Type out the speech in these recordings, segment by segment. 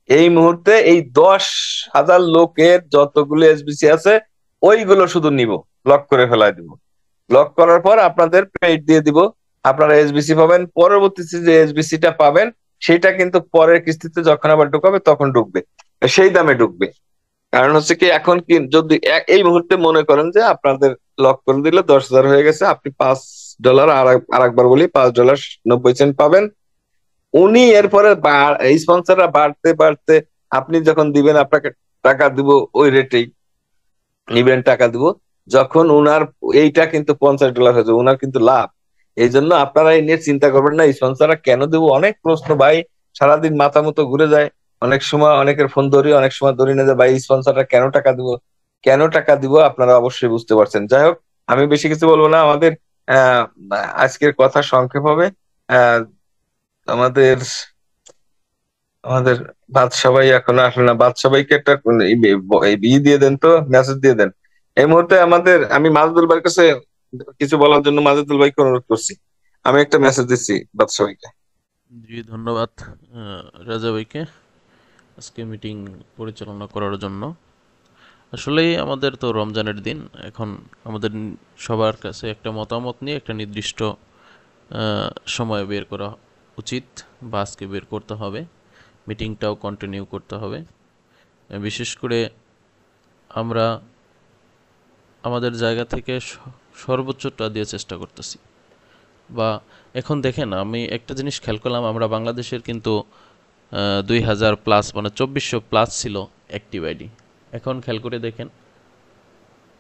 এই মুহূর্তে এই 10,000 লোকের যতগুলো এসবিসি আছে ওইগুলো শুধু নিব, লক করে ফেলাই দিব। লক করার পর আপনাদের পেড দিয়ে দিব, আপনারা এসবিসি পাবেন। পরবর্তীতে যে এসবিসিটা পাবেন সেটা কিন্তু পরের কিস্তিতে যখন আবার ঢুকাবে তখন ঢুকবে, সেই দামে ঢুকবে। কারণ হচ্ছে কি, এখন কি যদি এই মুহূর্তে মনে করেন যে আপনাদের লক করে দিলে 10,000 হয়ে গেছে, আপনি $5 আর একবার বলি $5.90 পাবেন। উনি এরপরে এই স্পন্সররা বাড়তে বাড়তে আপনি যখন দিবেন আপনাকে টাকা দিব ওই রেটেই নিবেন, টাকা দিব। যখন উনার এইটা কিন্তু $50 হয়ে যাবে, উনার কিন্তু লাভ। এই জন্য আপনারা এই নিয়ে চিন্তা করবেন না স্পন্সররা কেন দেবো। অনেক প্রশ্ন ভাই, সারাদিন মাথা মতো ঘুরে যায়। অনেক সময় অনেকের ফোন ধরি, অনেক সময় ধরি না, যে ভাই স্পন্সররা কেন টাকা দিব, কেন টাকা দিব। আপনারা অবশ্যই বুঝতে পারছেন। যাই হোক, আমি বেশি কিছু বলবো না। আমাদের আহ আজকের কথা সংক্ষেপ হবে। আহ আমাদের আমাদের বাদশা ভাই এখনো আসলে না। বাদশা ভাইকে একটা দিয়ে দেন তো, মেসেজ দিয়ে দেন। এই মুহূর্তে আমি মাজেদুল ভাইয়ের কাছে কিছু বলার জন্য মাজেদুল ভাইকে অনুরোধ করছি। আমি একটা মেসেজ দিচ্ছি বাদশা ভাইকে। জি, ধন্যবাদ রাজা ভাইকে আজকে মিটিং পরিচালনা করার জন্য। আসলেই আমাদের তো রমজানের দিন এখন। আমাদের সবার কাছে একটা মতামত নিয়ে একটা নির্দিষ্ট সময় বের করা উচিত, বা আজকে বের করতে হবে। মিটিংটাও কন্টিনিউ করতে হবে। বিশেষ করে আমরা আমাদের জায়গা থেকে সর্বোচ্চটা দিয়ে চেষ্টা করতেছি। বা এখন দেখেন, আমি একটা জিনিস খেয়াল করলাম, আমরা বাংলাদেশের কিন্তু 2000+ মানে 2400+ ছিল অ্যাক্টিভ আইডি। এখন খেয়াল করে দেখেন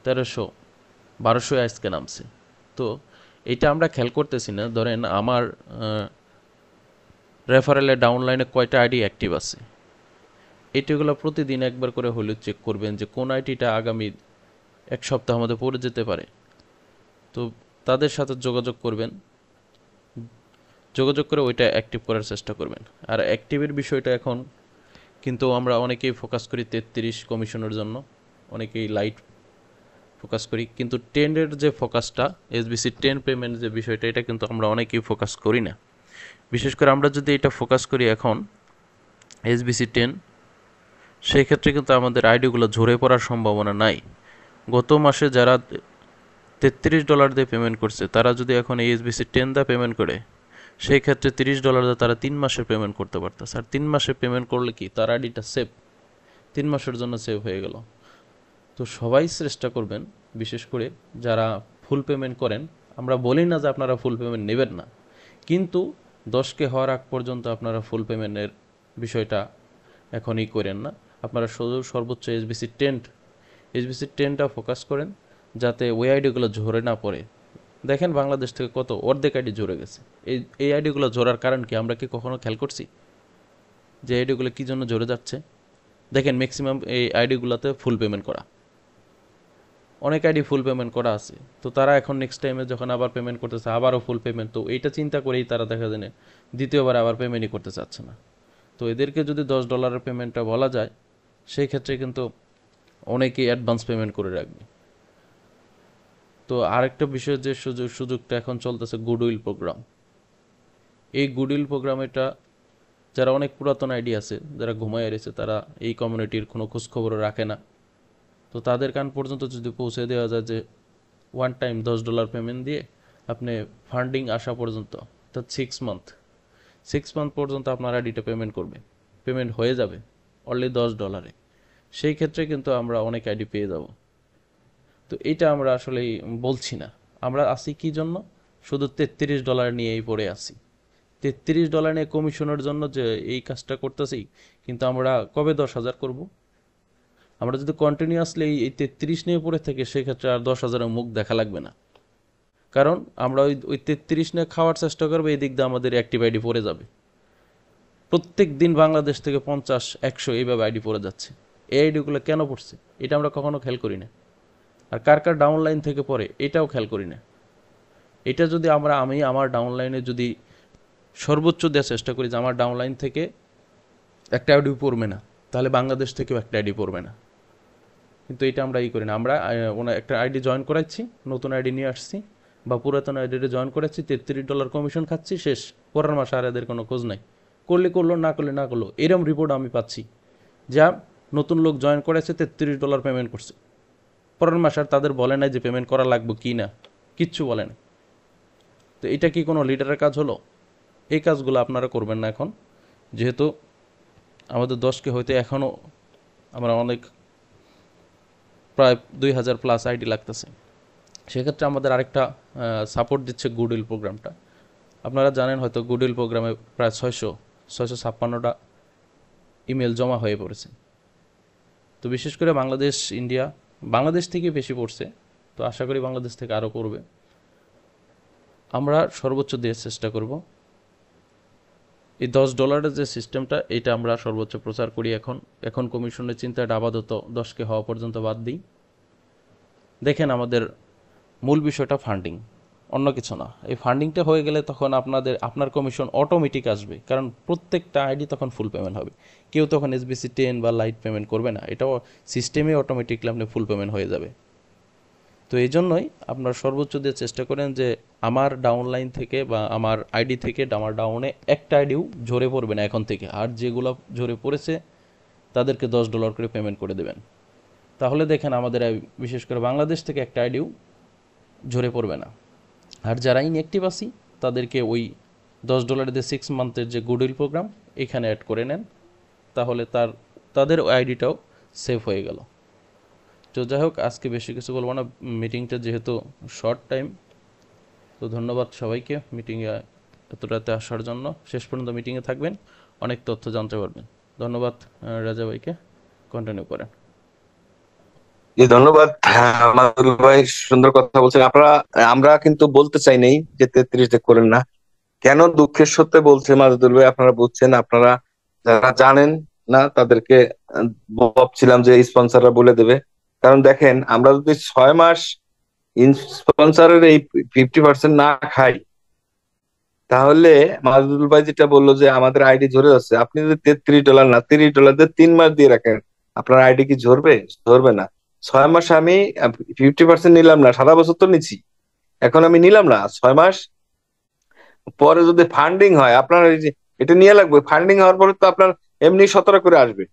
1300 1200 আজকে নামছে। তো এটা আমরা খেয়াল করতেছি না। ধরেন আমার রেফারেলে ডাউনলাইনে কয়টা আইডি অ্যাক্টিভ আছে, এইটিগুলো প্রতিদিন একবার করে হলেও চেক করবেন যে কোন আইডিটা আগামী এক সপ্তাহ মধ্যে পড়ে যেতে পারে। তো তাদের সাথে যোগাযোগ করবেন, যোগাযোগ করে ওইটা অ্যাক্টিভ করার চেষ্টা করবেন। আর অ্যাক্টিভের বিষয়টা এখন কিন্তু আমরা অনেকেই ফোকাস করি 33 কমিশনের জন্য, অনেকেই লাইট ফোকাস করি, কিন্তু টেন্ডের যে ফোকাসটা, এসবিসি 10 পেমেন্ট যে বিষয়টা, এটা কিন্তু আমরা অনেকেই ফোকাস করি না। বিশেষ করে আমরা যদি এটা ফোকাস করি এখন এসবিসি 10, সেই ক্ষেত্রে কিন্তু আমাদের আইডিগুলো ঝরে পড়ার সম্ভাবনা নাই। গত মাসে যারা $33 দিয়ে পেমেন্ট করছে, তারা যদি এখন এই এসবিসি 10 দিয়ে পেমেন্ট করে, সেই ক্ষেত্রে $30 দিয়ে তারা 3 মাসের পেমেন্ট করতে পারতেছে। আর 3 মাসের পেমেন্ট করলে কি তার আইডিটা সেভ, 3 মাসের জন্য সেভ হয়ে গেল। তো সবাই চেষ্টা করবেন, বিশেষ করে যারা ফুল পেমেন্ট করেন। আমরা বলি না যে আপনারা ফুল পেমেন্ট নেবেন না, কিন্তু 10K হওয়ার আগ পর্যন্ত আপনারা ফুল পেমেন্টের বিষয়টা এখনই করেন না। আপনারা সর্বোচ্চ এসবিসি 10টা ফোকাস করেন, যাতে ওই আইডিগুলো ঝরে না পড়ে। দেখেন বাংলাদেশ থেকে কত অর্ধেক আইডি ঝরে গেছে। এই আইডিগুলো ঝরার কারণ কি আমরা কি কখনো খেয়াল করছি যে আইডিগুলো কী জন্য ঝরে যাচ্ছে? দেখেন ম্যাক্সিমাম এই আইডিগুলোতে ফুল পেমেন্ট করা, অনেক আইডি ফুল পেমেন্ট করা আছে। তো তারা এখন নেক্সট টাইমে যখন আবার পেমেন্ট করতেছে, আবারও ফুল পেমেন্ট। তো এইটা চিন্তা করেই তারা দেখা যায় দ্বিতীয়বার আবার পেমেন্টই করতে চাচ্ছে না। তো এদেরকে যদি $10 পেমেন্টটা বলা যায়, সেই ক্ষেত্রে কিন্তু অনেকেই অ্যাডভান্স পেমেন্ট করে রাখবে। তো আরেকটা বিষয়, যে সুযোগটা এখন চলতেছে গুডউইল প্রোগ্রাম। এই গুডউইল প্রোগ্রাম, এটা যারা অনেক পুরাতন আইডি আছে, যারা ঘুমায় রয়েছে, তারা এই কমিউনিটির কোনো খোঁজখবরও রাখে না। তো তাদের কান পর্যন্ত যদি পৌঁছে দেওয়া যায় যে ওয়ান টাইম $10 পেমেন্ট দিয়ে আপনি ফান্ডিং আসা পর্যন্ত, অর্থাৎ 6 মান্থ পর্যন্ত আপনার আইডিটা পেমেন্ট করবে, পেমেন্ট হয়ে যাবে অনলি $10। সেই ক্ষেত্রে কিন্তু আমরা অনেক আইডি পেয়ে যাব। তো এটা আমরা আসলেই বলছি না। আমরা আসি কি জন্য? শুধু $33 নিয়েই পড়ে আসি। $33 নিয়ে কমিশনের জন্য যে এই কাজটা করতেছি, কিন্তু আমরা কবে 10,000 করব? আমরা যদি কন্টিনিউয়াসলি এই 33 নিয়ে পড়ে থাকি, সেক্ষেত্রে আর 10,000-এর মুখ দেখা লাগবে না। কারণ আমরা ওই 33 নিয়ে খাওয়ার চেষ্টা করবো, এই দিক দিয়ে আমাদের অ্যাক্টিভ আইডি পড়ে যাবে। প্রত্যেক দিন বাংলাদেশ থেকে 50-100 এইভাবে আইডি পড়ে যাচ্ছে। এই আইডিগুলো কেন পড়ছে এটা আমরা কখনো খেয়াল করি না। আর কার কার ডাউনলাইন থেকে পড়ে এটাও খেয়াল করি না। এটা যদি আমি আমার ডাউনলাইনে যদি সর্বোচ্চ দেওয়ার চেষ্টা করি যে আমার ডাউনলাইন থেকে একটা আইডি পড়বে না, তাহলে বাংলাদেশ থেকেও একটা আইডি পড়বে না। কিন্তু এটা আমরা করি না। আমরা ওনার একটা আইডি জয়েন করাচ্ছি, নতুন আইডি নিয়ে আসছি, বা পুরাতন আইডিটা জয়েন করাচ্ছি, $33 কমিশন খাচ্ছি, শেষ। পরের মাসে আর এদের কোনো খোঁজ নাই। করলে করলো, না করলে না করলো, এরম রিপোর্ট আমি পাচ্ছি। যা নতুন লোক জয়েন করেছে $33 পেমেন্ট করছে, পরের মাসে আর তাদের বলে নাই যে পেমেন্ট করা লাগবে কি না, কিচ্ছু বলে না। তো এটা কি কোনো লিডারের কাজ হলো? এই কাজগুলো আপনারা করবেন না এখন, যেহেতু আমাদের 10কে হইতে এখনও আমরা অনেক প্রায় 2000+ আইডি লাগতেছে। সেক্ষেত্রে আমাদের আরেকটা সাপোর্ট দিচ্ছে গুডউইল প্রোগ্রামটা। আপনারা জানেন হয়তো গুডউইল প্রোগ্রামে প্রায় 656টা ইমেল জমা হয়ে পড়েছে। তো বিশেষ করে বাংলাদেশ, ইন্ডিয়া, বাংলাদেশ থেকে বেশি পড়ছে, তো আশা করি বাংলাদেশ থেকে আরও করবে। আমরা সর্বোচ্চ দেওয়ার চেষ্টা করব। এই $10 যে সিস্টেমটা, এটা আমরা সর্বোচ্চ প্রচার করি। এখন কমিশনের চিন্তাটা আপাতত 10কে হওয়া পর্যন্ত বাদ দিই। দেখেন, আমাদের মূল বিষয়টা ফান্ডিং, অন্য কিছু না। এই ফান্ডিংটা হয়ে গেলে তখন আপনার কমিশন অটোমেটিক আসবে, কারণ প্রত্যেকটা আইডি তখন ফুল পেমেন্ট হবে। কেউ তখন SBC 10 বা লাইট পেমেন্ট করবে না, এটাও সিস্টেমে অটোমেটিকলি আপনি ফুল পেমেন্ট হয়ে যাবে। তো এই জন্যই আপনার সর্বোচ্চ দিয়ে চেষ্টা করেন যে আমার ডাউনলাইন থেকে বা আমার আইডি থেকে, আমার ডাউনে একটা আইডিও ঝরে পড়বে না এখন থেকে। আর যেগুলো ঝরে পড়েছে তাদেরকে $10 করে পেমেন্ট করে দেবেন। তাহলে দেখেন আমাদের বিশেষ করে বাংলাদেশ থেকে একটা আইডিও ঝরে পড়বে না। আর যারা ইনঅ্যাক্টিভ আছি তাদেরকে ওই $10 দিয়ে 6 মান্থের যে গুডউইল প্রোগ্রাম এখানে অ্যাড করে নেন, তাহলে তাদের আইডিটাও সেভ হয়ে গেল। তো যাই হোক, আজকে বেশি কিছু বলবো না, মিটিংটা যেহেতু শর্ট টাইম। তো ধন্যবাদ সবাইকে মিটিংয়ে এতটাতে আসার জন্য। শেষ পর্যন্ত মিটিংয়ে থাকবেন, অনেক তথ্য জানতে পারবেন। ধন্যবাদ। রাজা ভাইকে কন্টিনিউ করেন। জি ধন্যবাদ। মাদুল ভাই সুন্দর কথা বলছেন। আমরা কিন্তু বলতে চাই নাই যে 33 করেন না, কেন দুঃখের সত্যি বলছে মাদুল ভাই, আপনারা বুঝছেন। আপনারা যারা জানেন না তাদেরকে ভাবছিলাম যে স্পন্সররা বলে দেবে। কারণ দেখেন, আমরা যদি 6 মাস স্পন্সরের এই 50% না খাই, তাহলে মাদুল ভাই যেটা বললো যে আমাদের আইডি ঝরে যাচ্ছে, আপনি যদি $33 না $30 দিয়ে 3 মাস দিয়ে রাখেন, আপনার আইডি কি ঝরবে? ঝরবে না। 6 মাস আমি 50% নিলাম না, সারা বছর তো নিচ্ছি, এখন আমি নিলাম না 6 মাস পরে যদি ফান্ডিং হয়, আপনার এই যে এটা নিয়ে লাগবে, ফান্ডিং হওয়ার পরে তো আপনার এমনি 17 করে আসবে।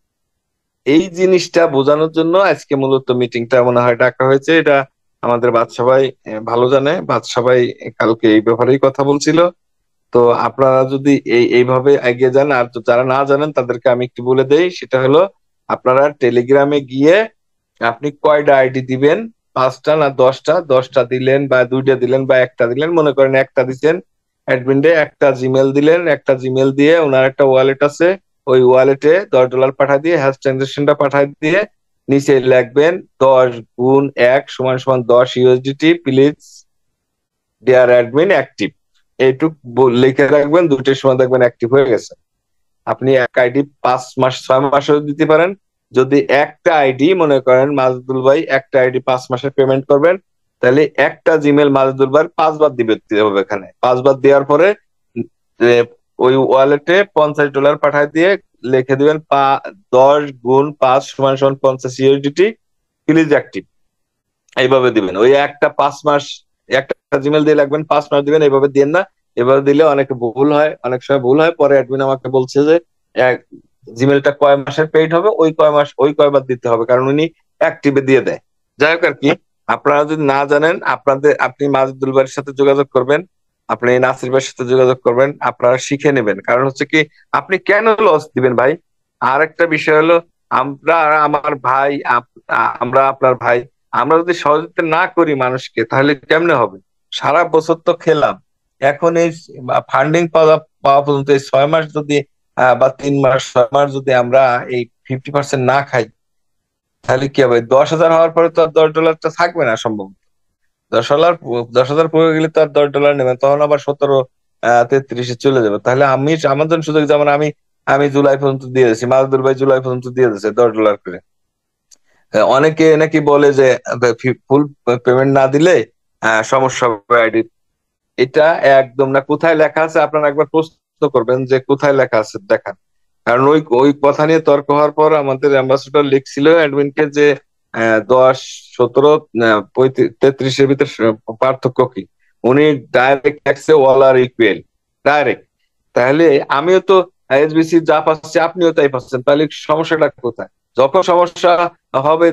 এই জিনিসটা বোঝানোর জন্য আজকে মূলত মিটিংটা মনে হয় ডাকা হয়েছে। এটা আমাদের বাদশা ভাই ভালো জানে। বাদশা ভাই কালকে এই ব্যাপারেই কথা বলছিল। তো আপনারা যদি এইভাবে এগিয়ে যান, আর যারা না জানেন তাদেরকে আমি একটু বলে দেই, সেটা হলো আপনারা টেলিগ্রামে গিয়ে আপনি কয়টা আইডি দিবেন, 5টা না 10টা, 10টা দিলেন বা 2টা দিলেন বা একটা দিলেন, মনে করেন একটা দিচ্ছেন, অ্যাডমিনে একটা জিমেল দিলেন, একটা জিমেল দিয়ে ওনার একটা ওয়ালেট আছে, ওই ওয়ালেটে $10 পাঠায় দিয়ে হ্যাশ ট্রানজেকশনটা পাঠায় দিয়ে নিচে লিখবেন 10 × 1 = 10 USDT, please deer admin active. এইটুক লিখে রাখবেন, 2টের সময় দেখবেন অ্যাক্টিভ হয়ে গেছে। আপনি এক আইডি 5 মাস 6 মাসও দিতে পারেন। যদি একটা আইডি মনে করেন মাজদুল ভাই একটা আইডি 5 মাসের পেমেন্ট করবেন, তাহলে একটা জিমেল মাজদুল ভাই 5 বার দিতে হবে। এখানে 5 বার দেওয়ার পরে যে ওই ওয়ালেটে $50 পাঠায় দিয়ে লিখে দিবেন 10 × 5 = 50 USDT, প্লিজ অ্যাক্টিভ। এইভাবে দিবেন। ওই একটা 5 মাস একটা জিমেল দিয়ে লাগবেন, 5 মাস দিবেন, এইভাবে দিন না। এভাবে দিলে অনেক ভুল হয়, অনেক সময় ভুল হয়। পরে অ্যাডমিন আমাকে বলছে যে জিমেলটা কয় মাসের পেইড হবে, ওই কয় মাস ওই কয়বার দিতে হবে, কারণ উনি অ্যাক্টিভে দিয়ে দেয়। যাই হোক আর কি, আপনারা যদি না জানেন আপনি মাজদুল ভাইয়ের সাথে যোগাযোগ করবেন, আপনি নাসির ভাইয়ের সাথে যোগাযোগ করবেন, আপনারা শিখে নেবেন। কারণ হচ্ছে কি, আপনি কেন লস দিবেন ভাই? আর একটা বিষয় হলো, আমরা আমার ভাই, আমরা আপনার ভাই, আমরা যদি সহযোগিতা না করি মানুষকে, তাহলে কেমনে হবে? সারা বছর তো খেলাম, এখন এই ফান্ডিং পাওয়া পাওয়া পর্যন্ত এই 6 মাস যদি বা 3 মাস 6 মাস যদি আমরা এই 50% না খাই, তাহলে কি হবে? 10,000 হওয়ার পরে তো আর $10টা থাকবে না সম্ভব। 10,000 10,000 পড়ে গেলে তো আর $10 নেবে, তখন আবার 17 33-এ চলে যাবে। তাহলে আমার জন্য সুযোগ, যেমন আমি আমি জুলাই পর্যন্ত দিয়ে দিচ্ছি, মাহদুর ভাই জুলাই পর্যন্ত দিয়ে দিচ্ছে $10 করে। অনেকে নাকি বলে যে ফুল পেমেন্ট না দিলে সমস্যা হবে আইডি। এটা একদম না। কোথায় লেখা আছে আপনারা একবার প্রশ্ন করবেন যে কোথায় লেখা আছে দেখান। কারণ ওই ওই কথা নিয়ে তর্ক হওয়ার পর আমাদের অ্যাম্বাসেডর লিখছিল অ্যাডমিনকে যে 10 17 33-এর ভিতর পার্থক্য কি। উনি ডাইরেক্ট লেখছে অল আর ইকুয়াল, ডাইরেক্ট। তাহলে আমিও তো এসবিসি যা পাচ্ছে আপনিও তাই পাচ্ছেন, তাহলে সমস্যাটা কোথায়? যখন সমস্যা হবে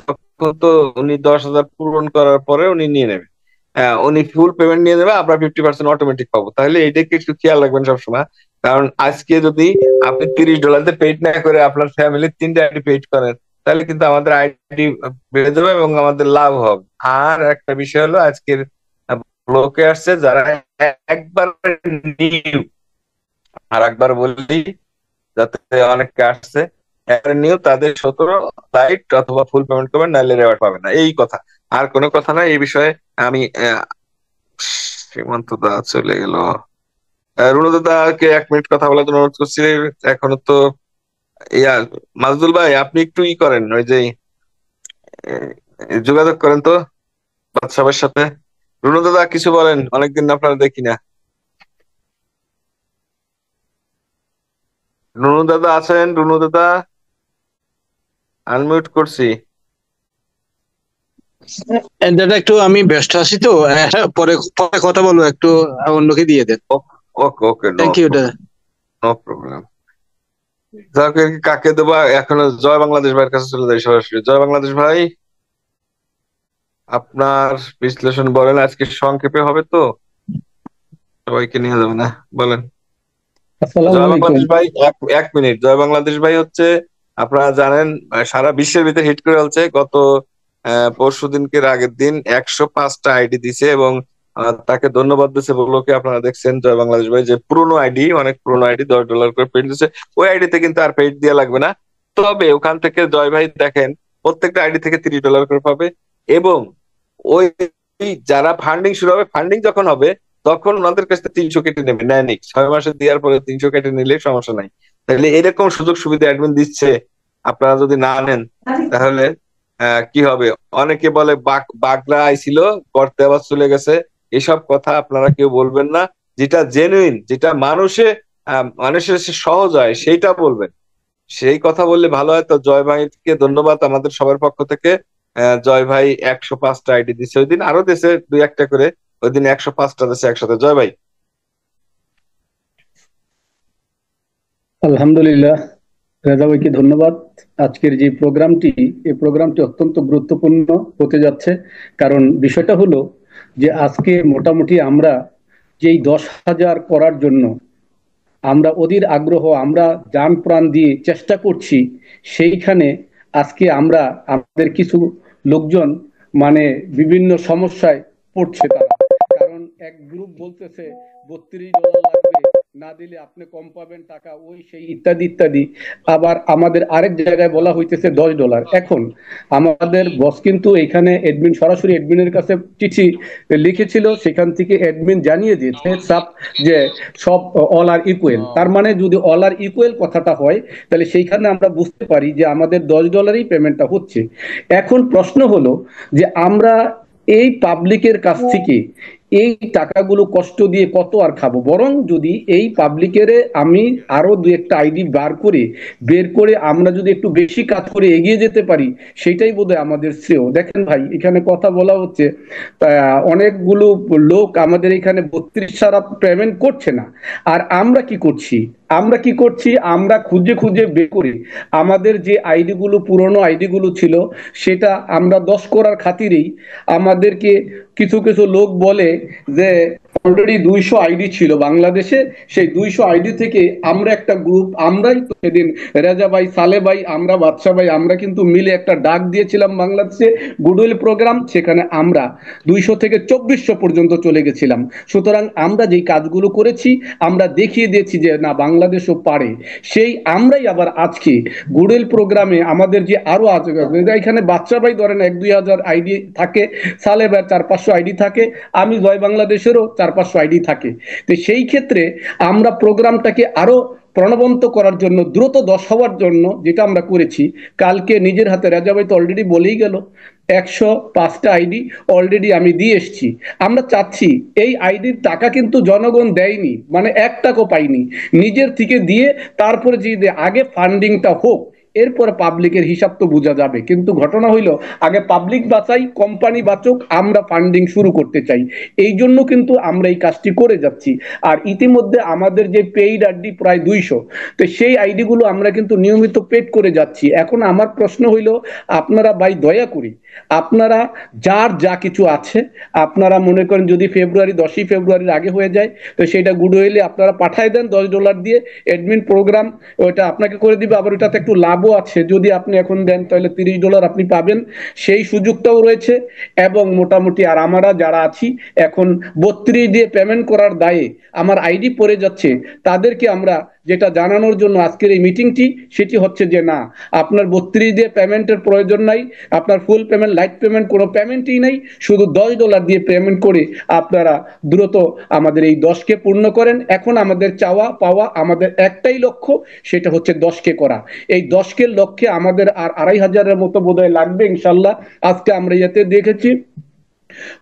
তখন তো উনি 10,000 পূরণ করার পরে উনি নিয়ে নেবে। উনি ফুল পেমেন্ট নিয়ে নেবে, আমরা 50% অটোমেটিক পাবো। তাহলে এইটাকে একটু খেয়াল রাখবেন সবসময়। কারণ আজকে যদি আপনি $30 পেইড না করে আপনার ফ্যামিলির 3টা আইডি পেইড করেন, তাহলে কিন্তু আমাদের আইডি বেড়ে যাবে এবং আমাদের লাভ হবে। আর একটা বিষয় হলো, আজকের ব্লকে আসছে যারা একবার নিউ, আর একবার বলি যাতে অনেকে আসছে নিউ, তাদের 17 লাইট অথবা ফুল পেমেন্ট করবেন, নাহলে রেওয়ার্ড পাবেন না, এই কথা। আর কোনো কথা না এই বিষয়ে। আমি সীমান্ত দা চলে গেল। রুনু দাদাকে 1 মিনিট কথা বলার জন্য অনুরোধ করছি। এখনো তো ইয়া, মাজদুল ভাই আপনি একটু করেন, ওই যে যোগাযোগ করেন তো বাদশাহের সাথে। রুনু দাদা কিছু বলেন, অনেকদিন আপনারা দেখি না। রুনু দাদা আছেন? রুনু দাদা আনমিউট করছি। দাদা একটু আমি ব্যস্ত আছি তো, পরে পরে কথা বলবো, একটু অন্যকে দিয়ে দেন। Okay okay, no thank you দাদা। No problem. কাকে দেবো এখন? জয় বাংলাদেশ ভাইয়ের কাছে চলে যাই সরাসরি। জয় বাংলাদেশ ভাই, আপনার বিশ্লেষণ বলেন, আজকে সংক্ষেপে হবে তো, সবাইকে নিয়ে যাবে না, বলেন। আসসালামু জয় আলাইকুম। বাংলাদেশ ভাই, এক মিনিট। জয় বাংলাদেশ ভাই হচ্ছে, আপনারা জানেন, সারা বিশ্বের ভিতরে হিট করে ফেলছে। গত পরশু দিনকে আগের দিন 105টা আইডি দিছে এবং তাকে ধন্যবাদ দিচ্ছে বললোকে। আপনারা দেখছেন জয় বাংলাদেশ ভাই যে পুরোনো আইডি, অনেক পুরোনো আইডি $10 করে পেড দিচ্ছে, ওই আইডিতে কিন্তু আর পেড দেওয়া লাগবে না। তবে ওখান থেকে জয় ভাই দেখেন প্রত্যেকটা আইডি থেকে $30 করে পাবে। এবং ওই যারা ফান্ডিং শুরু হবে, ফান্ডিং যখন হবে তখন ওনাদের কাছ থেকে 300 কেটে নেবে, নেয়নি 6 মাসে দেওয়ার পরে 300 কেটে নিলে সমস্যা নাই। তাহলে এরকম সুযোগ সুবিধা অ্যাডমিন দিচ্ছে, আপনারা যদি না নেন তাহলে কি হবে? অনেকে বলে বাগরা আইছিল করতে আবার চলে গেছে, এসব কথা আপনারা কেউ বলবেন না। যেটা জেনুইন, যেটা মানুষের সহজ হয় সেইটা বলবেন। সেই কথা বললে ভালো হয়। তো জয় ভাইকে ধন্যবাদ আমাদের সবার পক্ষ থেকে। জয় ভাই 105টা আইডি দিছে, ওই দিন আরো দিছে 2-1টা করে, ওই দিন 105টা দিছে একসাথে। জয় ভাই। আলহামদুলিল্লাহ, রেজা ভাইকে ধন্যবাদ। আজকের যে প্রোগ্রামটি, এই প্রোগ্রামটি অত্যন্ত গুরুত্বপূর্ণ হতে যাচ্ছে। কারণ বিষয়টা হলো যে আজকে মোটামুটি আমরা যেই 10,000 করার জন্য আমরা অধীর আগ্রহ, আমরা জান প্রাণ দিয়ে চেষ্টা করছি, সেইখানে আজকে আমরা আমাদের কিছু লোকজন মানে বিভিন্ন সমস্যায় পড়ছে তারা। কারণ এক গ্রুপ বলতেছে $32 লাগবে, না দিলে আপনি কম পাবেন টাকা, ওই সেই ইত্যাদি ইত্যাদি। আবার আমাদের আরেক জায়গায় বলা হইতেছে $10। এখন আমাদের বস কিন্তু এখানে অ্যাডমিন, সরাসরি অ্যাডমিনের কাছে চিঠি লিখেছিল, সেখান থেকে অ্যাডমিন জানিয়ে দিয়েছে যে সব অল আর ইকুয়াল। তার মানে যদি অল আর ইকুয়াল কথাটা হয়, তাহলে সেইখানে আমরা বুঝতে পারি যে আমাদের $10 পেমেন্টটা হচ্ছে। এখন প্রশ্ন হলো যে আমরা এই পাবলিকের কাছ থেকে এই টাকাগুলো কষ্ট দিয়ে কত আর খাবো? বরং যদি এই পাবলিকের আমি আরো 2-1টা আইডি বের করে আমরা যদি একটু বেশি কাজ করে এগিয়ে যেতে পারি, সেটাই বোধহয় আমাদের শ্রেয়। দেখেন ভাই, এখানে কথা বলা হচ্ছে অনেকগুলো লোক আমাদের এখানে 32 সারা পেমেন্ট করছে না। আর আমরা কি করছি? আমরা খুঁজে খুঁজে বের করি আমাদের যে আইডিগুলো, পুরনো আইডিগুলো ছিল, সেটা আমরা 10 করার খাতিরেই আমাদেরকে কিছু কিছু লোক বলে যে অলরেডি 200 আইডি ছিল বাংলাদেশে, সেই 200 আইডি থেকে আমরা একটা গ্রুপ, আমরাই তো সেদিন রেজা ভাই, সালে ভাই, আমরা বাদশা ভাই, আমরা কিন্তু মিলে একটা ডাক দিয়েছিলাম বাংলাদেশে গুডউইল প্রোগ্রাম, সেখানে আমরা 200 থেকে 2400 পর্যন্ত চলে গেছিলাম। সুতরাং আমরা যেই কাজগুলো করেছি, আমরা দেখিয়ে দিয়েছি যে না, বাংলাদেশও পারে। সেই আমরাই আবার আজকে গুডউইল প্রোগ্রামে আমাদের যে আরো আছে, এখানে বাদশা ভাই ধরেন 1-2 হাজার আইডি থাকে, সালে ভাই 400-500 আইডি থাকে, আমি জয় বাংলাদেশেরও 400-500 আইডি থাকে। তো সেই ক্ষেত্রে আমরা প্রোগ্রামটাকে আরো প্রাণবন্ত করার জন্য, দ্রুত 10 হওয়ার জন্য যেটা আমরা করেছি, কালকে নিজের হাতে, রাজা ভাই তো অলরেডি বলেই গেল, 105টা আইডি অলরেডি আমি দিয়ে এসছি। আমরা চাচ্ছি এই আইডির টাকা কিন্তু জনগণ দেয়নি, মানে 1 টাকাও পাইনি, নিজের থেকে দিয়ে তারপরে যে আগে ফান্ডিংটা হোক, এরপর পাবলিকের হিসাব তো বোঝা যাবে। কিন্তু ঘটনা হইল আগে পাবলিক বাঁচাই, কোম্পানি বাঁচুক, আমরা ফান্ডিং শুরু করতে চাই। এই জন্য কিন্তু আমরা এই কাজটি করে যাচ্ছি। আর ইতিমধ্যে আমাদের যে পেইড আইডি প্রায় 200, তো সেই আইডিগুলো আমরা কিন্তু নিয়মিত পেড করে যাচ্ছি। এখন আমার প্রশ্ন হইল, আপনারা ভাই দয়া করি আপনারা যার যা কিছু আছে, আপনারা মনে করেন যদি ফেব্রুয়ারি 10ই ফেব্রুয়ারির আগে হয়ে যায়, তো সেটা গুড হইলে আপনারা পাঠায় দেন $10 দিয়ে, অ্যাডমিন প্রোগ্রাম ওইটা আপনাকে করে দিবে। আবার ওটাতে একটু লাভও আছে, যদি আপনি এখন দেন তাহলে $30 আপনি পাবেন, সেই সুযোগটাও রয়েছে। এবং মোটামুটি আর আমরা যারা আছি এখন 32 দিয়ে পেমেন্ট করার দায়ে আমার আইডি পড়ে যাচ্ছে, তাদেরকে আমরা যেটা জানানোর জন্য আজকের এই মিটিংটি, সেটি হচ্ছে যে না, আপনার 32 দিয়ে পেমেন্টের প্রয়োজন নাই, আপনার ফুল পেমেন্ট, লাইট পেমেন্ট কোনো পেমেন্টই নাই, শুধু $10 দিয়ে পেমেন্ট করে আপনারা দ্রুত আমাদের এই 10কে পূর্ণ করেন। এখন আমাদের চাওয়া পাওয়া আমাদের একটাই লক্ষ্য, সেটা হচ্ছে 10কে করা। এই 10কে লক্ষ্যে আমাদের আর 2500-এর মতো বোধহয় লাগবে ইনশাল্লাহ। আজকে আমরা ইয়েতে দেখেছি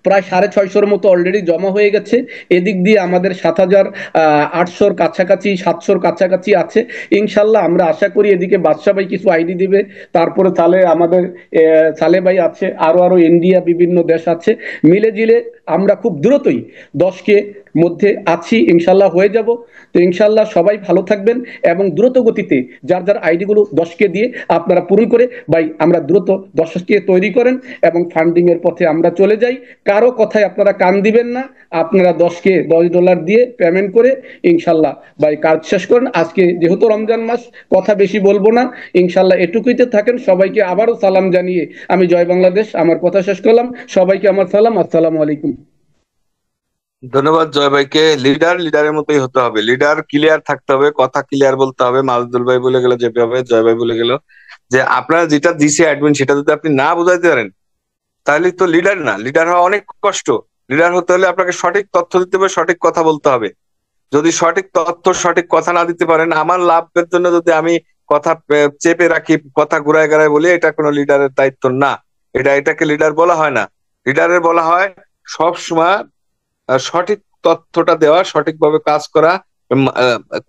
প্রায় 650-র মতো অলরেডি জমা হয়ে গেছে। এদিক দিয়ে আমাদের 7800-র কাছাকাছি, 700-র কাছাকাছি আছে ইনশাল্লাহ। আমরা আশা করি এদিকে বাদশা ভাই কিছু আইডি দিবে, তারপরে তাহলে আমাদের সালে ভাই আছে, আরো ইন্ডিয়া, বিভিন্ন দেশ আছে, মিলে জিলে আমরা খুব দ্রুতই 10কে মধ্যে আছি, ইনশাল্লাহ হয়ে যাব। তো ইনশাল্লাহ সবাই ভালো থাকবেন এবং দ্রুত গতিতে যার যার আইডিগুলো 10কে দিয়ে আপনারা পূরণ করে ভাই আমরা দ্রুত 10কে তৈরি করেন এবং ফান্ডিং এর পথে আমরা চলে যাই। কারো কথায় আপনারা কান দিবেন না, আপনারা 10কে $10 দিয়ে পেমেন্ট করে ইনশাল্লাহ ভাই কাজ শেষ করেন। আজকে যেহেতু রমজান মাস, কথা বেশি বলবো না, ইনশাল্লাহ এটুকুইতে থাকেন। সবাইকে আবারও সালাম জানিয়ে আমি জয় বাংলাদেশ আমার কথা শেষ করলাম। সবাইকে আমার সালাম, আসসালামু আলাইকুম। ধন্যবাদ জয় ভাইকে। লিডারের মতোই হতে হবে, লিডার ক্লিয়ার থাকতে হবে, কথা ক্লিয়ার বলতে হবে। মাসুদুল ভাই বলে গেল, যেভাবে জয় ভাই বলে গেল যে আপনারা যেটা দিছে অ্যাডমিন, সেটা যদি আপনি না বুঝাইতে পারেন তাহলে তো লিডার না। লিডার হওয়া অনেক কষ্ট। লিডার হতে হলে আপনাকে সঠিক তথ্য দিতে হবে, সঠিক কথা বলতে হবে। যদি সঠিক তথ্য, সঠিক কথা না দিতে পারেন, আমার লাভের জন্য যদি আমি কথা চেপে রাখি, কথা ঘুরায় গাড়ায় বলি, এটা কোনো লিডারের দায়িত্ব না। এটাকে লিডার বলা হয় না। লিডারের বলা হয় সব সময় সঠিক তথ্যটা দেওয়া, সঠিকভাবে কাজ করা,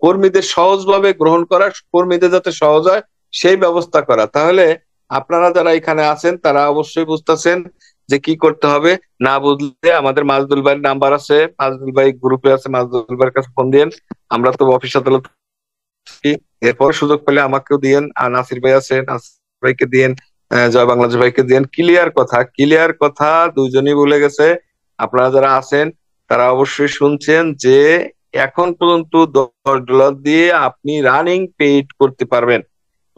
কর্মীদের সহজভাবে গ্রহণ করা, কর্মীদের যাতে সহজ হয় সেই ব্যবস্থা করা। তাহলে আপনারা যারা এখানে আছেন তারা অবশ্যই বুঝতেছেন যে কি করতে হবে। না বুঝলে আমাদের মাসুদুল ভাইয়ের নাম্বার আছে, মাসুদুল ভাই গ্রুপে আছে, মাসুদুল ভাইয়ের কাছে ফোন দিয়েন। আমরা তো অফিস আদালত, এরপর সুযোগ পেলে আমাকেও দিয়েন, আর নাসির ভাই আছে, নাসির ভাইকে দিয়েন, জয় বাংলাদেশ ভাইকে দিয়েন। ক্লিয়ার কথা দুইজনই বলে গেছে। আপনারা যারা আছেন তারা অবশ্যই শুনছেন যে এখন পর্যন্ত $10 দিয়ে আপনি রানিং পেইড করতে পারবেন,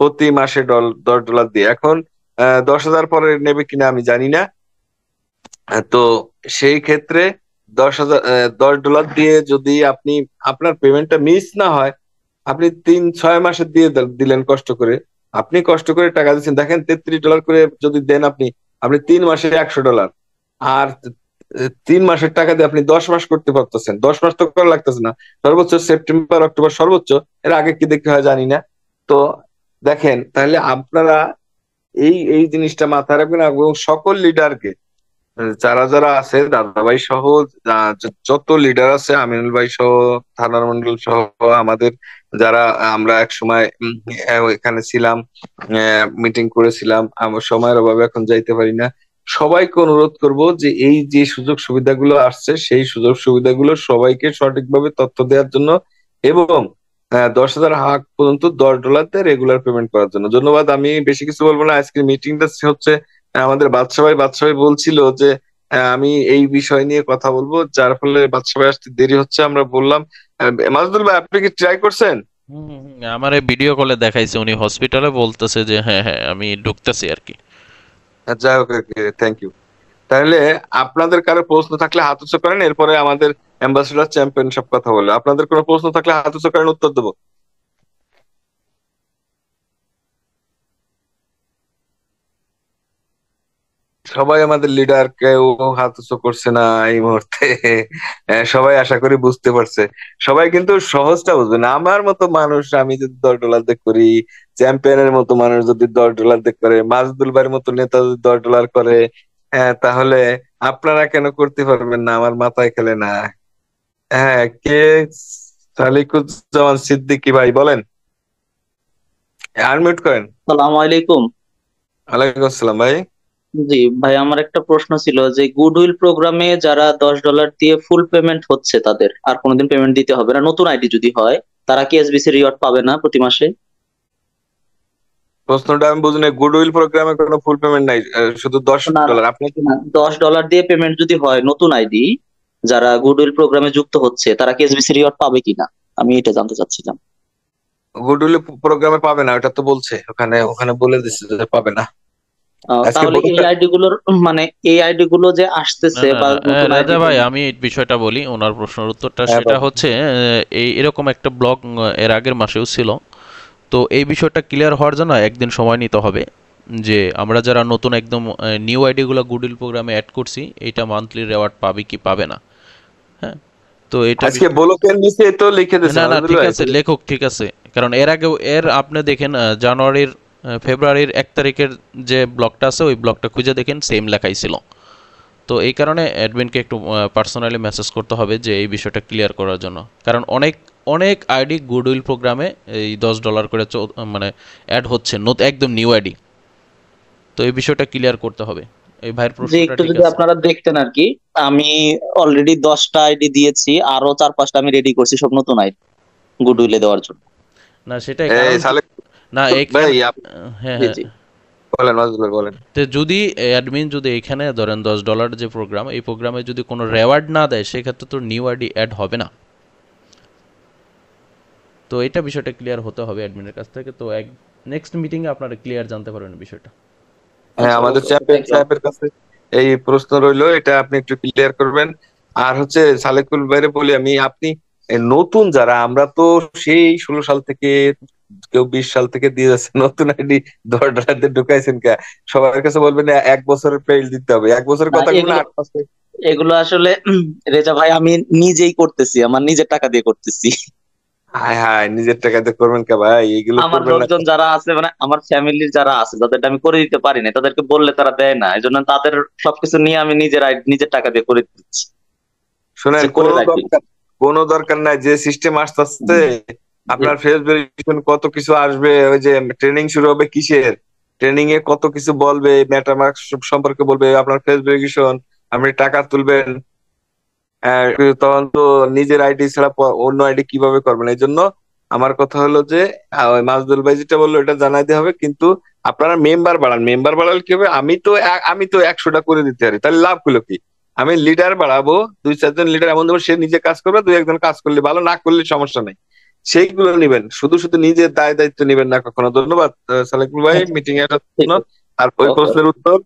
প্রতি মাসে $10 দিয়ে। এখন 10,000 পরে নেবে কিনা আমি জানি না। তো সেই ক্ষেত্রে $10 দিয়ে যদি আপনি আপনার পেমেন্টটা মিস না হয়, আপনি 3-6 মাসে দিয়ে দিলেন কষ্ট করে, আপনি কষ্ট করে টাকা দিচ্ছেন। দেখেন $33 করে যদি দেন আপনি, আপনি 3 মাসে $100। আর 3 মাসের টাকা দিয়ে আপনি 10 মাস করতে পারতেছেন। 10 মাস তো করা লাগতেছে না, সর্বোচ্চ সেপ্টেম্বর অক্টোবর সর্বোচ্চ, এর আগে কি দেখতে হয় জানি না। তো দেখেন, তাহলে আপনারা এই এই জিনিসটা মাথায় রাখবেন এবং সকল লিডারকে, যারা যারা আছে, দাদা ভাই সহ যত লিডার আছে, আমিনুল ভাই সহ, থানার মন্ডল সহ, আমাদের যারা আমরা এক সময় এখানে ছিলাম, মিটিং করেছিলাম, আমার সময়ের অভাবে এখন যাইতে পারি না। সবাইকে অনুরোধ করব যে এই যে সুযোগ সুবিধাগুলো আসছে, সেই সুযোগ সুবিধাগুলো সবাইকে সঠিকভাবে তথ্য দেওয়ার জন্য এবং 10,000 হাক পর্যন্ত $10 দিয়ে রেগুলার পেমেন্ট করার জন্য। ধন্যবাদ। আমি বেশি কিছু বলবো না। আজকের মিটিংটা হচ্ছে আমাদের বাদশা ভাই বলছিল যে আমি এই বিষয় নিয়ে কথা বলবো, যার ফলে বাদশা ভাই আসতে দেরি হচ্ছে। আমরা বললাম, মাসুদুল ভাই আপনি কি ট্রাই করছেন? আমার এই ভিডিও কলে দেখাইছে, উনি হসপিটালে বলতেছে যে হ্যাঁ হ্যাঁ আমি ঢুকতেছি আর কি। যাই হোক, থ্যাংক ইউ। তাহলে আপনাদের কারো প্রশ্ন থাকলে হাত উঁচু করেন, এরপরে আমাদের অ্যাম্বাসেডর চ্যাম্পিয়ন সব কথা বলে। আপনাদের কোনো প্রশ্ন থাকলে হাত উঁচু করেন, উত্তর দেবো। সবাই আমাদের লিডার, কেউ হাত উঁচু করছে না এই মুহূর্তে। সবাই আশা করি বুঝতে পারছে। সবাই কিন্তু সহজটা বুঝবে না। আমার মতো মানুষ, আমি যদি $10 দিয়ে করি, চ্যাম্পিয়নের মতো মানুষ যদি $10 দিয়ে করে, মাসুদুল ভাইয়ের মতো নেতা যদি $10 করে, তাহলে আপনারা কেন করতে পারবেন না? আমার মাথায় খেলে না। হ্যাঁ, কে? সালিকুজ্জামান সিদ্দিকী ভাই বলেন। আনমিউট করেন। সালাম আলাইকুম। ওয়ালাইকুম আসসালাম ভাই। জি ভাই, আমার একটা প্রশ্ন ছিল যে গুডউইল প্রোগ্রামে যারা $10 দিয়ে ফুল পেমেন্ট হচ্ছে তাদের আর কোনোদিন পেমেন্ট দিতে হবে না, নতুন আইডি যদি হয়, তারা কি এসবিসি রিওয়ার্ড পাবে না প্রতি মাসে? প্রশ্নটা আমি বুঝিনি। গুডউইল প্রোগ্রামে কোনো ফুল পেমেন্ট নাই, শুধু দশ না ডলার আপনি না, $10 দিয়ে পেমেন্ট যদি হয় নতুন আইডি যারা গুডউইল প্রোগ্রামে যুক্ত হচ্ছে, তারা কি এসবিসি রিওয়ার্ড পাবে কিনা, আমি এটা জানতে চাচ্ছিলাম। গুডউইল প্রোগ্রামে পাবে না, ওটা তো বলছে ওখানে, ওখানে বলে দিচ্ছে যে পাবে না। আজকে তাহলে এই বলতে আইডি গুলোর মানে এই আইডি গুলো যে না আসতেছে না বা না নতুন আইডি রাজা ভাই, গুলো। আমি এই বিষয়টা বলি ওনার প্রশ্নের উত্তরটা। হ্যাঁ সেটা বলেন। হচ্ছে এই এরকম একটা ব্লগ এর আগের মাসেও ছিল। তো এই বিষয়টা ক্লিয়ার হওয়ার জন্য একদিন সময় নিতে হবে যে আমরা যারা নতুন একদম নিউ আইডিগুলো গুডউইল প্রোগ্রামে অ্যাড করছি, এইটা মান্থলি রেওয়ার্ড পাবে কি পাবে না। হ্যাঁ, তো এটা আজকে ব্লকের নিচে তো লিখে দিয়েছে না না নাজমুল ঠিক ভাই। আছে, লেখক ঠিক আছে। কারণ এর আগেও আপনি দেখেন ফেব্রুয়ারির 1 তারিখের যে ব্লগটা আছে ওই ব্লগটা খুঁজে দেখেন, সেম লেখাই ছিল। তো এই কারণে অ্যাডমিনকে একটু পার্সোনালি মেসেজ করতে হবে যে এই বিষয়টা ক্লিয়ার করার জন্য। কারণ অনেক অনেক আইডি গুডউইল প্রোগ্রামে এই $10 করে মানে অ্যাড হচ্ছে একদম নিউ আইডি। তো এই বিষয়টা ক্লিয়ার করতে হবে। এই ভাইয়ের যে প্রশ্নটা একটু ঠিক যদি আছে। আপনারা দেখতেন আর কি, আমি অলরেডি 10টা আইডি দিয়েছি, আরো 4-5টা আমি রেডি করছি সব নতুন আইডি গুডউইলে দেওয়ার জন্য। না সেটাই এই কারণ সালে না ভাই এইখানে হ্যাঁ জি হ্যাঁ। জি। বলেন, নাজমুল ভাই বলেন। তো যদি অ্যাডমিন যদি এখানে ধরেন $10 যে প্রোগ্রাম, এই প্রোগ্রামে যদি কোনো রেওয়ার্ড না দেয়, সেক্ষেত্রে তো নিউ আইডি অ্যাড হবে না। তো এটা বিষয়টা ক্লিয়ার হতে হবে অ্যাডমিনের কাছ থেকে। তো নেক্সট মিটিংয়ে আপনারা ক্লিয়ার জানতে পারবেন বিষয়টা। হ্যাঁ, আচ্ছা, আমাদের ওকে ওকে, চ্যাম্পিয়ন থ্যাংক ইউ। সাহেবের কাছে এই প্রশ্ন রইলো, এটা আপনি একটু ক্লিয়ার করবেন। আর হচ্ছে সালেকুল ভাইরে বলি আমি, আপনি নতুন যারা, আমরা তো সেই 16 সাল থেকে, কেউ 20 সাল থেকে দিয়ে যাচ্ছে নতুন আইডি $10 দিয়ে ঢুকাইছেন কে? সবার কাছে বলবেন 1 বছরের পেইল দিতে হবে, 1 বছরের না, কথা বলবেন এগুলো 8 মাস। এগুলো আসলে রেজা ভাই আমি নিজেই করতেছি, আমার নিজের টাকা দিয়ে করতেছি। হায় হায়, নিজের টাকা দিয়ে করবেন কে ভাই? এগুলো আমার করবেন না। লোকজন যারা আছে, মানে আমার ফ্যামিলির যারা আছে, যাদেরকে আমি করে দিতে পারি না, তাদেরকে বললে তারা দেয় না, এই জন্য তাদের সবকিছু নিয়ে আমি নিজের টাকা দিয়ে করে দিচ্ছি, শোনেন, যে করে রাখি। কোনো দরকার নাই। যে সিস্টেম আসতেছে, জি। আপনার ফেস ভেরিফিকেশন কত কিছু আসবে, ওই যে ট্রেনিং শুরু হবে কিসের, ট্রেনিং এ কত কিছু বলবে, মেটামার্ক সম্পর্কে বলবে, আপনার ফেস ভেরিফিকেশন, আপনি টাকা তুলবেন, আহ, তখন তো নিজের আইডি ছাড়া অন্য আইডি কিভাবে করবেন? এই জন্য আমার কথা হলো যে ওই মাজদুল ভাই যেটা বললো এটা জানাইতে হবে, কিন্তু আপনারা মেম্বার বাড়ান। মেম্বার বাড়ালে কি হবে? আমি তো 100টা করে দিতে পারি, তাহলে লাভ হলো কি? আমি লিডার বাড়াবো, 2-4 জন লিডার এমন দেবো, সে নিজে কাজ করবে, 2-1 জন কাজ করলে ভালো, না করলে সমস্যা নেই। সেইগুলো নিবেন, শুধু শুধু নিজের দায়িত্ব নিবেন না কখনো। ধন্যবাদ সালেকুল ভাই, আচ্ছা, মিটিং এর ঠিক জন্য। আছে। আর ওই ওকে। প্রশ্নের উত্তর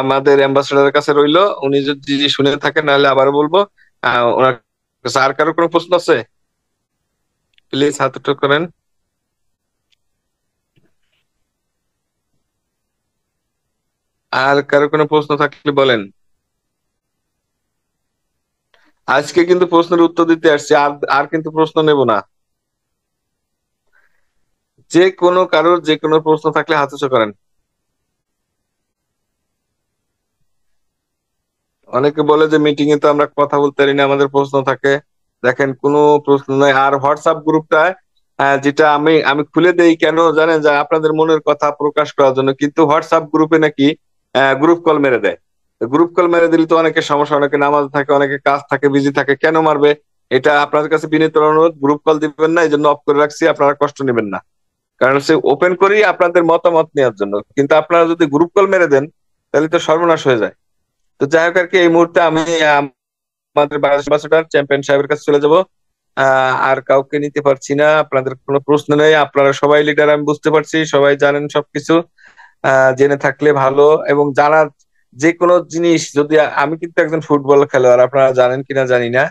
আমাদের অ্যাম্বাসেডারের কাছে রইলো, উনি যদি শুনে থাকেন, নাহলে আবারও বলবো। ওনার কাছে আর কারো কোনো প্রশ্ন আছে? প্লিজ হাত উঠো করেন। আর কারো কোনো প্রশ্ন থাকলে বলেন। আজকে কিন্তু প্রশ্নের উত্তর দিতে আসছি, আর আর কিন্তু প্রশ্ন নেব না। যে কোনো কারোর যে কোনো প্রশ্ন থাকলে হাত উঁচু করেন। অনেকে বলে যে মিটিং এ তো আমরা কথা বলতে পারি না, আমাদের প্রশ্ন থাকে। দেখেন, কোনো প্রশ্ন নাই। আর হোয়াটসঅ্যাপ গ্রুপটা যেটা আমি আমি খুলে দেই কেন জানেন? যে আপনাদের মনের কথা প্রকাশ করার জন্য। কিন্তু হোয়াটসঅ্যাপ গ্রুপে নাকি গ্রুপ কল মেরে দেয়। গ্রুপ কল মেরে দিলে তো অনেকের সমস্যা, অনেকে নামাজ থাকে, অনেকে কাজ থাকে, বিজি থাকে, কেন মারবে? এটা আপনাদের কাছে বিনীত অনুরোধ, গ্রুপ কল দিবেন না, এই জন্য অফ করে রাখছি, আপনারা কষ্ট নেবেন না। কারণ হচ্ছে ওপেন করি আপনাদের মতামত নেওয়ার জন্য, কিন্তু আপনারা যদি গ্রুপ কল মেরে দেন তাহলে তো সর্বনাশ হয়ে যায়। তো যাই হোক আর কি, এই মুহূর্তে আমি আমাদের বাংলাদেশ অ্যাম্বাসেডর চ্যাম্পিয়ন সাহেবের কাছে চলে যাব। আর কাউকে নিতে পারছি না। আপনাদের কোনো প্রশ্ন নেই, আপনারা সবাই লিডার, আমি বুঝতে পারছি, সবাই জানেন সবকিছু। জেনে থাকলে ভালো। এবং জানার যে কোনো জিনিস, যদি আমি কিন্তু একজন ফুটবল খেলোয়াড়, আপনারা জানেন কিনা জানি না।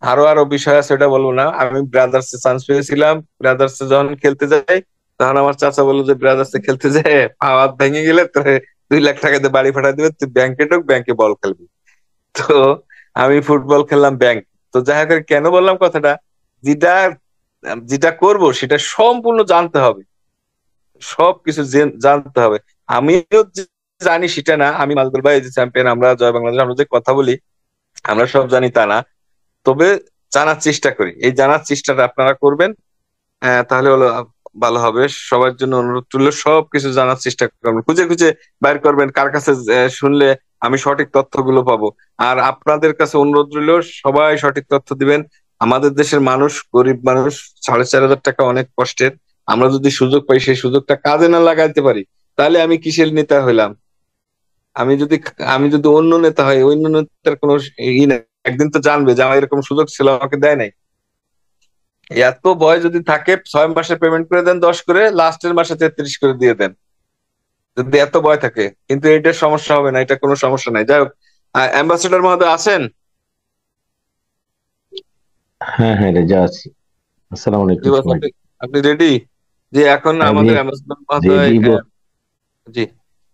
আরো আরো বিষয় আছে, ওটা বলবো না। আমি ব্রাদার্সে চান্স পেয়েছিলাম, ব্রাদার্সে যখন খেলতে যাই, তখন আমার চাচা বললো যে ব্রাদার্সে খেলতে যায় পা হাত ভেঙে গেলে তোর 2 লাখ টাকা দিয়ে বাড়ি পাঠাই দিবে, তুই ব্যাংকে ঢোক, ব্যাংকে বল খেলবি। তো আমি ফুটবল খেললাম ব্যাংক। তো যাই হোক, কেন বললাম কথাটা, যেটা যেটা করব সেটা সম্পূর্ণ জানতে হবে, সবকিছু জানতে হবে। আমিও যে জানি সেটা না, আমি মালদুল ভাই যে চ্যাম্পিয়ন, আমরা জয় বাংলাদেশ, আমরা যে কথা বলি আমরা সব জানি তা না। তবে জানার চেষ্টা করি, এই জানার চেষ্টাটা আপনারা করবেন। তাহলে হলো ভালো হবে। সবার জন্য অনুরোধ রইল, সবকিছু জানার চেষ্টা করবেন, খুঁজে খুঁজে বাইর করবেন কার কাছে শুনলে আমি সঠিক তথ্যগুলো পাবো। আর আপনাদের কাছে অনুরোধ রইল, সবাই সঠিক তথ্য দিবেন। আমাদের দেশের মানুষ, গরিব মানুষ, 4,500 টাকা অনেক কষ্টের। আমরা যদি সুযোগ পাই, সেই সুযোগটা কাজে না লাগাইতে পারি, তাহলে আমি কিসের নেতা হইলাম? আমি যদি অন্য নেতা হয়, অন্য নেতার কোনো ই নাই। একদিন তো জানবে যে আমার এরকম সুযোগ ছিল, আমাকে দেয় নাই। এত ভয় যদি থাকে, 6 মাসের পেমেন্ট করে দেন 10 করে, লাস্টের মাসে 33 করে দিয়ে দেন, যদি এত ভয় থাকে। কিন্তু এটা সমস্যা হবে না, এটা কোনো সমস্যা নাই। যাই হোক, অ্যাম্বাসেডর মহোদয় আছেন? হ্যাঁ হ্যাঁ, রেজা আছি। আসসালামু জি আলাইকুম বস, সবাইকে। আপনি রেডি? যে এখন আমি আমাদের অ্যাম্বাসেডর মহোদয় রেডি। জি।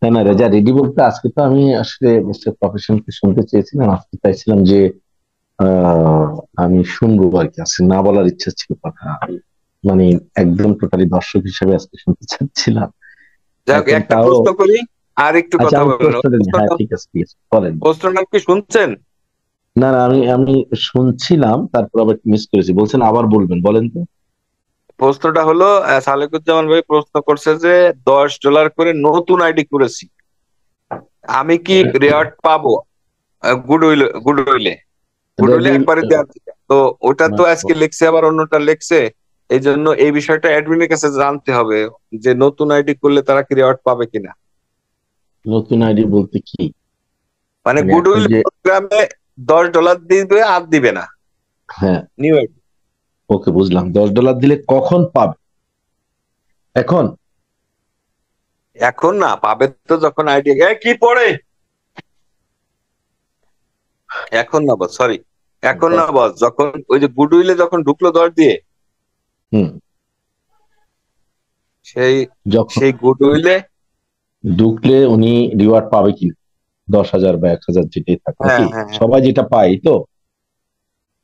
না না, রেজা রেডি বলতে আজকে তো আমি আসলে মিস্টার প্রফেশনকে শুনতে চেয়েছিলাম, আজকে চাইছিলাম যে আহ, আমি শুনবো আর কি। আজকে না বলার ইচ্ছা ছিল কথা, মানে একদম টোটালি দর্শক হিসেবে আজকে শুনতে চাচ্ছিলাম। যাই হোক, এখন একটা তাও প্রশ্ন করি আর একটু আচ্ছা, কথা আমি বলেন। প্রশ্ন দিই। হ্যাঁ ঠিক আছে, ঠিক আছে, বলেন। প্রশ্নটা কি শুনছেন? না না, আমি আমি শুনছিলাম, তারপর আবার মিস করেছি, বলছেন আবার বলবেন, বলেন তো। প্রশ্নটা হলো, সালেকুজ্জামান ভাই প্রশ্ন করছে যে $10 করে নতুন আইডি করেছি, আমি কি রেওয়ার্ড পাবো? গুডউইলে গুডউইলে এটা গুডউইলে রিল- একবারে দেওয়ার থেকে। তো ওটা তো না, আজকে লিখছে, আবার অন্যটা লিখছে। এই জন্য এই বিষয়টা অ্যাডমিনের কাছে জানতে হবে, যে নতুন আইডি করলে তারা কি রেওয়ার্ড পাবে কিনা। নতুন আইডি বলতে কি? মানে মানে এখন গুডউইল যে, প্রোগ্রামে $10 দিবে, আর দিবে না হ্যাঁ নিউ আইডি। ওকে বুঝলাম, $10 দিলে কখন পাবে? এখন? এখন না, পাবে তো যখন আইডি কি পড়ে। এখন না বস, সরি, এখন না বস, যখন ওই যে গুডউইলে যখন ঢুকলো 10 দিয়ে, হুম। সেই যখন সেই গুডউইলে। ঢুকলে উনি রিওয়ার্ড পাবে কি? 10,000 বা 1,000 যেটাই থাকে হ্যাঁ নাকি? হ্যাঁ হ্যাঁ। সবাই যেটা পায় তো?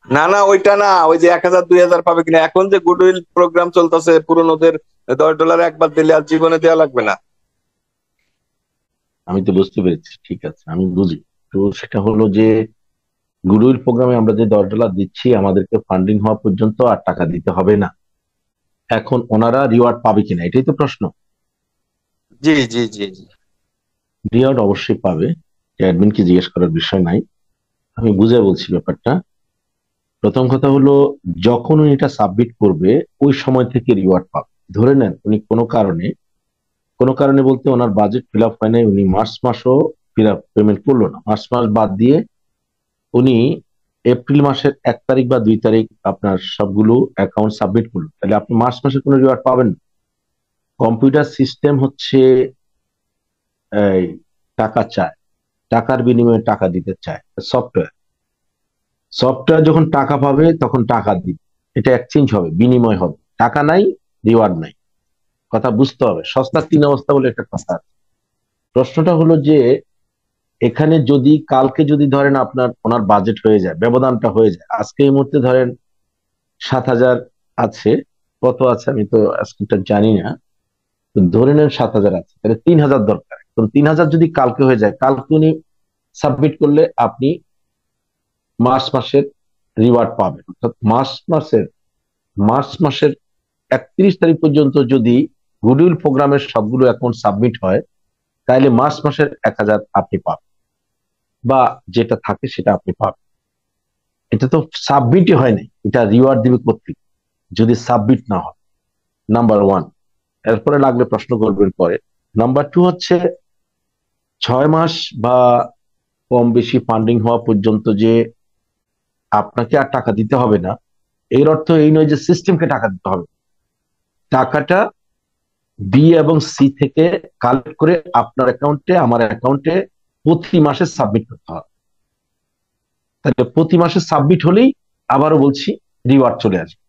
না না, ওইটা না, ওই যে 1,000 2,000 পাবে কিনা। এখন যে গুডউইল প্রোগ্রাম চলতেছে, পুরোনোদের $10 একবার দিলে আর জীবনে দেওয়া লাগবে না। আমি তো বুঝতে পেরেছি, ঠিক আছে, আমি বুঝি। তো সেটা হলো যে গুডউইল প্রোগ্রামে আমরা যে $10 দিচ্ছি, আমাদেরকে ফান্ডিং হওয়া পর্যন্ত আর টাকা দিতে হবে না। এখন ওনারা রিওয়ার্ড পাবে কিনা, এটাই তো প্রশ্ন। জি জি জি জি। রিওয়ার্ড অবশ্যই পাবে, অ্যাডমিনকে জিজ্ঞেস করার বিষয় নাই। আমি বুঝে বলছি ব্যাপারটা। প্রথম কথা হলো, যখন উনি এটা সাবমিট করবে, ওই সময় থেকে রিওয়ার্ড পাবে। ধরে নেন উনি কোনো কারণে বলতে ওনার বাজেট ফিল আপ হয় নাই, উনি মার্চ মাসও ফিল আপ পেমেন্ট করলো না, মার্চ মাস বাদ দিয়ে উনি এপ্রিল মাসের 1 তারিখ বা 2 তারিখ আপনার সবগুলো অ্যাকাউন্ট সাবমিট করলো, তাহলে আপনি মার্চ মাসে কোনো রিওয়ার্ড পাবেন না। কম্পিউটার সিস্টেম হচ্ছে এই টাকা চায়, টাকার বিনিময়ে টাকা দিতে চায়। সফটওয়্যার যখন টাকা পাবে তখন টাকা দিবে, এটা এক্সচেঞ্জ হবে, বিনিময় হবে। টাকা নাই, রিওয়ার্ড নাই। কথা বুঝতে হবে, সস্তার 3 অবস্থা বলে একটা কথা আছে। প্রশ্নটা হলো যে, এখানে যদি কালকে যদি ধরেন আপনার ওনার বাজেট হয়ে যায়, ব্যবধানটা হয়ে যায়, আজকে এই মুহূর্তে ধরেন 7,000 আছে, কত আছে আমি তো আজকেটা জানি না, তো ধরে নেন 7,000 আছে, তাহলে 3,000 দরকার। তো 3,000 যদি কালকে হয়ে যায়, কালকে উনি সাবমিট করলে আপনি মার্চ মাসের রিওয়ার্ড পাবেন। অর্থাৎ মার্চ মাসের 31 তারিখ পর্যন্ত যদি গুডউইল প্রোগ্রামের সবগুলো অ্যাকাউন্ট সাবমিট হয়, তাহলে মার্চ মাসের 1,000 আপনি পাবেন, বা যেটা থাকে সেটা আপনি পাবেন। এটা তো সাবমিটই হয় নাই, এটা রিওয়ার্ড দিবে কর্তৃক যদি সাবমিট না হয়, নাম্বার 1। এরপরে লাগলে প্রশ্ন করবেন পরে। নাম্বার 2 হচ্ছে 6 মাস বা কম বেশি ফান্ডিং হওয়া পর্যন্ত যে আপনাকে আর টাকা দিতে হবে না, এর অর্থ এই নয় যে সিস্টেমকে টাকা দিতে হবে। টাকাটা বি এবং সি থেকে কালেক্ট করে আপনার অ্যাকাউন্টে, আমার অ্যাকাউন্টে প্রতি মাসে সাবমিট করতে হবে। তাহলে প্রতি মাসে সাবমিট হলেই, আবারও বলছি, রিওয়ার্ড চলে আসবে।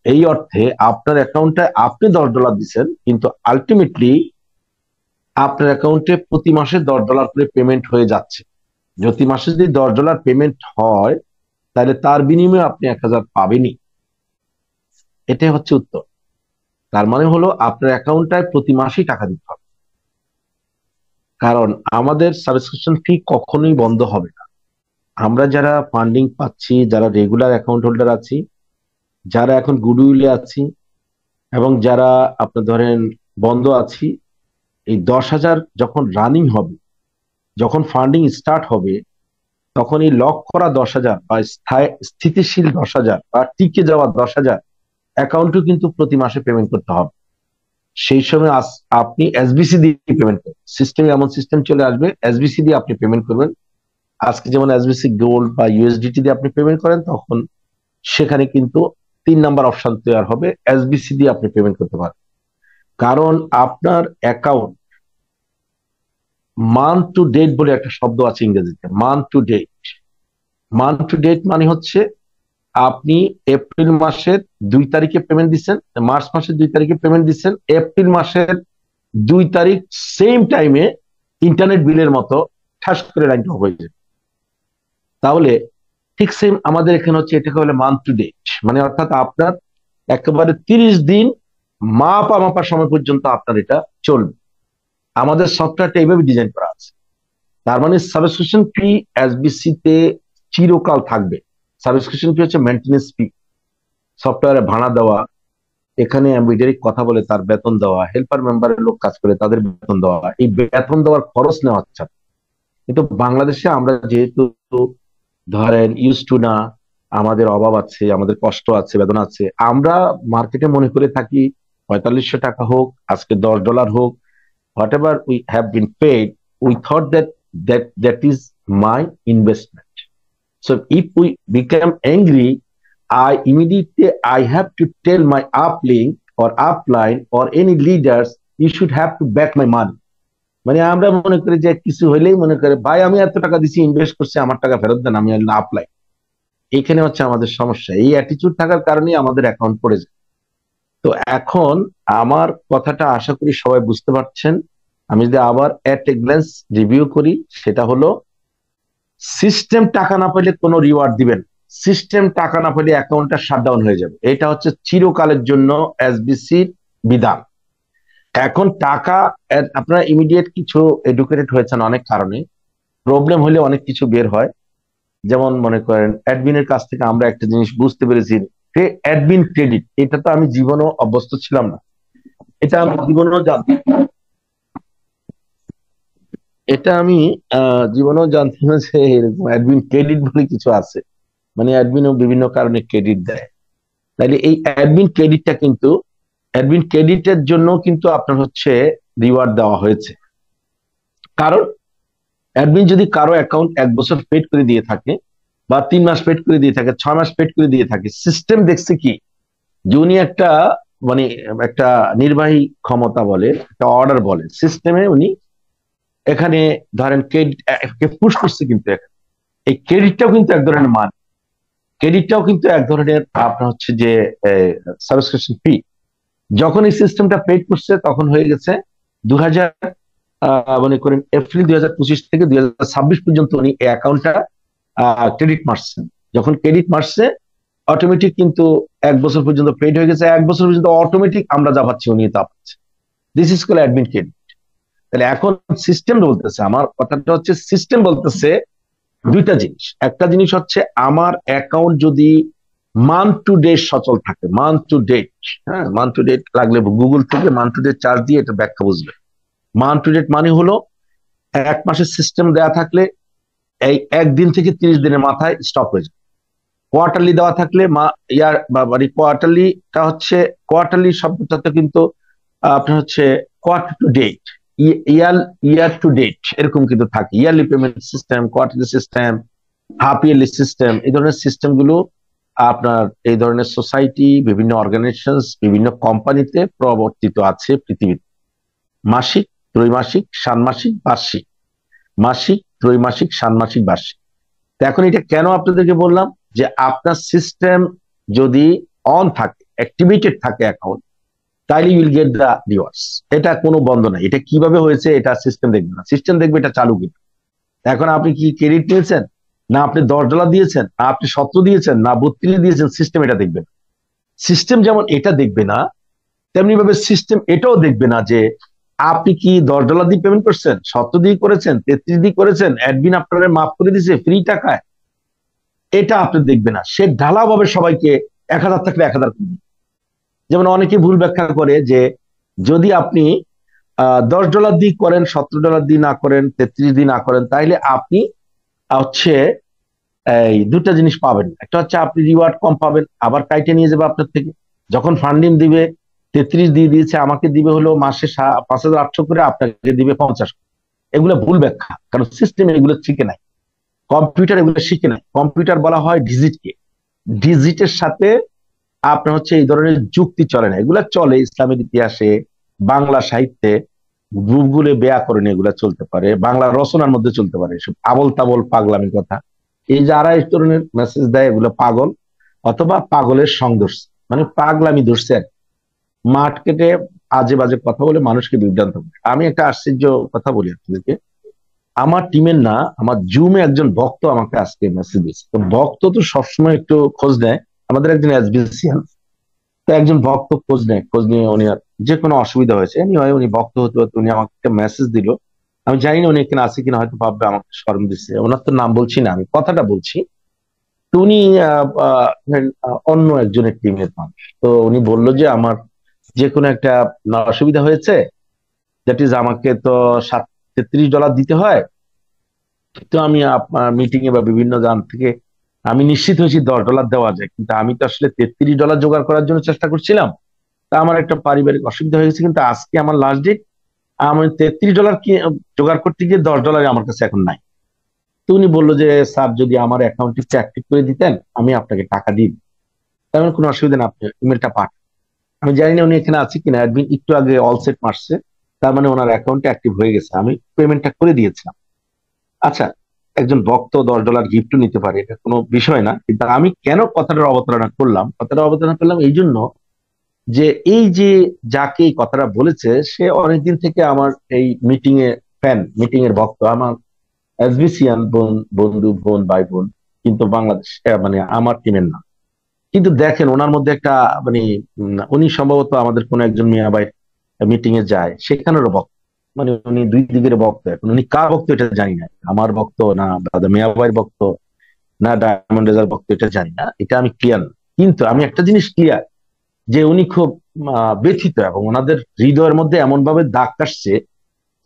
এই অর্থে আপনার অ্যাকাউন্টে আপনি $10 দিচ্ছেন, কিন্তু আলটিমেটলি আপনার অ্যাকাউন্টে প্রতি মাসে $10 করে পেমেন্ট হয়ে যাচ্ছে। প্রতি মাসে যদি $10 পেমেন্ট হয়, তাহলে তার বিনিময়ে আপনি 1,000 পাবেনই। এটাই হচ্ছে উত্তর। তার মানে হলো আপনার অ্যাকাউন্টটায় প্রতি মাসেই টাকা দিতে হবে, কারণ আমাদের সাবস্ক্রিপশন ফি কখনোই বন্ধ হবে না। আমরা যারা ফান্ডিং পাচ্ছি, যারা রেগুলার অ্যাকাউন্ট হোল্ডার আছি, যারা এখন গুডউইলে আছি, এবং যারা আপনার ধরেন বন্ধ আছি, এই 10,000 যখন রানিং হবে, যখন ফান্ডিং স্টার্ট হবে, তখন এই লক করা 10,000 বা স্থিতিশীল 10,000 বা টিকে যাওয়া 10,000 অ্যাকাউন্টও কিন্তু প্রতি মাসে পেমেন্ট করতে হবে। সেই সময় আপনি এসবিসি দিয়ে পেমেন্ট করবেন। সিস্টেমে এমন সিস্টেম চলে আসবে, এসবিসি দিয়ে আপনি পেমেন্ট করবেন। আজকে যেমন এসবিসি গোল্ড বা ইউএসডিটি দিয়ে আপনি পেমেন্ট করেন, তখন সেখানে কিন্তু 3 নাম্বার অপশন তৈরি হবে, এসবিসি দিয়ে আপনি পেমেন্ট করতে পারেন। কারণ আপনার অ্যাকাউন্ট মান্থ টু ডেট বলে একটা শব্দ আছে ইংরেজিতে, month to date. Month to date মানে হচ্ছে আপনি এপ্রিল মাসের 2 তারিখে পেমেন্ট দিচ্ছেন, মার্চ মাসের 2 তারিখে পেমেন্ট দিচ্ছেন, এপ্রিল মাসের 2 তারিখ সেম টাইমে ইন্টারনেট বিলের মতো ঠাস করে লাইনটা হয়ে যায়। তাহলে ঠিক সেম আমাদের এখানে হচ্ছে, এটাকে বলে মান্থ টু ডেট, মানে অর্থাৎ আপনার একেবারে 30 দিন মাপা সময় পর্যন্ত আপনার এটা চলবে। আমাদের সফটওয়্যারটা এইভাবে ডিজাইন করা আছে। তার মানে সাবস্ক্রিপশন ফি এসবিসি তে চিরকাল থাকবে। সাবস্ক্রিপশন ফি হচ্ছে মেইনটেনেন্স ফি, সফটওয়্যারে ভাড়া দেওয়া, এখানে এমবিডারি কথা বলে তার বেতন দেওয়া, হেল্পার মেম্বারের লোক কাজ করে তাদের বেতন দেওয়া, এই বেতন দেওয়ার খরচ নেওয়া হচ্ছে। কিন্তু বাংলাদেশে আমরা যেহেতু ধরেন ইউজ টু না, আমাদের অভাব আছে, আমাদের কষ্ট আছে, বেদনা আছে, আমরা মার্কেটে মনে করে থাকি 4500 টাকা হোক, আজকে $10 হোক, whatever we have been paid, we thought that is my investment. So if we become angry, I have to tell my uplink or upline or any leaders, you should have to back my money. মানে আমরা মনে করি যে কিছু হইলেই মনে করে ভাই আমি এত টাকা দিছি, ইনভেস্ট করছি, আমার টাকা ফেরত দেন, আমি আপলাই। এখানে হচ্ছে আমাদের সমস্যা, এই অ্যাটিটিউড থাকার কারণেই আমাদের অ্যাকাউন্ট পড়ে যায়। তো এখন আমার কথাটা আশা করি সবাই বুঝতে পারছেন। আমি যদি আবার এট এ গ্ল্যান্স রিভিউ করি, সেটা হলো সিস্টেম টাকা না পেলে কোনো রিওয়ার্ড দিবেন, সিস্টেম টাকা না পেলে অ্যাকাউন্টটা শাটডাউন হয়ে যাবে। এটা হচ্ছে চিরকালের জন্য এসবিসির বিধান। এখন টাকা আপনারা ইমিডিয়েট কিছু এডুকেটেড হয়েছেন অনেক কারণে, প্রবলেম হলে অনেক কিছু বের হয়। যেমন মনে করেন অ্যাডমিনের কাছ থেকে আমরা একটা জিনিস বুঝতে পেরেছি, অ্যাডমিন ক্রেডিট, এটা তো আমি জীবনেও অভ্যস্ত ছিলাম না, এটা আমি জীবনেও জানতাম, এটা আমি জীবনেও জানতাম না যে এরকম অ্যাডমিন ক্রেডিট বলে কিছু আছে, মানে অ্যাডমিনও বিভিন্ন কারণে ক্রেডিট দেয়। তাইলে এই অ্যাডমিন ক্রেডিটটা কিন্তু, অ্যাডমিন ক্রেডিটের জন্য কিন্তু আপনার হচ্ছে রিওয়ার্ড দেওয়া হয়েছে। কারণ অ্যাডমিন যদি কারো অ্যাকাউন্ট 1 বছর পেড করে দিয়ে থাকে, বা 3 মাস পেড করে দিয়ে থাকে, 6 মাস পেড করে দিয়ে থাকে, সিস্টেম দেখছে কি যে উনি একটা মানে একটা নির্বাহী ক্ষমতা বলে, একটা অর্ডার বলে, সিস্টেমে উনি এখানে ধরেন ক্রেডিট পুশ করছে, কিন্তু এই ক্রেডিটটাও কিন্তু এক ধরনের মান, ক্রেডিটটাও কিন্তু এক ধরনের আপনার হচ্ছে যে সাবস্ক্রিপশন ফি। যখন এই সিস্টেমটা পেড করছে তখন হয়ে গেছে 2000 মনে করেন এপ্রিল 2025 থেকে 2026 পর্যন্ত উনি এই অ্যাকাউন্টটা ক্রেডিট মারছেন। যখন ক্রেডিট মারছে অটোমেটিক কিন্তু 1 বছর পর্যন্ত পেড হয়ে গেছে, 1 বছর পর্যন্ত অটোমেটিক আমরা যা পাচ্ছি উনি তা পাচ্ছে। This is call admin credit. তাহলে এখন সিস্টেম বলতেছে, আমার কথাটা হচ্ছে সিস্টেম বলতেছে দুইটা জিনিস। একটা জিনিস হচ্ছে আমার অ্যাকাউন্ট যদি মান্থ টু ডেট সচল থাকে, মান্থ টু ডেট, হ্যাঁ মান্থ টু ডেট লাগলে গুগল থেকে মান্থ টু ডেট চার্জ দিয়ে এটা ব্যাখ্যা বুঝবে। মান্থ টু ডেট মানে হলো 1 মাসের সিস্টেম দেওয়া থাকলে এই 1 দিন থেকে 30 দিনের মাথায় স্টপ হয়ে যায়। কোয়ার্টারলি দেওয়া থাকলে মানে কোয়ার্টারলিটা হচ্ছে, কোয়ার্টারলি শব্দটাতে কিন্তু আপনার হচ্ছে quarter to date, year to date এরকম কিন্তু থাকে। Yearly payment system, quarterly system, half yearly system, এই ধরনের সিস্টেম গুলো আপনার এই ধরনের সোসাইটি, বিভিন্ন অর্গানাইজেশন, বিভিন্ন কোম্পানিতে প্রবর্তিত আছে পৃথিবীতে। মাসিক, ত্রৈমাসিক, ষান্মাসিক, বার্ষিক, মাসিক, ত্রৈমাসিক, ষান্মাসিক, বার্ষিক। তো এখন এটা কেন আপনাদেরকে বললাম যে আপনার সিস্টেম যদি অন থাকে, অ্যাক্টিভেটেড থাকে অ্যাকাউন্ট, তাইলে ইউল গেট দ্য রিওয়ার্ডস। এটা কোনো বন্ধ নাই। এটা কিভাবে হয়েছে এটা সিস্টেম দেখবে না, সিস্টেম দেখবে এটা চালু কিনা। এখন আপনি কি ক্রেডিট নিয়েছেন, না আপনি $10 দিয়েছেন, না আপনি 17 দিয়েছেন, না 32 দিয়েছেন, সিস্টেম এটা দেখবে না। সিস্টেম যেমন এটা দেখবে না, তেমনি ভাবে সিস্টেম এটাও দেখবে না যে আপনি কি $10 দিয়ে পেমেন্ট করছেন, 17 দিয়ে করেছেন, 33 দিয়ে করেছেন, অ্যাডমিন আপনারা মাফ করে দিয়েছে ফ্রি টাকায়, এটা আপনি দেখবে না। সে ঢালাভাবে সবাইকে 1000 থাকলে 1000 করবে। যেমন অনেকে ভুল ব্যাখ্যা করে যে যদি আপনি $10 দিয়ে করেন, $17 দিয়ে না করেন, 33 দিয়ে না করেন, তাইলে আপনি হচ্ছে এই দুটা জিনিস পাবেন। একটা হচ্ছে আপনি রিওয়ার্ড কম পাবেন, আবার কাইটে নিয়ে যাবে আপনার থেকে। যখন ফান্ডিং দিবে 33 দিয়ে দিয়েছে, আমাকে দিবে হলো মাসে 5,800 করে, আপনাকে দিবে 50। এগুলো ভুল ব্যাখ্যা, কারণ সিস্টেম এগুলো শিখে নাই, কম্পিউটার এগুলো শিখে নাই। কম্পিউটার বলা হয় ডিজিটকে, ডিজিটের সাথে আপনার হচ্ছে এই ধরনের যুক্তি চলে না। এগুলা চলে ইসলামের ইতিহাসে, বাংলা সাহিত্যে, গ্রুপগুলো ব্যাকরণে এগুলা চলতে পারে, বাংলা রচনার মধ্যে চলতে পারে, এসব আবল তাবল পাগলামি কথা। এই যারা এই ধরনের মেসেজ দেয় এগুলো পাগল অথবা পাগলের সংদর্শ, মানে পাগলামি ধরছে আর কি। মাঠ কেটে আজে বাজে কথা বলে মানুষকে বিভ্রান্ত করে। আমি একটা আশ্চর্য কথা বলি আপনাদেরকে, আমার টিমের না, আমার জুমে একজন ভক্ত আমাকে আজকে মেসেজ দিয়েছে। তো ভক্ত তো সবসময় একটু খোঁজ নেয়, আমাদের একজন এসবিসিয়ান, তো একজন ভক্ত খোঁজ নেয়, খোঁজ নিয়ে উনি আর যে কোনো অসুবিধা হয়েছে এনিওয়ে উনি ভক্ত হতে হতে উনি আমাকে একটা মেসেজ দিল। আমি জানি না উনি এখানে আছে কিনা, হয়তো ভাববে আমাকে শরম দিচ্ছে, ওনার তো নাম বলছি না, আমি কথাটা বলছি। তো উনি অন্য একজনের টিমের মানুষ। তো উনি বলল যে আমার যে কোনো একটা অসুবিধা হয়েছে, দ্যাট ইজ আমাকে তো $33 দিতে হয়। তো আমি আপনার মিটিং এ বা বিভিন্ন জান থেকে আমি নিশ্চিত হয়েছি $10 দেওয়া যায়, কিন্তু আমি তো আসলে $33 জোগাড় করার জন্য চেষ্টা করছিলাম। তা আমার একটা পারিবারিক অসুবিধা হয়ে গেছে, কিন্তু আজকে আমার লাস্ট ডেট, আমি $33 কি জোগাড় করতে গিয়ে $10 আমার কাছে এখন নাই। তো উনি বললো যে স্যার যদি আমার অ্যাকাউন্টটি অ্যাক্টিভ করে দিতেন আমি আপনাকে টাকা দিই। তেমন কোনো অসুবিধা না, আপনি ইমেলটা পাঠান। আমি জানি না উনি এখানে আছে কিনা, অ্যাডমিন একটু আগে অল সেট মারছে, তার মানে ওনার অ্যাকাউন্টে অ্যাক্টিভ হয়ে গেছে, আমি পেমেন্টটা করে দিয়েছিলাম। আচ্ছা, একজন ভক্ত $10 গিফটও নিতে পারে, এটা কোনো বিষয় না। কিন্তু আমি কেন কথাটার অবতারণা করলাম, এই জন্য যে এই যে যাকে এই কথাটা বলেছে সে অনেকদিন থেকে আমার এই মিটিং এ ফ্যান, মিটিং এর ভক্ত, আমার এসবিসিয়ান বন্ধু বোন ভাই বোন, কিন্তু বাংলাদেশ মানে আমার টিমের না। কিন্তু দেখেন ওনার মধ্যে একটা মানে উনি সম্ভবত আমাদের কোন একজন মিয়াবাই মিটিং এ যায়, সেখানেরও ভক্ত, মানে উনি দুই দিকের ভক্ত। এখন উনি কার ভক্ত এটা জানি না, আমার ভক্ত না দাদা মিয়াবাইয়ের ভক্ত না ডায়মন্ড রেজার ভক্ত এটা জানি না, এটা আমি ক্লিয়ার। কিন্তু আমি একটা জিনিস ক্লিয়ার যে উনি খুব ব্যথিত এবং ওনাদের হৃদয়ের মধ্যে এমন ভাবে দাগ কাটছে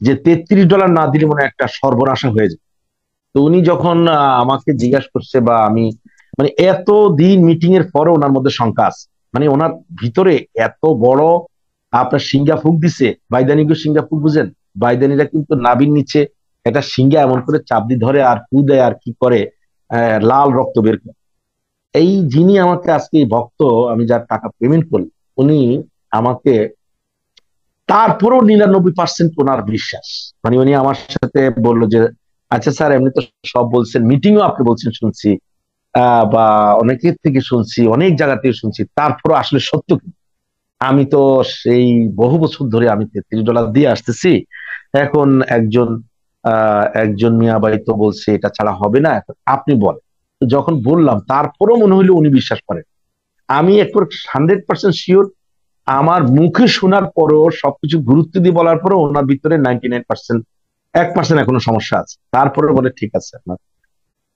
যে $33 না দিলে মনে হয় একটা সর্বনাশা হয়ে যায়। তো উনি যখন আমাকে জিজ্ঞাসা করছে বা আমি মানে এত দিন মিটিং এর পরে ওনার মধ্যে শঙ্কা আছে, মানে ওনার ভিতরে এত বড় আপনার সিঙ্গা ফুক দিছে, বাইদানিকে সিঙ্গা ফুক বুঝেন, বাইদানিরা কিন্তু নাভির নিচে একটা সিঙ্গা এমন করে চাপ দিয়ে ধরে আর ফু দেয় আর কি করে, লাল রক্ত বের করে। এই যিনি আমাকে আজকে এই ভক্ত, আমি যার টাকা পেমেন্ট করলাম, উনি আমাকে তারপরেও 99% ওনার বিশ্বাস, মানে উনি আমার সাথে বললো যে আচ্ছা স্যার এমনি তো সব বলছেন, মিটিংও আপনি বলছেন শুনছি, বা অনেকের থেকে শুনছি, অনেক জায়গা থেকে শুনছি, তারপরও আসলে সত্য কি? আমি তো সেই বহু বছর ধরে আমি $33 দিয়ে আসতেছি, এখন একজন মিয়াবাই তো বলছে এটা ছাড়া হবে না, এখন আপনি বলেন। তো যখন বললাম তারপরেও মনে হইলো উনি বিশ্বাস করেন। আমি একবার 100% শিওর, আমার মুখে শোনার পরও সবকিছু গুরুত্ব দিয়ে বলার পরও ওনার ভিতরে 99%, 1% এখনো সমস্যা আছে। তারপরে বলে ঠিক আছে আপনার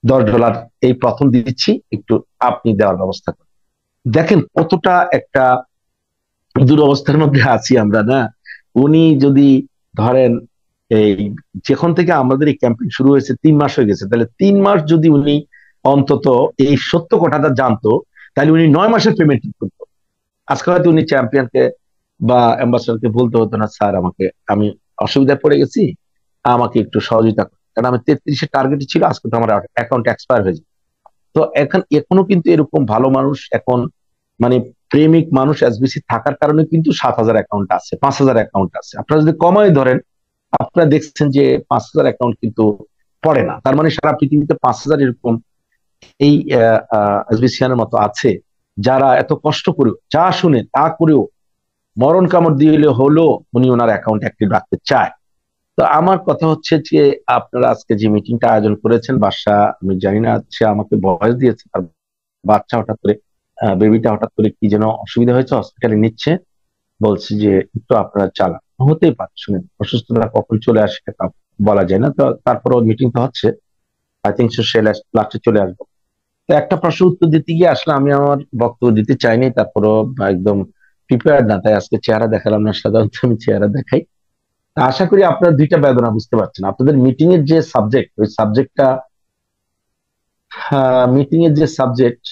$10 এই প্রথম দিচ্ছি, একটু আপনি দেওয়ার ব্যবস্থা করেন। দেখেন কতটা একটা দুরবস্থার মধ্যে আছি আমরা না। উনি যদি ধরেন এই যখন থেকে আমাদের এই ক্যাম্পেইন শুরু হয়েছে 3 মাস হয়ে গেছে, তাহলে 3 মাস যদি উনি অন্তত এই সত্য কথাটা জানতো, তাহলে উনি 9 মাসের পেমেন্ট করতো। আজকে হয়তো উনি চ্যাম্পিয়নকে বা অ্যাম্বাসাডারকে বলতে হতো না স্যার আমাকে, আমি অসুবিধায় পড়ে গেছি, আমাকে একটু সহযোগিতা করুন, কারণ আমি 33-এর টার্গেট ছিল, আজকে তো আমার অ্যাকাউন্ট এক্সপায়ার হয়ে যায়। তো এখনো কিন্তু এরকম ভালো মানুষ, এখন মানে প্রেমিক মানুষ এসবিসি থাকার কারণে কিন্তু 7,000 অ্যাকাউন্ট আছে, 5,000 অ্যাকাউন্ট আছে। আপনারা যদি কমাই ধরেন, আপনারা দেখছেন যে 5,000 অ্যাকাউন্ট কিন্তু পড়ে না। তার মানে সারা পৃথিবীতে 5,000 এরকম এই এসবিসিয়ানের মতো আছে, যারা এত কষ্ট করেও, যা শুনে তা করেও, মরণ কামড় দিয়ে হলো উনি ওনার অ্যাকাউন্ট অ্যাক্টিভ রাখতে চায়। তো আমার কথা হচ্ছে যে আপনারা আজকে যে মিটিংটা আয়োজন করেছেন, বাসা আমি জানি না, সে আমাকে ভয়েস দিয়েছে, তার বাচ্চা হঠাৎ করে বেবিটা হঠাৎ করে কি যেন অসুবিধা হয়েছে, হসপিটালে নিচ্ছে, বলছি যে একটু আপনারা চালান। হতেই পারে, শুনেন অসুস্থতা কখন চলে আসে বলা যায় না। তো তারপরে মিটিং তো হচ্ছে, আই থিঙ্ক সে লাস্টে চলে আসবো। তো একটা প্রশ্ন উত্তর দিতে গিয়ে আসলে আমি আমার বক্তব্য দিতে চাইনি, তারপরও একদম প্রিপেয়ার না, তাই আজকে চেহারা দেখালাম না, সাধারণত আমি চেহারা দেখাই। তা আশা করি আপনারা দুইটা বেদনা বুঝতে পারছেন। আপনাদের মিটিং এর যে সাবজেক্ট, ওই সাবজেক্টটা, মিটিং এর যে সাবজেক্ট,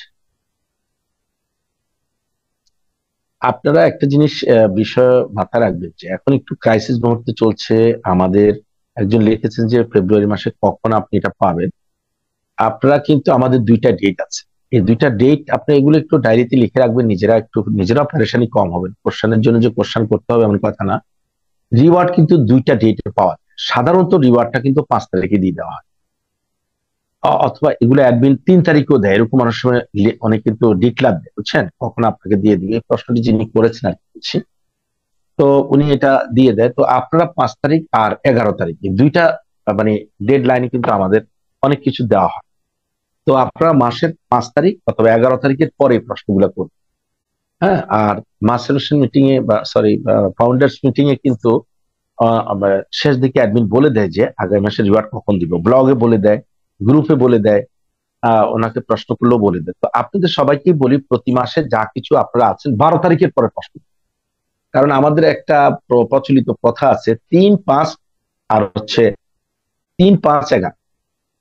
আপনারা একটা জিনিস বিষয় মাথায় রাখবেন যে এখন একটু ক্রাইসিস মুহূর্তে চলছে আমাদের। একজন লিখেছেন যে ফেব্রুয়ারি মাসে কখন আপনি এটা পাবেন। আপনারা কিন্তু, আমাদের দুইটা ডেট আছে, এই দুইটা ডেট আপনি এগুলো একটু ডায়েরিতে লিখে রাখবেন, নিজেরা পেরেশানি কম হবেন। কোশ্চেনের জন্য যে কোশ্চেন করতে হবে এমন কথা না। রিওয়ার্ড কিন্তু দুইটা ডেটে পাওয়া যায়। সাধারণত রিওয়ার্ডটা কিন্তু 5 তারিখে দিয়ে দেওয়া হয়, অথবা এগুলো অ্যাডমিন 3 তারিখেও দেয়, এরকম অনেক সময় অনেক কিন্তু ডিক্লার দেয়, বুঝছেন, কখন আপনাকে দিয়ে দিবে। এই প্রশ্নটি যিনি করেছেন আর কি বলছি, তো উনি এটা দিয়ে দেয়। তো আপনারা 5 তারিখ আর 11 তারিখ এই দুইটা মানে ডেড লাইনে কিন্তু আমাদের অনেক কিছু দেওয়া হয়। তো আপনারা মাসের 5 তারিখ অথবা 11 তারিখের পরে এই প্রশ্নগুলো করুন। হ্যাঁ, আর মাস্টার মিটিং এ বা সরি ফাউন্ডার্স মিটিং এ কিন্তু শেষ দিকে অ্যাডমিন বলে দেয় যে আগামী মাসে রিওয়ার্ড কখন দিব, ব্লগে বলে দেয়, গ্রুপে বলে দেয়, ওনাকে প্রশ্ন করলেও বলে দেয়। তো আপনাদের সবাইকেই বলি, প্রতি মাসে যা কিছু আপনারা আছেন 12 তারিখের পরে প্রশ্ন, কারণ আমাদের একটা প্রচলিত কথা আছে 3-5 আর হচ্ছে 3-5-11,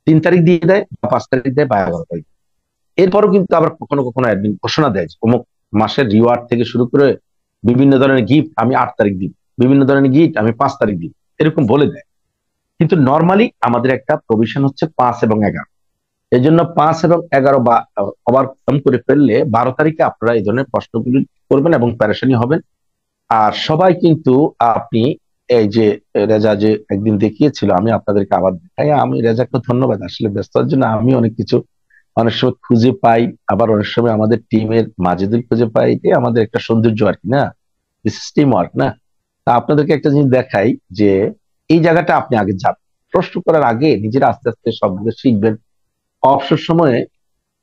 3 তারিখ দিয়ে দেয় বা 5 তারিখ দেয় বা 11 তারিখ। এরপরও কিন্তু আবার কখনো কখনো অ্যাডমিন ঘোষণা দেয় যে অমুক মাসের রিওয়ার্ড থেকে শুরু করে বিভিন্ন ধরনের গিফট আমি 8 তারিখ দিব, বিভিন্ন ধরনের গিফট আমি 5 তারিখ দিব, এরকম বলে দেয়। কিন্তু নর্মালি আমাদের একটা প্রভিশন হচ্ছে 5 এবং 11। এই জন্য 5 এবং 11 বা ওভারকাম করে ফেললে 12 তারিখে আপনারা এই ধরনের প্রশ্নগুলি করবেন এবং প্যারেশানি হবেন। আর সবাই কিন্তু, আপনি এই যে রেজা যে একদিন দেখিয়েছিল, আমি আপনাদেরকে আবার দেখাই। আমি রেজাকে ধন্যবাদ, আসলে ব্যস্ততার জন্য আমি অনেক কিছু অনেক সময় খুঁজে পাই, আবার অনেক সময় আমাদের টিমের মাজেদুল খুঁজে পাই। এটাই আমাদের একটা সৌন্দর্য আর কি, না, টিম ওয়ার্ক না। তা আপনাদেরকে একটা জিনিস দেখাই যে এই জায়গাটা আপনি আগে যাবেন, প্রশ্ন করার আগে নিজেরা আস্তে আস্তে সবগুলো শিখবেন। অবসর সময়ে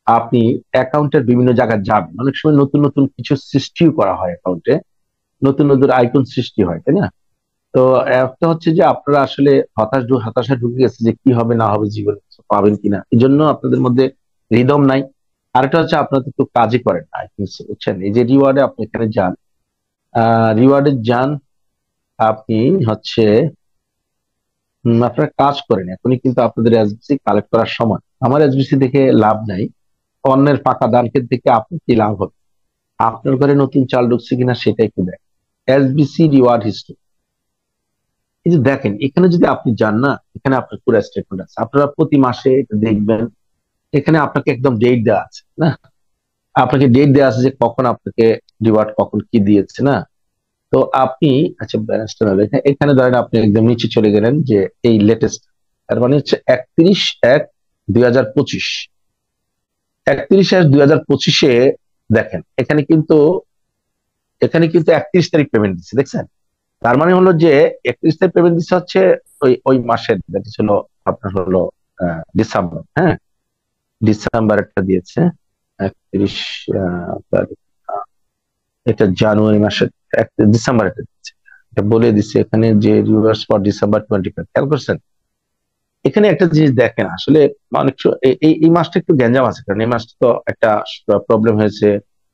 আপনি অ্যাকাউন্টের বিভিন্ন জায়গায় যাবেন, অনেক সময় নতুন নতুন কিছু সৃষ্টিও করা হয় অ্যাকাউন্টে, নতুন নতুন আইকন সৃষ্টি হয়, তাই না? তো একটা হচ্ছে যে আপনারা আসলে হতাশা ঢুকে গেছে যে কি হবে না হবে, জীবনে কিছু পাবেন কিনা, এই জন্য আপনাদের মধ্যে রিদম নাই। আরেকটা হচ্ছে আপনারা তো কাজই করেন না, বুঝছেন। এই যে রিওয়ার্ডে আপনি এখানে যান, রিওয়ার্ডে যান, আপনি হচ্ছে আপনারা কাজ করেন। এখনই কিন্তু আপনাদের এসবিসি কালেক্ট করার সময়। আমার এসবিসি দেখে লাভ নাই, অন্যের ফাঁকা দানকে দেখে আপনি কি লাভ হবে? আপনার ঘরে নতুন চাল ঢুকছে কিনা সেটা একটু দেখেন। এসবিসি রিওয়ার্ড হিস্ট্রি, এই যে দেখেন, এখানে যদি আপনি যান না, এখানে আপনার পুরো স্টেটমেন্ট আছে, আপনারা প্রতি মাসে দেখবেন এখানে আপনাকে একদম ডেট দেওয়া আছে না, আপনাকে ডেট দেওয়া আছে যে কখন আপনাকে রিওয়ার্ড কখন কি দিয়েছে না। তো আপনি, আচ্ছা ব্যালেন্সটা না দেখেন, এখানে ধরেন আপনি একদম নিচে চলে গেলেন যে এই লেটেস্ট, তার মানে হচ্ছে 31/1/2025, 31/1/2025 দেখেন এখানে কিন্তু 31 তারিখ পেমেন্ট দিচ্ছে, দেখছেন। তার মানে হলো যে 31 তারিখ পেমেন্ট দিচ্ছে হচ্ছে ওই মাসের, যেটা ছিল আপনার হলো ডিসেম্বর। হ্যাঁ, ডিসেম্বর একটা দিয়েছে 31 তারিখ, এটা জানুয়ারি মাসের ডিসেম্বর একটা দিচ্ছে, এটা বলে দিচ্ছে এখানে যে রিভার্স ফর ডিসেম্বর 25। খেয়াল করছেন? এখানে একটা জিনিস দেখেন, আসলে অনেক এই মাসটা একটু গ্যাঞ্জাম আছে, কারণ এই মাসটা তো একটা প্রবলেম হয়েছে,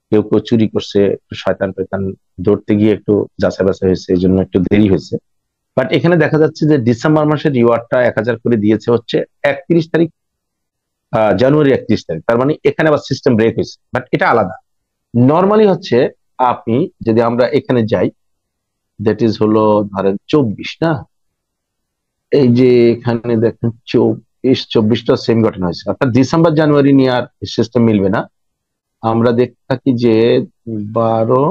কেউ কেউ চুরি করছে, শয়তান পেতান ধরতে গিয়ে একটু যাচাই বাছাই হয়েছে, এই জন্য একটু দেরি হয়েছে। বাট এখানে দেখা যাচ্ছে যে ডিসেম্বর মাসের রিওয়ার্ডটা 1000 করে দিয়েছে হচ্ছে 31 তারিখ, জানুয়ারি 31 তারিখ। তার মানে এখানে আবার সিস্টেম ব্রেক হয়েছে, বাট এটা আলাদা। নর্মালি হচ্ছে আপনি যদি আমরা এখানে যাই, দ্যাট ইজ হলো ধরেন 24 না, এই যে এখানে দেখেন 24টা সেম ঘটনা হয়েছে, অর্থাৎ ডিসেম্বর জানুয়ারি নিয়ে আর সিস্টেম মিলবে না। আমরা দেখতে থাকি যে 12,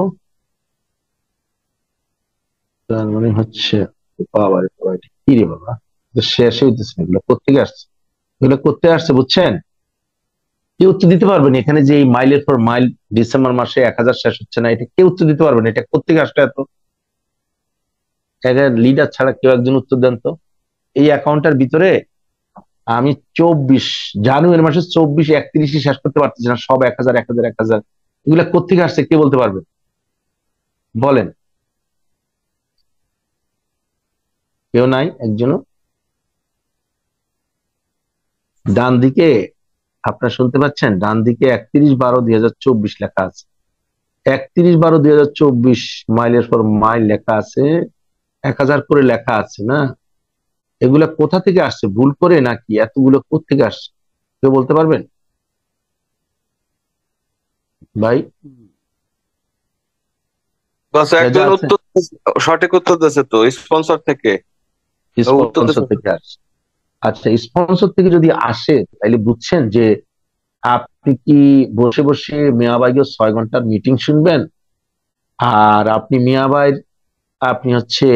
তার মানে হচ্ছে বাবা কি রে বাবা, শেষে হইতেছে না, এগুলো কোথেকে আসছে, এগুলো কোথেকে আসছে বুঝছেন? কেউ উত্তর দিতে পারবেন এখানে যে এই মাইলের পর মাইল ডিসেম্বর মাসে 1000 শেষ হচ্ছে না, এটা কেউ উত্তর দিতে পারবেন, এটা কোথেকে আসলে এত? লিডার ছাড়া কেউ একজন উত্তর দেন তো। এই অ্যাকাউন্টের ভিতরে আমি 24 জানুয়ারি মাসে 24, 31 শেষ করতে পারতেছি না, সব 1000 1000 1000, এগুলা কোথেকে আসছে কে বলতে পারবেন? বলেন, কেউ নাই একজনও? ডান দিকে আপনারা শুনতে পাচ্ছেন, ডান দিকে 31/12/2024 লেখা আছে, 31/12/2024 মাইলের পর মাইল লেখা আছে, 1000 করে লেখা আছে না? এগুলা কোথা থেকে আসছে, ভুল করে নাকি এতগুলো কোত্থেকে আসছে কেউ বলতে পারবেন ভাই? বস রেজা একজন আছে? উত্তর সঠিক উত্তর দিয়েছে তো, স্পন্সর থেকে ও উত্তর স্পন্সর দিয়েছে। থেকে আসছে। আচ্ছা, স্পন্সর থেকে যদি আসে তাহলে বুঝছেন যে আপনি কি বসে বসে মিয়াবাইকে 6 ঘন্টার মিটিং শুনবেন, আর আপনি মিয়াবাইর আপনি হচ্ছে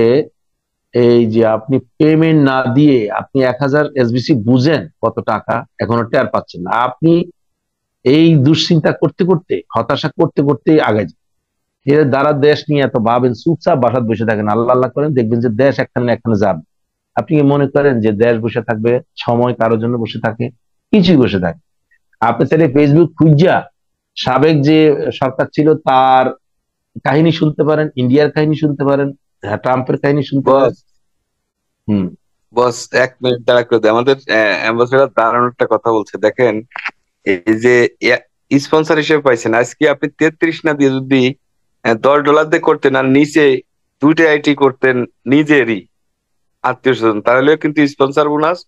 এই যে আপনি পেমেন্ট না দিয়ে আপনি 1000 এসবিসি বুঝেন কত টাকা এখনো টের পাচ্ছেন না। আপনি এই দুশ্চিন্তা করতে করতে, হতাশা করতে করতে আগে যান। এর দ্বারা দেশ নিয়ে এত ভাবেন, চুপচাপ বাসায় বসে থাকেন, আল্লাহ আল্লাহ করেন, দেখবেন যে দেশ একখানে না একখানে যাবে। আপনি কি মনে করেন যে দেশ বসে থাকবে, সময় কারোর জন্য বসে থাকে? কিছুই বসে থাকে। আপনি চাইলে ফেসবুক খুঁজা সাবেক যে সরকার ছিল তার কাহিনী শুনতে পারেন, ইন্ডিয়ার কাহিনী শুনতে পারেন, ট্রাম্পের কাহিনী শুনতে পারেন। বস হম। বস 1 মিনিট দাঁড়া করে দেয়, আমাদের অ্যাম্বাসেডর দাঁড়ানোর একটা কথা বলছে। দেখেন, এই যে স্পন্সর হিসেবে পাইছেন, আজকে আপনি 33 না দিয়ে যদি $10 দিয়ে করতেন আর নিচে 2টা আইটি করতেন নিজেরই আত্মীয় স্বজন, তাহলে কিন্তু স্পন্সর বোনাস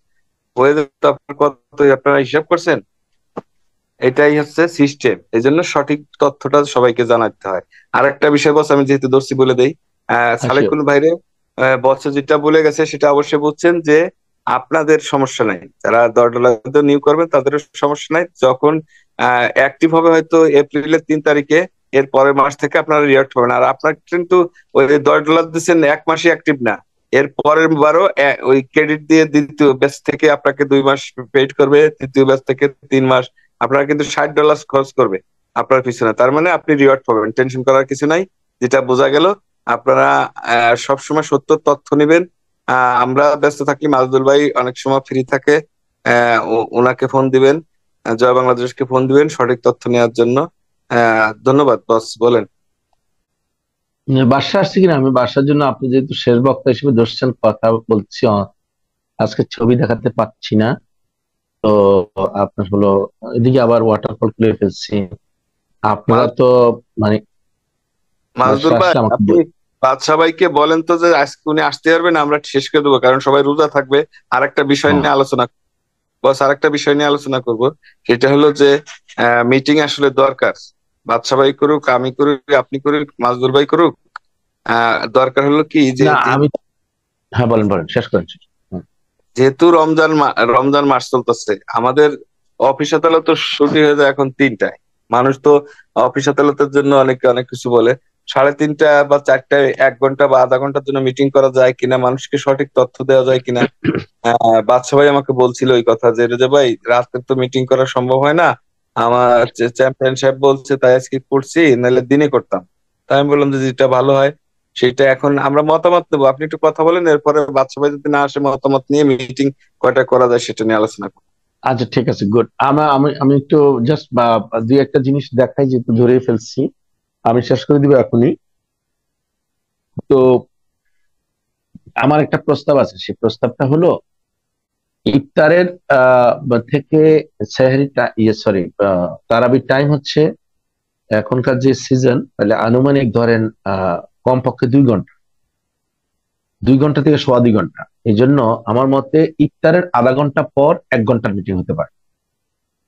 হয়ে যেত আপনার কত, আপনারা হিসাব করছেন? এটাই হচ্ছে সিস্টেম, এই জন্য সঠিক তথ্যটা সবাইকে জানাতে হয়। আর একটা বিষয় বস, আমি যেহেতু দর্শি বলে দেই, আসলে সালেকুল ভাইরে বস যেটা বলে গেছে সেটা অবশ্যই বুঝছেন যে আপনাদের সমস্যা নাই, যারা $10 নিউ করবেন তাদেরও সমস্যা নাই। যখন অ্যাক্টিভ হবে হয়তো এপ্রিলের 3 তারিখে, এর পরের মাস থেকে আপনারা রিয়াক্ট পাবেন। আর আপনার কিন্তু ওই $10 দিচ্ছেন 1 মাসই অ্যাক্টিভ না, এর পরের বারও ওই ক্রেডিট দিয়ে দ্বিতীয় ব্যাচ থেকে আপনাকে 2 মাস পেইড করবে, তৃতীয় ব্যাচ থেকে 3 মাস। আপনারা কিন্তু $60 খরচ করবে আপনার পিছনে, তার মানে আপনি রিওয়ার্ড পাবেন, টেনশন করার কিছু নাই। যেটা বোঝা গেল, আপনারা সবসময় সত্য তথ্য নেবেন। আমরা ব্যস্ত থাকি, মাজদুল ভাই অনেক সময় ফ্রি থাকে, ওনাকে ফোন দিবেন, জয় বাংলাদেশকে ফোন দিবেন সঠিক তথ্য নেওয়ার জন্য। ধন্যবাদ বস, বলেন। বাসা আসছে কিনা, আমি বাসার জন্য আপনি যেহেতু শেষ বক্তা হিসেবে ধরছেন কথা বলছি, আজকে ছবি দেখাতে পাচ্ছি না তো। আপনার হলো এদিকে আবার ওয়াটারফল খুলে ফেলছি, আপনারা তো মানে বাসা মাজদুল ভাই, আসলে আমাকে আপনি বাদশা ভাইকে বলেন তো যে আজকে উনি আসতে পারবেন, আমরা শেষ করে দেবো, কারণ সবাই রোজা থাকবে। আর একটা বিষয় হ্যাঁ। নিয়ে আলোচনা বস, আর একটা বিষয় নিয়ে আলোচনা করব, সেটা হলো যে মিটিং আসলে দরকার। বাদশা ভাই করুক, আমি করুক, আপনি করুক, মাজদুর ভাই করুক, দরকার হলো কি যে না আমি, হ্যাঁ বলেন বলেন, শেষ করেন শেষ। হুম। যেহেতু রমজান মাস চলতেছে, আমাদের অফিস আদালত ছুটি হয়ে যায় এখন 3টায়। মানুষ তো অফিস আদালতের জন্য অনেকে অনেক কিছু বলে, 3:30 বা 4টায় 1 ঘন্টা বা আধা ঘন্টার জন্য মিটিং করা যায় কিনা, মানুষকে সঠিক তথ্য দেওয়া যায় কিনা। বাদশা ভাই আমাকে বলছিল ওই কথা যে রেজা ভাই, রাতে তো মিটিং করা সম্ভব হয় না, আমার চ্যাম্পিয়ন সাহেব বলছে তাই আজকে করছি, নাহলে দিনে করতাম। তাই আমি বললাম যে যেটা ভালো হয় সেটা এখন আমরা মতামত নেবো, আপনি একটু কথা বলেন, এরপরে বাদশা ভাই যদি না আসে মতামত নিয়ে মিটিং কয়টা করা যায় সেটা নিয়ে আলোচনা করবো। আচ্ছা ঠিক আছে, গুড। আমি আমি একটু জাস্ট দুই একটা জিনিস দেখাই, যেহেতু ধরে ফেলছি, আমি শেষ করে দিব এখনই। তো আমার একটা প্রস্তাব আছে, সেই প্রস্তাবটা হলো ইফতারের থেকে সেহরি সরি তারাবির টাইম হচ্ছে এখনকার যে সিজন, তাহলে আনুমানিক ধরেন কমপক্ষে 2 ঘন্টা, 2 ঘন্টা থেকে 2.25 ঘন্টা। এই জন্য আমার মতে ইফতারের আধা ঘন্টা পর 1 ঘন্টার মিটিং হতে পারে।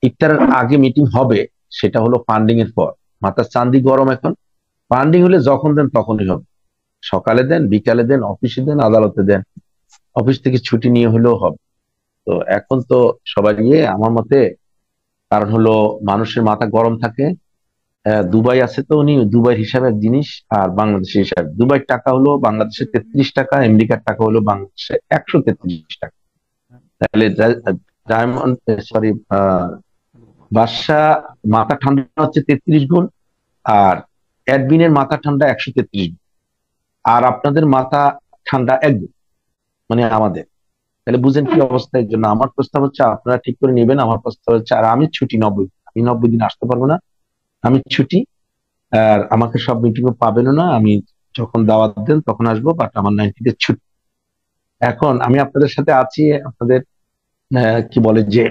ইফতারের আগে মিটিং হবে, সেটা হলো ফান্ডিং এর পর। মাথার চান্দি গরম এখন, ফান্ডিং হলে যখন দেন তখনই হবে, সকালে দেন, বিকালে দেন, অফিসে দেন, আদালতে দেন, অফিস থেকে ছুটি নিয়ে হলেও হবে। তো এখন তো সবাই গিয়ে আমার মতে, কারণ হলো মানুষের মাথা গরম থাকে। দুবাই আছে তো, উনি দুবাইয়ের হিসাবে এক জিনিস, আর বাংলাদেশের হিসাবে, দুবাইয়ের টাকা হলো বাংলাদেশে 33 টাকা, আমেরিকার টাকা হলো বাংলাদেশে 133 টাকা। তাহলে ডায়মন্ড সরি বাদশা মাথা ঠান্ডা হচ্ছে 33 গুণ, আর অ্যাডমিনের মাথা ঠান্ডা 133 গুণ, আর আপনাদের মাথা ঠান্ডা 1 গুণ, মানে আমাদের। তাহলে বুঝেন কি অবস্থা। এর জন্য আমার প্রস্তাব হচ্ছে আপনারা ঠিক করে নেবেন। আমার প্রস্তাব হচ্ছে, আর আমি ছুটি 90 দিন, আমি 90 দিন আসতে পারবো না, আমি ছুটি। আর আমাকে সব মিটিং এ পাবেনও না, আমি যখন দাওয়াত দেন তখন আসবো, বাট আমার 90 ডে ছুটি। এখন আমি আপনাদের সাথে আছি, আপনাদের কি বলে যে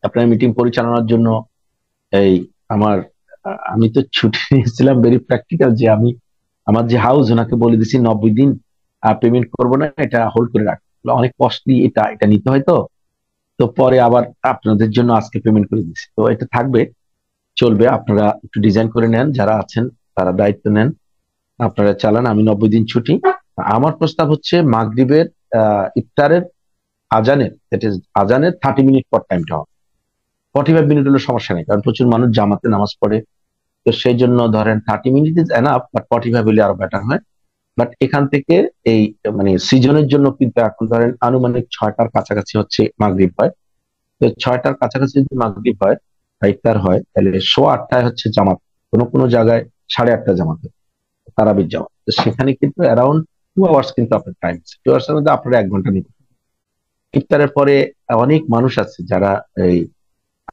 আপনার মিটিং পরিচালনার জন্য এই আমার আমি তো ছুটি নিয়েছিলাম ভেরি প্র্যাকটিক্যাল, যে আমি আমার যে হাউস ওনাকে বলে দিছি 90 দিন পেমেন্ট করবো না, এটা হোল্ড করে রাখ, অনেক কস্টলি, এটা এটা নিতে হয়। তো তো পরে আবার আপনাদের জন্য আজকে পেমেন্ট করে দিচ্ছি, তো এটা থাকবে, চলবে। আপনারা একটু ডিজাইন করে নেন, যারা আছেন তারা দায়িত্ব নেন, আপনারা চালান। আমি 90 দিন ছুটি। আমার প্রস্তাব হচ্ছে মাগরিবের ইফতারের আজানের, দ্যাট ইজ আজানের 30 মিনিট পর টাইমটা হবে। 45 মিনিট হলে সমস্যা নেই, কারণ প্রচুর মানুষ জামাতে নামাজ পড়ে, তো সেই জন্য ধরেন 30 মিনিট ইজ এনাফ, বাট 45 হলে আরো বেটার হয়। বাট এখান থেকে এই মানে সিজনের জন্য কিন্তু এখন ধরেন আনুমানিক 6টার কাছাকাছি হচ্ছে মাগরিব হয়। তো 6টার কাছাকাছি যদি মাগরিব হয় বা ইফতার হয়, তাহলে 8:15 হচ্ছে জামাত, কোনো কোনো জায়গায় 8:30 জামাত হয়, তারাবির জামাত। তো সেখানে কিন্তু অ্যারাউন্ড 2 আওয়ার্স কিন্তু আপনার টাইম, 2 আওয়ার্সের মধ্যে আপনারা 1 ঘন্টা নিতে। ইফতারের পরে অনেক মানুষ আছে যারা এই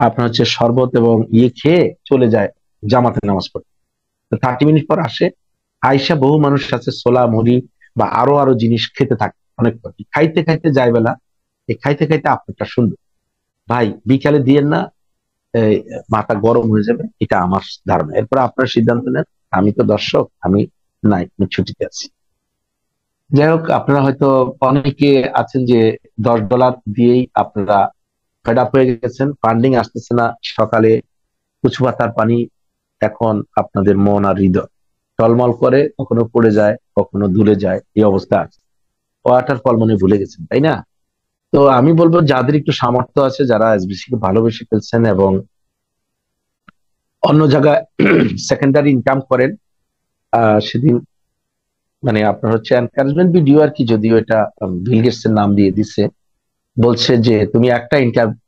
আপনার হচ্ছে শরবত এবং ইয়ে খেয়ে চলে যায় জামাতে নামাজ পড়তে, তো 30 মিনিট পর আসে, আইসা বহু মানুষ আছে ছোলা মুড়ি বা আরো আরো জিনিস খেতে থাকে, অনেক খাইতে খাইতে যায় বেলা, এই খাইতে খাইতে আপনারটা সুন্দর ভাই বিকালে দিয়েন না, এই মাথা গরম হয়ে যাবে, এটা আমার ধারণা। এরপর আপনার সিদ্ধান্ত নেন। আমি তো দর্শক, আমি নাই, আমি ছুটিতে আছি। যাই হোক, আপনারা হয়তো অনেকে আছেন যে $10 দিয়েই আপনারা ফেড আপ হয়ে গেছেন, ফান্ডিং আসতেছে না, সকালে কুচু পাতার পানি, এখন আপনাদের মন আর হৃদয় টলমল করে, কখনো পড়ে যায়, কখনো দূরে যায়, এই অবস্থা আছে। ওয়াটার ফল মনে ভুলে গেছেন, তাই না? তো আমি বলবো যাদের একটু সামর্থ্য আছে, যারা এসবিসি কে ভালোবেসে ফেলছেন এবং অন্য জায়গায় সেকেন্ডারি ইনকাম করেন, সেদিন মানে আপনার হচ্ছে এনকারেজমেন্ট ভিডিও আর কি, যদিও এটা বিল গেটস এর নাম দিয়ে দিছে, বলছে যে তুমি একটা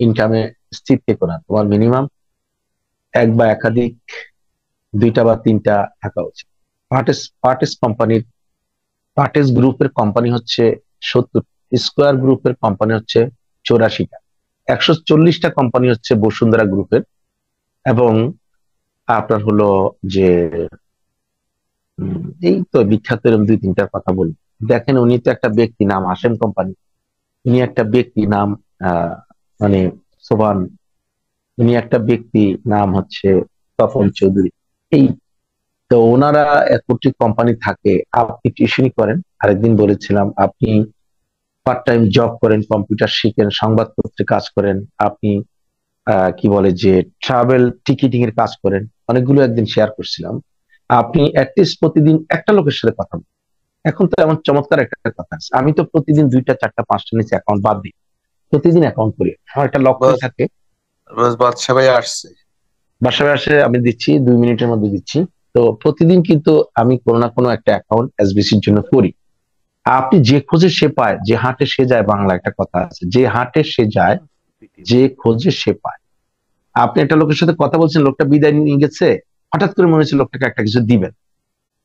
ইনকামে স্থির থেকো না, তোমার মিনিমাম এক বা একাধিক 2টা বা 3টা থাকা উচিত। পার্টেস কোম্পানির, পার্টেস গ্রুপের কোম্পানি হচ্ছে 70, স্কোয়ার গ্রুপের কোম্পানি হচ্ছে 84টা, 140টা কোম্পানি হচ্ছে বসুন্ধরা গ্রুপের। এবং আপনার হলো যে এই তো বিখ্যাত এরকম 2-3টার কথা বলি। দেখেন, উনি তো একটা ব্যক্তি, নাম হাসেম কোম্পানি, উনি একটা ব্যক্তি নাম মানে সোবান, উনি একটা ব্যক্তি নাম হচ্ছে তপন চৌধুরী। এই তো ওনারা কর্তৃক কোম্পানি থাকে, আপনি টিউশনি করেন, আরেকদিন বলেছিলাম আপনি পার্ট টাইম জব করেন, কম্পিউটার শিখেন, সংবাদপত্রে কাজ করেন, আপনি কি বলে যে ট্রাভেল টিকিটিং এর কাজ করেন, অনেকগুলো একদিন শেয়ার করছিলাম। আপনি অ্যাটলিস্ট প্রতিদিন একটা লোকের সাথে কথা বলেন। এখন তো এমন চমৎকার একটা কথা আছে, আমি তো প্রতিদিন 2টা 4টা 5টা নিচে অ্যাকাউন্ট বাদ দিই, প্রতিদিন অ্যাকাউন্ট করি। আমার একটা লক্ষ্য থাকে, বাদশা ভাই আসছে, বাসায় আসে আমি দিচ্ছি, 2 মিনিটের মধ্যে দিচ্ছি। তো প্রতিদিন কিন্তু আমি কোনো না কোনো একটা অ্যাকাউন্ট এসবিসির জন্য করি। আপনি যে খোঁজে সে পায়, যে হাটে সে যায়, বাংলা একটা কথা আছে, যে হাটে সে যায়, যে খোঁজে সে পায়। আপনি একটা লোকের সাথে কথা বলছেন, লোকটা বিদায় নিয়ে গেছে, হঠাৎ করে মনে হচ্ছে লোকটাকে একটা কিছু দিবেন,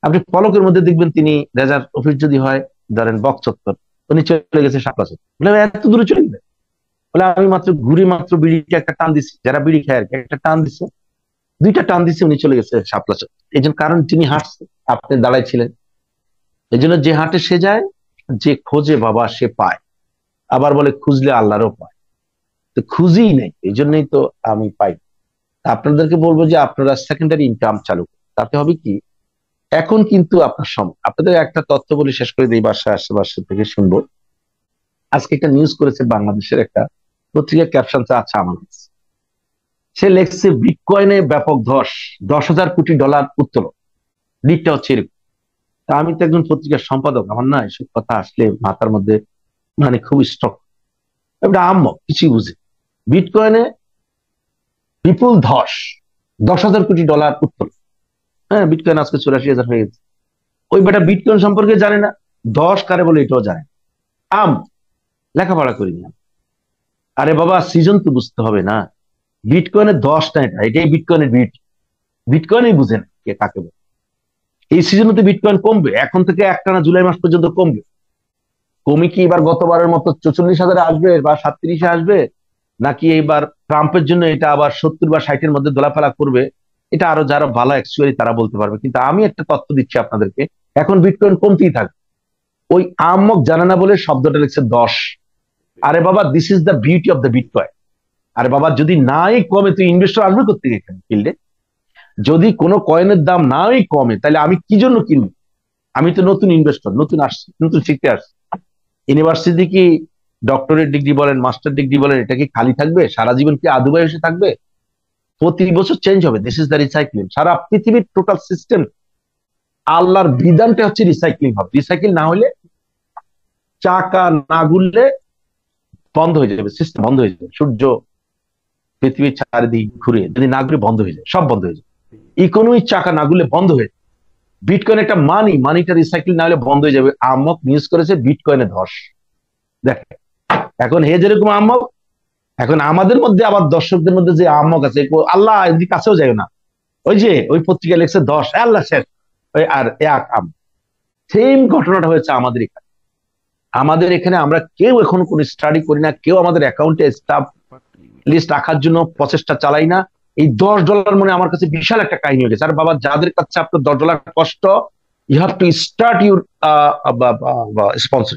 আপনি পলকের মধ্যে দেখবেন তিনি রেজার অফিস যদি হয় ধরেন বকচত্বর, উনি চলে গেছে শাপলা চত্বর, বলে এত দূরে চলে গেলে, বলে আমি মাত্র ঘুরে মাত্র বিড়িকে একটা টান দিচ্ছি, যারা বিড়ি খায় আর কি, একটা টান দিচ্ছে, 2টা টান দিচ্ছে, উনি চলে গেছে শাপলা চত্বর। এই জন্য, কারণ তিনি হাঁটছে, আপনি দাঁড়ায় ছিলেন। এই জন্য যে হাঁটে সে যায়, যে খোঁজে বাবা সে পায়। আবার বলে খুঁজলে আল্লাহরও পায়, তো খুঁজেই নেই, এই জন্যই তো আমি পাই। আপনাদেরকে বলবো যে আপনারা সেকেন্ডারি ইনকাম চালু করুন, তাতে হবে কি, এখন কিন্তু আপনার সময়। আপনাদের একটা তথ্য বলে শেষ করে দিই, বাসায় আশেপাশে থেকে শুনবো। আজকে একটা নিউজ করেছে বাংলাদেশের একটা পত্রিকা, ক্যাপশনটা আছে আমার কাছে, সে লেখছে বিটকয়েনে ব্যাপক ধস, $10,000 কোটি উত্তোলন। লিডটা হচ্ছে এরকম। তা আমি তো একজন পত্রিকার সম্পাদক, আমার না এসব কথা আসলে মাথার মধ্যে মানে খুব স্ট্রক, একটা আম্মক কিছুই বুঝে। বিটকয়েনে বিপুল ধস, $10,000 কোটি উত্তোলন। হ্যাঁ, বিটকয়েন আজকে 84,000 হয়ে গেছে। ওই বেটা বিটকয়েন সম্পর্কে জানে না, 10 কারে বলে এটাও জানে। লেখাপড়া করি না। আরে বাবা, সিজন তো বুঝতে হবে না, বিটকয়েনের 10টা এটাই বিটকয়েনের বিটকয়েনই বুঝেন কে কাকে বলে। এই সিজনে তো বিটকয়েন কমবে, এখন থেকে একটানা জুলাই মাস পর্যন্ত কমবে। কমে কি এবার গতবারের মতো 44,000 আসবে বা 37 আসবে, নাকি এইবার ট্রাম্পের জন্য এটা আবার 70 বা 60-এর মধ্যে দোলাফেলা করবে, এটা আরো যারা ভালো অ্যাকচুয়ালি তারা বলতে পারবে। কিন্তু আমি একটা তথ্য দিচ্ছি আপনাদেরকে, এখন বিটকয়েন কমতেই থাকবে। ওই আম্মক জানে না বলে শব্দটা লিখছে 10। আরে বাবা, this is the beauty of the bitcoin. আরে বাবা, যদি নাই কমে তুই ইনভেস্টর আসবে কোথেকে এখানে ফিল্ডে? যদি কোনো কয়েনের দাম নাই কমে তাহলে আমি কি জন্য কিনবো? আমি তো নতুন ইনভেস্টর, নতুন আসছি, নতুন শিখতে আসছি। ইউনিভার্সিটি কি ডক্টরেট ডিগ্রি বলেন, মাস্টার ডিগ্রি বলেন, এটা কি খালি থাকবে? সারা জীবন কি আদু বয়সে থাকবে? প্রতি বছর চেঞ্জ হবে। This is the recycling. সারা পৃথিবীর টোটাল সিস্টেম, আল্লাহর বিধানটা হচ্ছে রিসাইক্লিং হবে। রিসাইকেল না হলে, চাকা না ঘুরলে বন্ধ হয়ে যাবে, সিস্টেম বন্ধ হয়ে যাবে। সূর্য পৃথিবীর চারিদিক ঘুরে যদি না ঘুরে বন্ধ হয়ে যায়, সব বন্ধ হয়ে যায়। ইকোনমির চাকা না ঘুরলে বন্ধ হয়ে যায়। বিটকয়েন একটা মানিটা রিসাইকেল না হলে বন্ধ হয়ে যাবে। আম্মক নিউজ করেছে বিটকয়েনের ধস। দেখেন এখন হে যেরকম আম্মক, এখন আমাদের মধ্যে আবার দর্শকদের মধ্যে যে আম্মক আছে, আল্লাহ এদিকে কাছেও যায় না। ওই যে ওই পত্রিকা লেখছে 10, আল্লাহ শেষ, ওই আর এক আম। সেম ঘটনাটা হয়েছে আমাদের এখানে। আমাদের এখানে আমরা কেউ এখন কোন স্টাডি করি না, কেউ আমাদের অ্যাকাউন্টে স্টাফ লিস্ট রাখার জন্য প্রচেষ্টা চালাই না। এই $10 মনে আমার কাছে বিশাল একটা কাহিনী হয়ে গেছে। আর বাবা, যাদের কাছে আপনার $10 কষ্ট, you have to start your sponsor,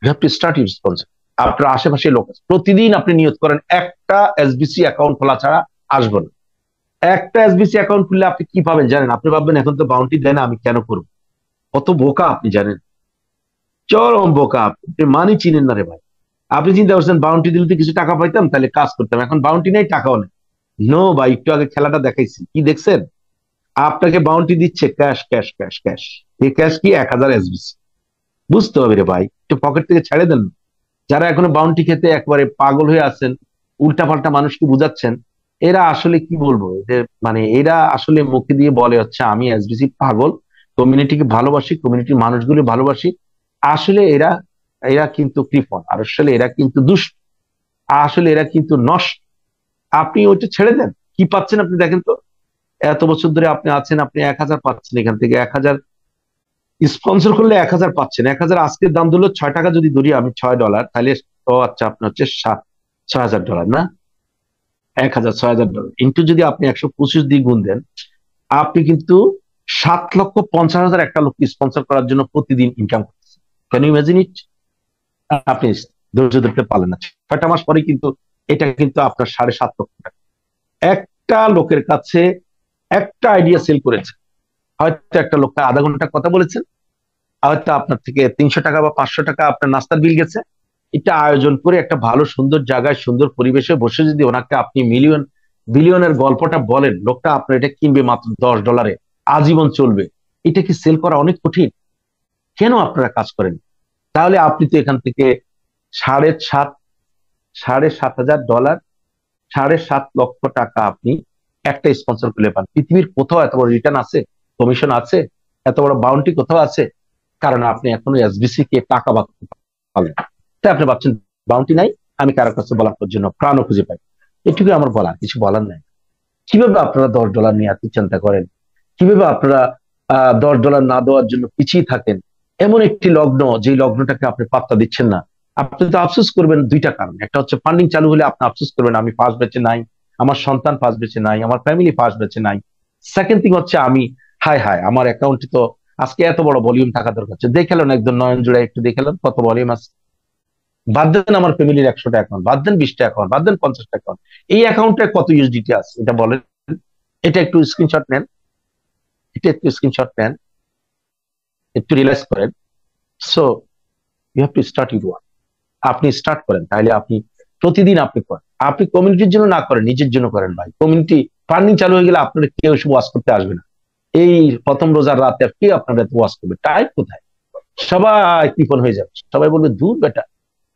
you have to start your sponsor. আপনার আশেপাশে লোক আছে, প্রতিদিন আপনি নিয়ত করেন একটা এসবিসি অ্যাকাউন্ট খোলা ছাড়া আসবো না। একটা এসবিসি অ্যাকাউন্ট খুললে আপনি কি পাবেন জানেন? আপনি ভাববেন এখন তো বাউন্টি দেয় না, আমি কেন করবো? কত বোকা আপনি জানেন, চরম বোকা আপনি। মানি চিনেন না রে ভাই। আপনি চিন্তা করছেন বাউন্টি দিলে তো কিছু টাকা পাইতাম, তাহলে কাজ করতাম। এখন বাউন্টি নেই, টাকাও নেই। নো ভাই, একটু আগে খেলাটা দেখাইছি, কি দেখছেন? আপনাকে বাউন্টি দিচ্ছে ক্যাশ ক্যাশ ক্যাশ ক্যাশ। এই ক্যাশ কি 1000 এসবিসি। বুঝতে হবে রে ভাই, একটু পকেট থেকে ছেড়ে দেন। যারা এখনো বাউন্টি খেতে একবারে পাগল হয়ে আছেন, উল্টাপাল্টা মানুষকে বুঝাচ্ছেন, এরা আসলে কি বলবো, এদের মানে এরা আসলে মুখে দিয়ে বলে হচ্ছে আমি এসবিসি পাগল, কমিউনিটিকে ভালোবাসি, কমিউনিটির মানুষগুলো ভালোবাসি। আসলে এরা এরা কিন্তু কৃপণ, আর আসলে এরা কিন্তু দুষ্ট, আসলে এরা কিন্তু নষ্ট। আপনি ওইটা ছেড়ে দেন। কি পাচ্ছেন আপনি দেখেন তো। এত বছর ধরে আপনি আছেন, আপনি 1000 পাচ্ছেন এখান থেকে। 1000 স্পন্সর করলে 1000 পাচ্ছেন। 1000 আজকের দাম ধরলো $6, যদি ধরি আমি $6, তাহলে ও আচ্ছা আপনার হচ্ছে $6000 না? 1000 $6000 ইন্টু যদি আপনি 125 দিয়ে গুণ দেন, আপনি কিন্তু 7,50,000 একটা লোককে স্পন্সর করার জন্য প্রতিদিন ইনকাম করতেছেন। Can you imagine it? আপনি ধৈর্য ধরতে পারলেন না, 6টা মাস পরে কিন্তু এটা কিন্তু আপনার 7.5 লক্ষ টাকা। একটা লোকের কাছে একটা আইডিয়া সেল করেছে, হয়তো একটা লোকটা আধা ঘন্টা কথা বলেছেন, হয়তো আপনার থেকে 300 টাকা বা 500 টাকা আপনার নাস্তার বিল গেছে। এটা আয়োজন করে একটা ভালো সুন্দর জায়গায় সুন্দর পরিবেশে বসে যদি ওনাকে আপনি বিলিয়নের গল্পটা বলেন, লোকটা আপনার এটা কিনবে মাত্র $10, আজীবন চলবে। এটা কি সেল করা অনেক কঠিন? কেন আপনারা কাজ করেন? তাহলে আপনি তো এখান থেকে $7,500, $7.5 লক্ষ আপনি একটা স্পন্সর করলে পান। পৃথিবীর কোথাও এত বড় রিটার্ন আছে, কমিশন আছে, এত বড় বাউন্টি কোথাও আছে? কারণ আপনি এখনো এসবিসি কে টাকা বাঁধতে পারলেন। তাই আপনি ভাবছেন বাউন্টি নাই, আমি কারোর কাছে বলার জন্য প্রাণও খুঁজে পাই। এটুকু আমার বলার, কিছু বলার নাই। কিভাবে আপনারা $10 নিয়ে এত চিন্তা করেন? কিভাবে আপনারা $10 না দেওয়ার জন্য পিছিয়ে থাকেন? এমন একটি লগ্ন, যে লগ্নটাকে আপনি পাত্তা দিচ্ছেন না। আপনি তো আফসোস করবেন দুইটা কারণ। একটা হচ্ছে ফান্ডিং চালু হলে আপনি আফসোস করবেন আমি ফার্স্ট ব্যাচে নাই, আমার সন্তান ফার্স্ট ব্যাচে নাই, আমার ফ্যামিলি ফার্স্ট ব্যাচে নাই। সেকেন্ড থিং হচ্ছে আমি হায় হায় আমার অ্যাকাউন্টে তো আজকে এত বড় ভলিউম থাকা দরকার। দেখেলেন একজন নয়ন জোড়া একটু দেখেলেন কত ভলিউম আছে। বাদ দেন আমার ফ্যামিলির 100টা অ্যাকাউন্ট, বাদ দেন 20টা অ্যাকাউন্ট, বাদ দেন 50টা অ্যাকাউন্ট, এই অ্যাকাউন্টে কত ইউএসডিটি আছে এটা বলেন। এটা একটু স্ক্রিনশট নেন, এটা একটু স্ক্রিনশট নেন, একটু রিয়েলাইজ করেন। So you have to start your work. আপনি স্টার্ট করেন, তাহলে আপনি প্রতিদিন আপনি করেন। আপনি কমিউনিটির জন্য না করেন, নিজের জন্য করেন ভাই। কমিউনিটি ফান্ডিং চালু হয়ে গেলে আপনারা কেউ এসব ওয়াজ করতে আসবে না। এই প্রথম রোজার রাতে কে আপনারা ওয়াজ করবে? টাইম কোথায়? সবাই কৃপণ হয়ে যাবে, সবাই বলবে দূর বেটা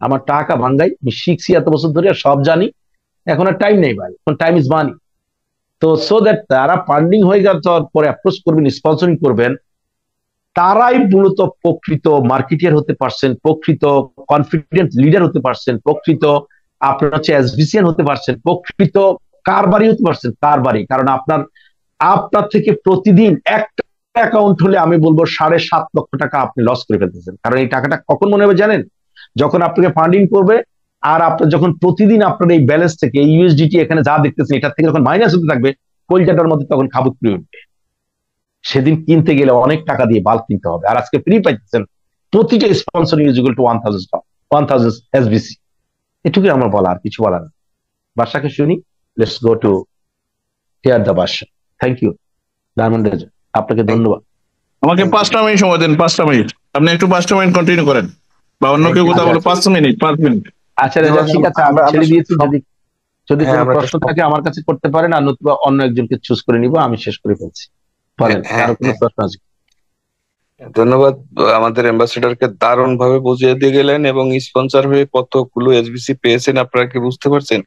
আমার টাকা ভাঙ্গাই, আমি শিখছি এত বছর ধরে, সব জানি, এখন আর টাইম নেই ভাই, এখন টাইম ইজ মানি। তো সো দ্যাট তারা ফান্ডিং হয়ে যাওয়ার পরে অ্যাপ্রোচ করবেন, স্পন্সরিং করবেন, তারাই মূলত প্রকৃত মার্কেটিয়ার হতে পারছেন, প্রকৃত কনফিডেন্ট লিডার হতে পারছেন, প্রকৃত আপনার হচ্ছে এসবিসিয়ান হতে পারছেন, প্রকৃত কারবারি হতে পারছেন, কারবারি। কারণ আপনার থেকে প্রতিদিন একটা অ্যাকাউন্ট হলে আমি বলবো 7.5 লক্ষ টাকা আপনি লস করে ফেলতেছেন। কারণ এই টাকাটা কখন মনে হবে জানেন? যখন আপনাকে ফান্ডিং করবে, আর আপনার যখন প্রতিদিন আপনার এই ব্যালেন্স থেকে এই ইউএসডিটি এখানে যা দেখতেছেন এটার থেকে যখন মাইনাস হতে থাকবে, কলকাতার মধ্যে তখন খাবুক করে উঠবে। সেদিন কিনতে গেলে অনেক টাকা দিয়ে বাল্ব কিনতে হবে। আর আজকে ফ্রি পাইতেছেন, প্রতিটা sponsoring is equal to 1000 SBC. এটুকুই আমার বলা, আর কিছু বলার না। বাসাকে শুনি, let's go to here the বাসা। থ্যাংক ইউ ডায়মন্ড রেজা, আপনাকে ধন্যবাদ। আমাকে 5টা মিনিট সময় দেন, 5টা মিনিট। আপনি একটু 5টা মিনিট কন্টিনিউ করেন, বা অন্য কেউ কথা বলে 5 মিনিট, 5 মিনিট। আচ্ছা রেজা, ঠিক আছে, আমি ছেড়ে দিয়েছি। যদি যদি হ্যাঁ, কোনো আমরা প্রশ্ন থাকে আমার কাছে করতে পারেন, আর নতুবা অন্য একজনকে চুজ করে নিব, আমি শেষ করে ফেলছি। বলেন, হ্যাঁ, কারো কোনো প্রশ্ন আছে? ধন্যবাদ। আমাদের অ্যাম্বাসেডরকে দারুণ ভাবে বুঝিয়ে দিয়ে গেলেন, এবং স্পন্সর হয়ে কতগুলো এসবিসি পেয়েছেন আপনারা কি বুঝতে পারছেন?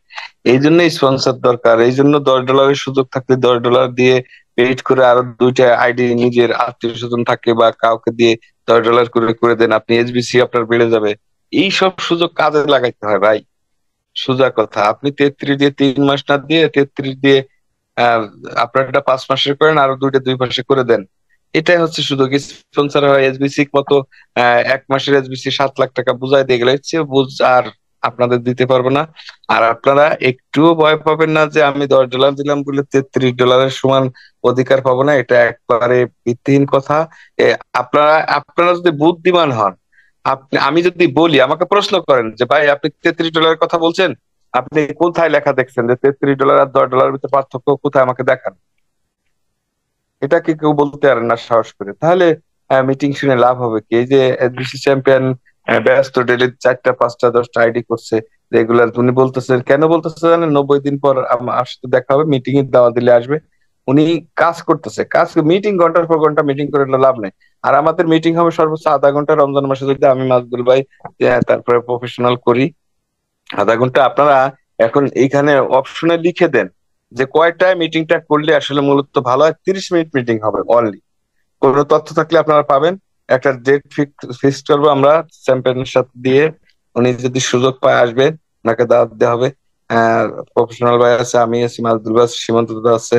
এই জন্য স্পন্সর দরকার। এই জন্য $10 সুযোগ থাকলে $10 দিয়ে পেইড করে আরো 2টা আইডি নিজের আত্মীয় স্বজন থাকে বা কাউকে দিয়ে $10 করে করে দেন, আপনি এসবিসি আপনার বেড়ে যাবে। এই সব সুযোগ কাজে লাগাইতে হয় ভাই, সোজা কথা। আপনি 33 দিয়ে 3 মাস না দিয়ে 33 দিয়ে আহ আপনার এটা 5 মাসের করেন, আরো 2টা 2 মাসে করে দেন। এটাই হচ্ছে সুযোগ। স্পন্সর হয় এসবিসি কত, 1 মাসের এসবিসি 7 লাখ টাকা বুঝাই দিয়ে গেলে হচ্ছে বুঝ আর আপনাদের দিতে পারবো না। আর আপনারা একটুও ভয় পাবেন না যে আমি $10 দিলাম বলে $33 সমান অধিকার পাবো না, এটা একবারে ভিত্তিহীন কথা। আপনারা আপনারা যদি বুদ্ধিমান হন, আমি যদি বলি, আমাকে প্রশ্ন করেন যে ভাই আপনি $33 কথা বলছেন, আপনি কোথায় লেখা দেখছেন যে $33 আর $10 ভিতরে পার্থক্য কোথায়, আমাকে দেখান। এটা কি কেউ বলতে পারেন না সাহস করে? তাহলে মিটিং শুনে লাভ হবে কি? এই যে এসবিসি চ্যাম্পিয়ন ব্যস্ত, ডেলি 4টা 5টা 10টা আইডি করছে রেগুলার। উনি বলতেছেন, কেন বলতেছে জানেন? 90 দিন পর আমার সাথে দেখা হবে, মিটিং এর দাওয়া দিলে আসবে। উনি কাজ করতেছে, মিটিং ঘন্টার পর ঘন্টা মিটিং করে লাভ নেই। আর আমাদের মিটিং হবে সর্বোচ্চ আধা ঘন্টা। রমজান মাসে যদি আমি মাসদুল ভাই তারপরে প্রফেশনাল করি আধা ঘন্টা। আপনারা এখন এইখানে অপশনে লিখে দেন যে কয়টায় মিটিংটা করলে আসলে মূলত ভালো হয়। 30 মিনিট মিটিং হবে অনলি। কোনো তথ্য থাকলে আপনারা পাবেন। একটা ডেট ফিক্স করবো আমরা চ্যাম্পিয়নের সাথে দিয়ে, উনি যদি সুযোগ পায় আসবেন, ওনাকে দাওয়াত দেওয়া হবে। প্রফেশনাল ভাই আছে, আমি আছি, মাসদুল ভাই আছে, সীমান্ত দাদা আছে,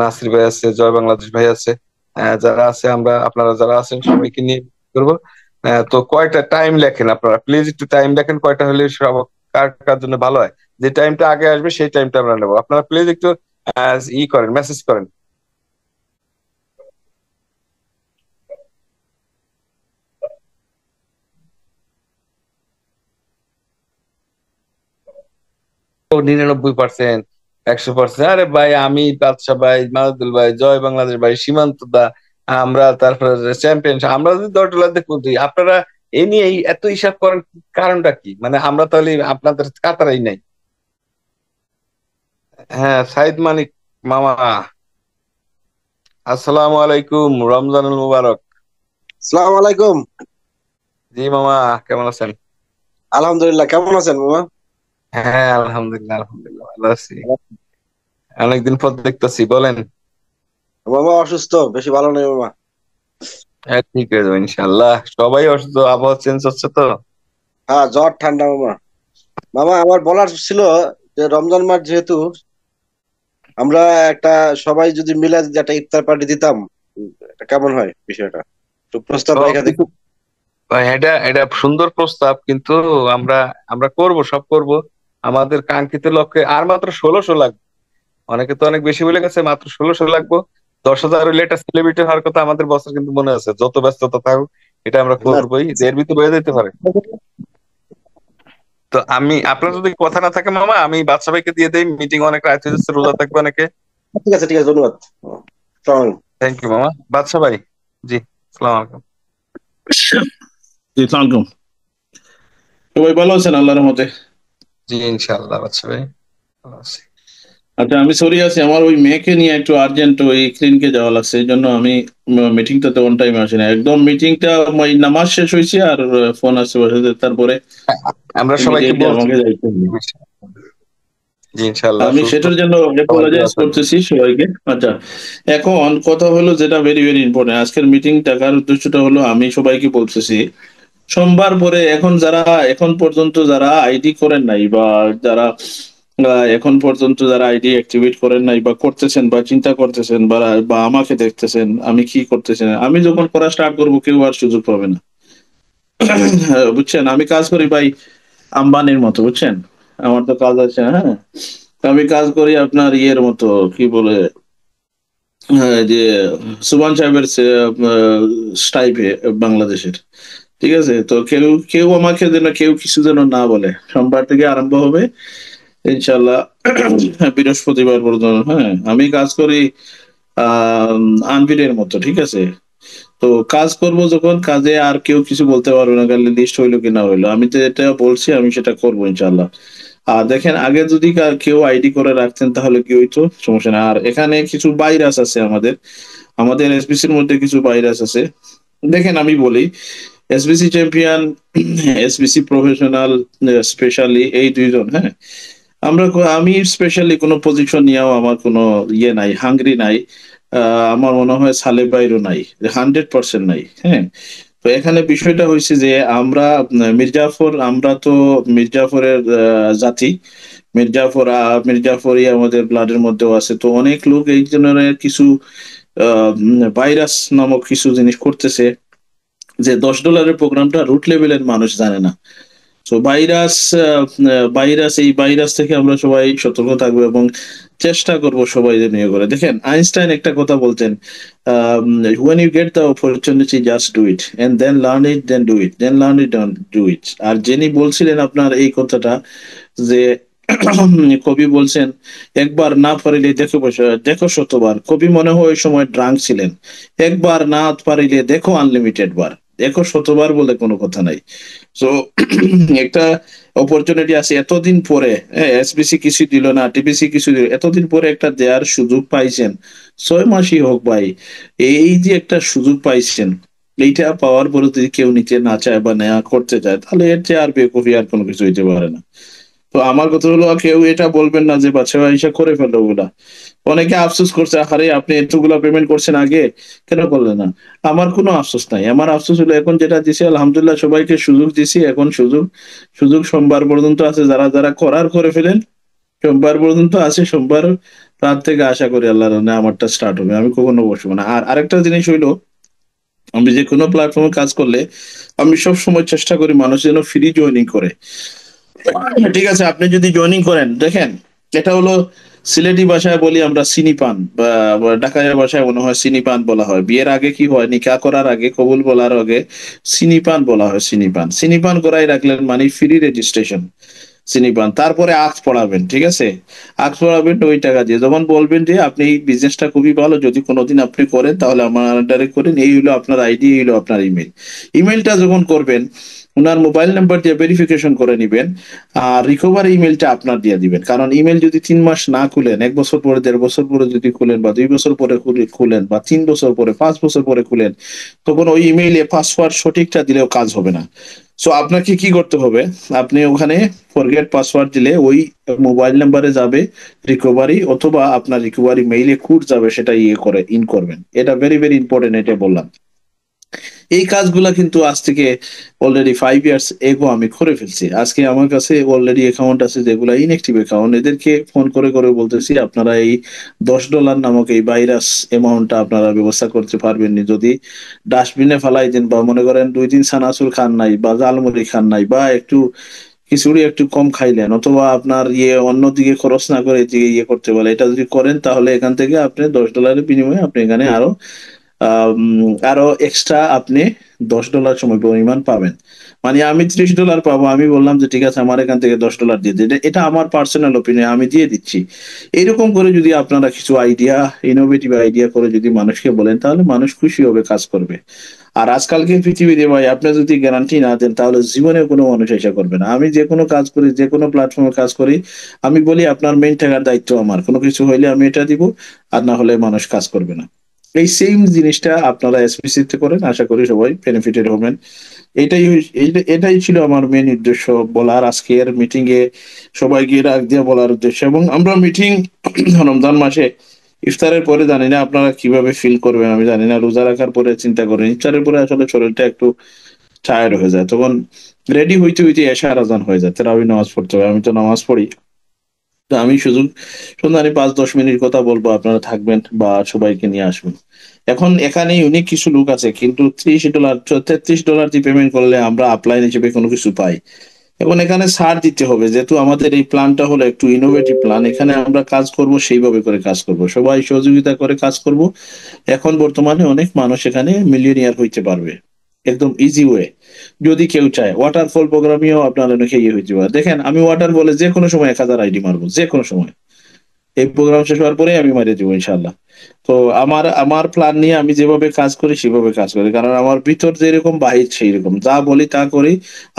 নাসির ভাই আছে, জয় বাংলাদেশ ভাই আছে, যারা আছে আমরা, আপনারা যারা আছেন সবাইকে নিয়ে করবো। তো কয়টা টাইম লেখেন আপনারা, প্লিজ একটু টাইম লেখেন, কয়টা হলে সব কার কার জন্য ভালো হয়। যে টাইমটা আগে আসবে সেই টাইমটা আমরা নেবো। আপনারা প্লিজ একটু করেন, মেসেজ করেন। ও 99%, 100%। আরে ভাই, আমি বাদশা ভাই, মাহদুল ভাই, জয় বাংলাদেশ ভাই, সীমান্ত দা, আমরা, তারপরে চ্যাম্পিয়ন, আমরা যদি $10 দিয়ে করছি, আপনারা এ নিয়ে এত হিসাব করেন, কারণটা কি? মানে আমরা তাহলে আপনাদের কাতারাই নাই। হ্যাঁ, সাইদ মানিক মামা, আসসালামু আলাইকুম, রমজানুল মুবারক। আসসালামু আলাইকুম। জি মামা, কেমন আছেন? আলহামদুলিল্লাহ, কেমন আছেন মামা? হ্যাঁ, আলহামদুলিল্লাহ আলহামদুলিল্লাহ ভালো আছি। অনেকদিন পর দেখতেছি, বলেন। মামা অসুস্থ, বেশি ভালো নেই মামা। হ্যাঁ, ঠিক হয়ে যাবে ইনশাল্লাহ। সবাই অসুস্থ, আবহাওয়া চেঞ্জ হচ্ছে তো। হ্যাঁ, জ্বর ঠান্ডা মামা। মামা আমার বলার ছিল যে রমজান মাস যেহেতু, আমরা একটা সবাই যদি মিলে যদি একটা ইফতার পার্টি দিতাম, এটা কেমন হয় বিষয়টা? একটু প্রস্তাব রেখে দেখি। এটা এটা সুন্দর প্রস্তাব, কিন্তু আমরা আমরা করব, সব করব। আমাদের কাঙ্ক্ষিত লক্ষ্যে আর মাত্র 1600 লাগবে। অনেকে তো অনেক বেশি বলে গেছে, মাত্র 1600 লাগবে। 10,000 হইলে এটা সেলিব্রিটি হওয়ার কথা আমাদের বছর কিন্তু মনে আছে। যত ব্যস্ততা থাকুক, এটা আমরা করবোই, এর ভিতরে হয়ে যেতে পারে। তো আমি, আপনার যদি কথা না থাকে মামা, আমি বাদশা ভাইকে দিয়ে দেই। মিটিং অনেক রাত হয়ে যাচ্ছে, রোজা থাকবে অনেকে। ঠিক আছে, ঠিক আছে, ধন্যবাদ। থ্যাংক ইউ মামা। বাদশা ভাই, জি, আসসালামু আলাইকুম। জি, আসসালামু আলাইকুম। সবাই ভালো আছেন আল্লাহর রহমতে? জি ইনশাআল্লাহ বাদশা ভাই ভালো আছি। আচ্ছা, আমি সরি আছি, আমার ওই মেয়েকে নিয়ে একটু আর্জেন্ট ওই ক্লিনিকে যাওয়া লাগছে, এই জন্য আমি মিটিংটাতে অন টাইমে আসি না। একদম মিটিংটা ওই নামাজ শেষ হয়েছে আর ফোন আসছে বাসাতে, তারপরে আমরা সবাইকে immediately বলছি। আমাকে যাইতে হবে। জি ইনশাআল্লাহ, আমি সুস্থ সেটার জন্য অ্যাপোলোজাইজ করতেছি সবাইকে। আচ্ছা, এখন কথা হলো যেটা ভেরি ভেরি ইম্পর্টেন্ট, আজকের মিটিং টাকার উদ্দেশ্যটা হলো, আমি সবাইকে বলতেছি সোমবার পরে এখন যারা এখন পর্যন্ত যারা আইডি করেন নাই, বা যারা এখন পর্যন্ত যারা আইডি অ্যাক্টিভেট করেন নাই বা করতেছেন বা চিন্তা করতেছেন, বা আমাকে দেখতেছেন আমি কি করতেছেন, আমি যখন করা স্টার্ট করবো কেউ আর সুযোগ পাবে না। বুঝছেন, আমি কাজ করি ভাই আম্বানির মতো, বুঝছেন, আমার তো কাজ আছে। হ্যাঁ, আমি কাজ করি আপনার ইয়ের মতো, কি বলে, যে সুবহান সাহেবের স্টাইপে বাংলাদেশের। ঠিক আছে, তো কেউ কেউ আমাকে যেন কেউ কিছু যেন না বলে। সোমবার থেকে আরম্ভ হবে ইনশাল্লাহ, বৃহস্পতিবার পর্যন্ত। হ্যাঁ, আমি কাজ করি আনভিরের মতো, ঠিক আছে? তো কাজ করব যখন, কাজে আর কেউ কিছু বলতে পারবে না, কারণ লিস্ট হইলো কি না হইলো, আমি তো এটা বলছি, আমি সেটা করবো ইনশাল্লাহ। আর দেখেন, আগে যদি কেউ আইডি করে রাখতেন তাহলে কি হইতো, সমস্যা না। আর এখানে কিছু ভাইরাস আছে, আমাদের আমাদের এসবিসির মধ্যে কিছু ভাইরাস আছে। দেখেন আমি বলি, SBC champion, SBC professional, specially এই দুইজন, হ্যাঁ, আমি স্পেশালি কোনো পজিশন নিয়েও আমার কোনো ইয়ে নাই, হাঙ্গরি নাই। আমার মনে হয় সালেহ ভাইরও নাই, 100% নাই, হ্যাঁ। তো এখানে বিষয়টা হয়েছে যে আমরা মির্জাফর, আমরা তো মির্জাফরের জাতি, মির্জাফরই আমাদের ব্লাডের মধ্যেও আছে। তো অনেক লোক এই ধরনের কিছু ভাইরাস নামক কিছু জিনিস করতেছে, যে $10 প্রোগ্রামটা রুট লেভেলের মানুষ জানে না। তো এই ভাইরাস থেকে আমরা সবাই সতর্ক থাকবো এবং চেষ্টা করব সবাই যে নিয়ে করে। দেখেন, আইনস্টাইন একটা কথা বলতেন, when you get the opportunity just do it, and then learn it, then do it, then learn it, don't do it। আর যিনি বলছিলেন আপনার এই কথাটা, যে কবি বলছেন, একবার না পারিলে দেখো শতবার। কবি মনে হয় ওই সময় ড্রাঙ্ক ছিলেন। একবার না পারিলে দেখো আনলিমিটেড বার, দেখো শতবার বলে কোনো কথা নাই। তো একটা অপরচুনিটি আছে এতদিন পরে, এসবিসি কিছু দিল না, টিপিসি কিছু দিল, এতদিন পরে একটা দেওয়ার সুযোগ পাইছেন, 6 মাসই হোক ভাই, এই যে একটা সুযোগ পাইছেন, এইটা পাওয়ার পরে যদি কেউ নিতে না চায় বা নেওয়া করতে চায়, তাহলে এর চেয়ে আর বেকুফি আর কোনো কিছু হইতে পারে না। তো আমার কথা হলো, কেউ এটা বলবেন না যে বাচ্চা ভাইসা করে ফেলো ওগুলা। অনেকে আফসোস করছে, আরে আপনি এতগুলা পেমেন্ট করছেন আগে, কেন করলেন না? আমার কোনো আফসোস নাই, আমার আফসোস হলো এখন যেটা দিছি, আলহামদুলিল্লাহ সবাইকে সুযোগ দিছি। এখন সুযোগ সুযোগ সোমবার পর্যন্ত আছে, যারা যারা করার করে ফেলেন, সোমবার পর্যন্ত আছে। সোমবার রাত থেকে আশা করি আল্লাহর রহমতে আমারটা স্টার্ট হবে, আমি কখনো বসবো না। আর আরেকটা জিনিস হইলো, আমি যে কোনো প্ল্যাটফর্মে কাজ করলে আমি সব সময় চেষ্টা করি মানুষ যেন ফ্রি জয়েনিং করে। ঠিক আছে, আপনি যদি জয়েনিং করেন, দেখেন এটা হলো সিলেটি ভাষায় বলি আমরা চিনি পান, বা ঢাকাইয়া ভাষায় মনে হয় চিনি পান বলা হয়। বিয়ের আগে কি হয়, নিকাহ করার আগে, কবুল বলার আগে চিনি পান বলা হয়। চিনি পান করাই রাখলেন মানে ফ্রি রেজিস্ট্রেশন, চিনি পান। তারপরে আক্স পড়াবেন, ঠিক আছে, আক্স পড়াবেন ওই টাকা দিয়ে। যখন বলবেন যে আপনি এই বিজনেসটা খুবই ভালো, যদি কোনোদিন আপনি করেন তাহলে আমার আন্ডারে করেন, এই হলো আপনার আইডি, এই হলো আপনার ইমেল। ইমেলটা যখন করবেন, ওনার মোবাইল নাম্বার দিয়ে ভেরিফিকেশন করে নিবেন, আর রিকভারি ইমেলটা আপনার দিয়ে দিবেন। কারণ ইমেল যদি 3 মাস না খুলেন, 1 বছর পরে, 1.5 বছর পরে যদি খুলেন, বা 2 বছর পরে খুলেন, বা 3 বছর পরে, 5 বছর পরে খুলেন, তখন ওই ইমেইলে পাসওয়ার্ড সঠিকটা দিলেও কাজ হবে না। সো আপনাকে কি করতে হবে, আপনি ওখানে ফরগেট পাসওয়ার্ড দিলে ওই মোবাইল নাম্বারে যাবে রিকভারি, অথবা আপনার রিকভারি মেইলে কোড যাবে, সেটা ইন করবেন। এটা ভেরি ভেরি ইম্পর্টেন্ট, এটা বললাম। এই কাজগুলা কিন্তু আজ থেকে অলরেডি 5 ইয়ার্স এগো আমি করে ফেলছি। আজকে আমার কাছে অলরেডি অ্যাকাউন্ট আছে যেগুলা ইনঅ্যাক্টিভ অ্যাকাউন্ট, এদেরকে ফোন করে করে বলতেছি আপনারা এই $10 নামক এই ভাইরাস অ্যামাউন্টটা আপনারা ব্যবস্থা করতে পারবেন নি। যদি ডাস্টবিনে ফেলাই দেন, বা মনে করেন 2 দিন সানাসুর খান নাই, বা জালমুড়ি খান নাই, বা একটু খিচুড়ি একটু কম খাইলেন, অথবা আপনার অন্যদিকে খরচ না করে যে করতে বলে, এটা যদি করেন তাহলে এখান থেকে আপনি $10 বিনিময়ে আপনি এখানে আরো এক্সট্রা আপনি $10 সময় পরিমাণ পাবেন। মানে আমি $30 পাবো, আমি বললাম যে ঠিক আছে আমার এখান থেকে $10 দিয়ে দিন, এটা আমার পার্সোনাল ওপিনিয়ন, আমি দিয়ে দিচ্ছি। এরকম করে যদি আপনারা কিছু আইডিয়া, ইনোভেটিভ আইডিয়া করে যদি মানুষকে বলেন, তাহলে মানুষ খুশি হবে, কাজ করবে। আর আজকালকে পৃথিবীতে ভাই, আপনি যদি গ্যারান্টি না দেন তাহলে জীবনে কোনো মানুষ এসে করবে না। আমি যে কোনো কাজ করি, যে কোনো প্ল্যাটফর্মে কাজ করি, আমি বলি আপনার মেইন টাকার দায়িত্ব আমার, কোনো কিছু হইলে আমি এটা দিব, আর না হলে মানুষ কাজ করবে না। এই সেম জিনিসটা আপনারা এসপিসি তে করেন, আশা করি সবাই বেনিফিটেড হবেন। এটাই ছিল আমার মেন উদ্দেশ্য বলার, আজকের মিটিং এ সবাইকে ডাক দিয়ে বলার উদ্দেশ্য। এবং আমরা মিটিং রমজান মাসে ইফতারের পরে, জানি না আপনারা কিভাবে ফিল করবেন, আমি জানি না, রোজা রাখার পরে চিন্তা করেন, ইফতারের পরে আসলে শরীরটা একটু টায়ার্ড হয়ে যায়, তখন রেডি হইতে হইতে এশার আজান হয়ে যায়, তারাবি নামাজ পড়তে হবে। আমি তো নামাজ পড়ি, তো আমি সন্ধানে 5-10 মিনিট কথা বলবো, আপনারা থাকবেন বা সবাইকে নিয়ে আসবেন। এখন এখানে ইউনিক কিছু লোক আছে, কিন্তু $30 $33 দিয়ে পেমেন্ট করলে আমরা আপলাইন হিসেবে কোনো কিছু পাই। এখন এখানে ছাড় দিতে হবে, যেহেতু আমাদের এই প্ল্যানটা হলো একটু ইনোভেটিভ প্ল্যান, এখানে আমরা কাজ করব সেইভাবে করে কাজ করব, সবাই সহযোগিতা করে কাজ করব। এখন বর্তমানে অনেক মানুষ এখানে মিলিয়নিয়ার হইতে পারবে একদম ইজি ওয়ে, যদি কেউ চায়। ওয়াটারফল প্রোগ্রামিও আপনার অনেকে হইতে পারে। দেখেন, আমি ওয়াটারফলে যে কোনো সময় 1000 আইডি মারবো, যে কোনো সময়। এই প্রোগ্রাম শেষ হওয়ার পরে আমি মারিয়ে দেবো ইনশাল্লাহ। তো আমার আমার প্ল্যান নিয়ে আমি যেভাবে কাজ করি সেভাবে কাজ করি, কারণ আমার ভিতর যেরকম বাহির সেই রকম, যা বলি তা করি।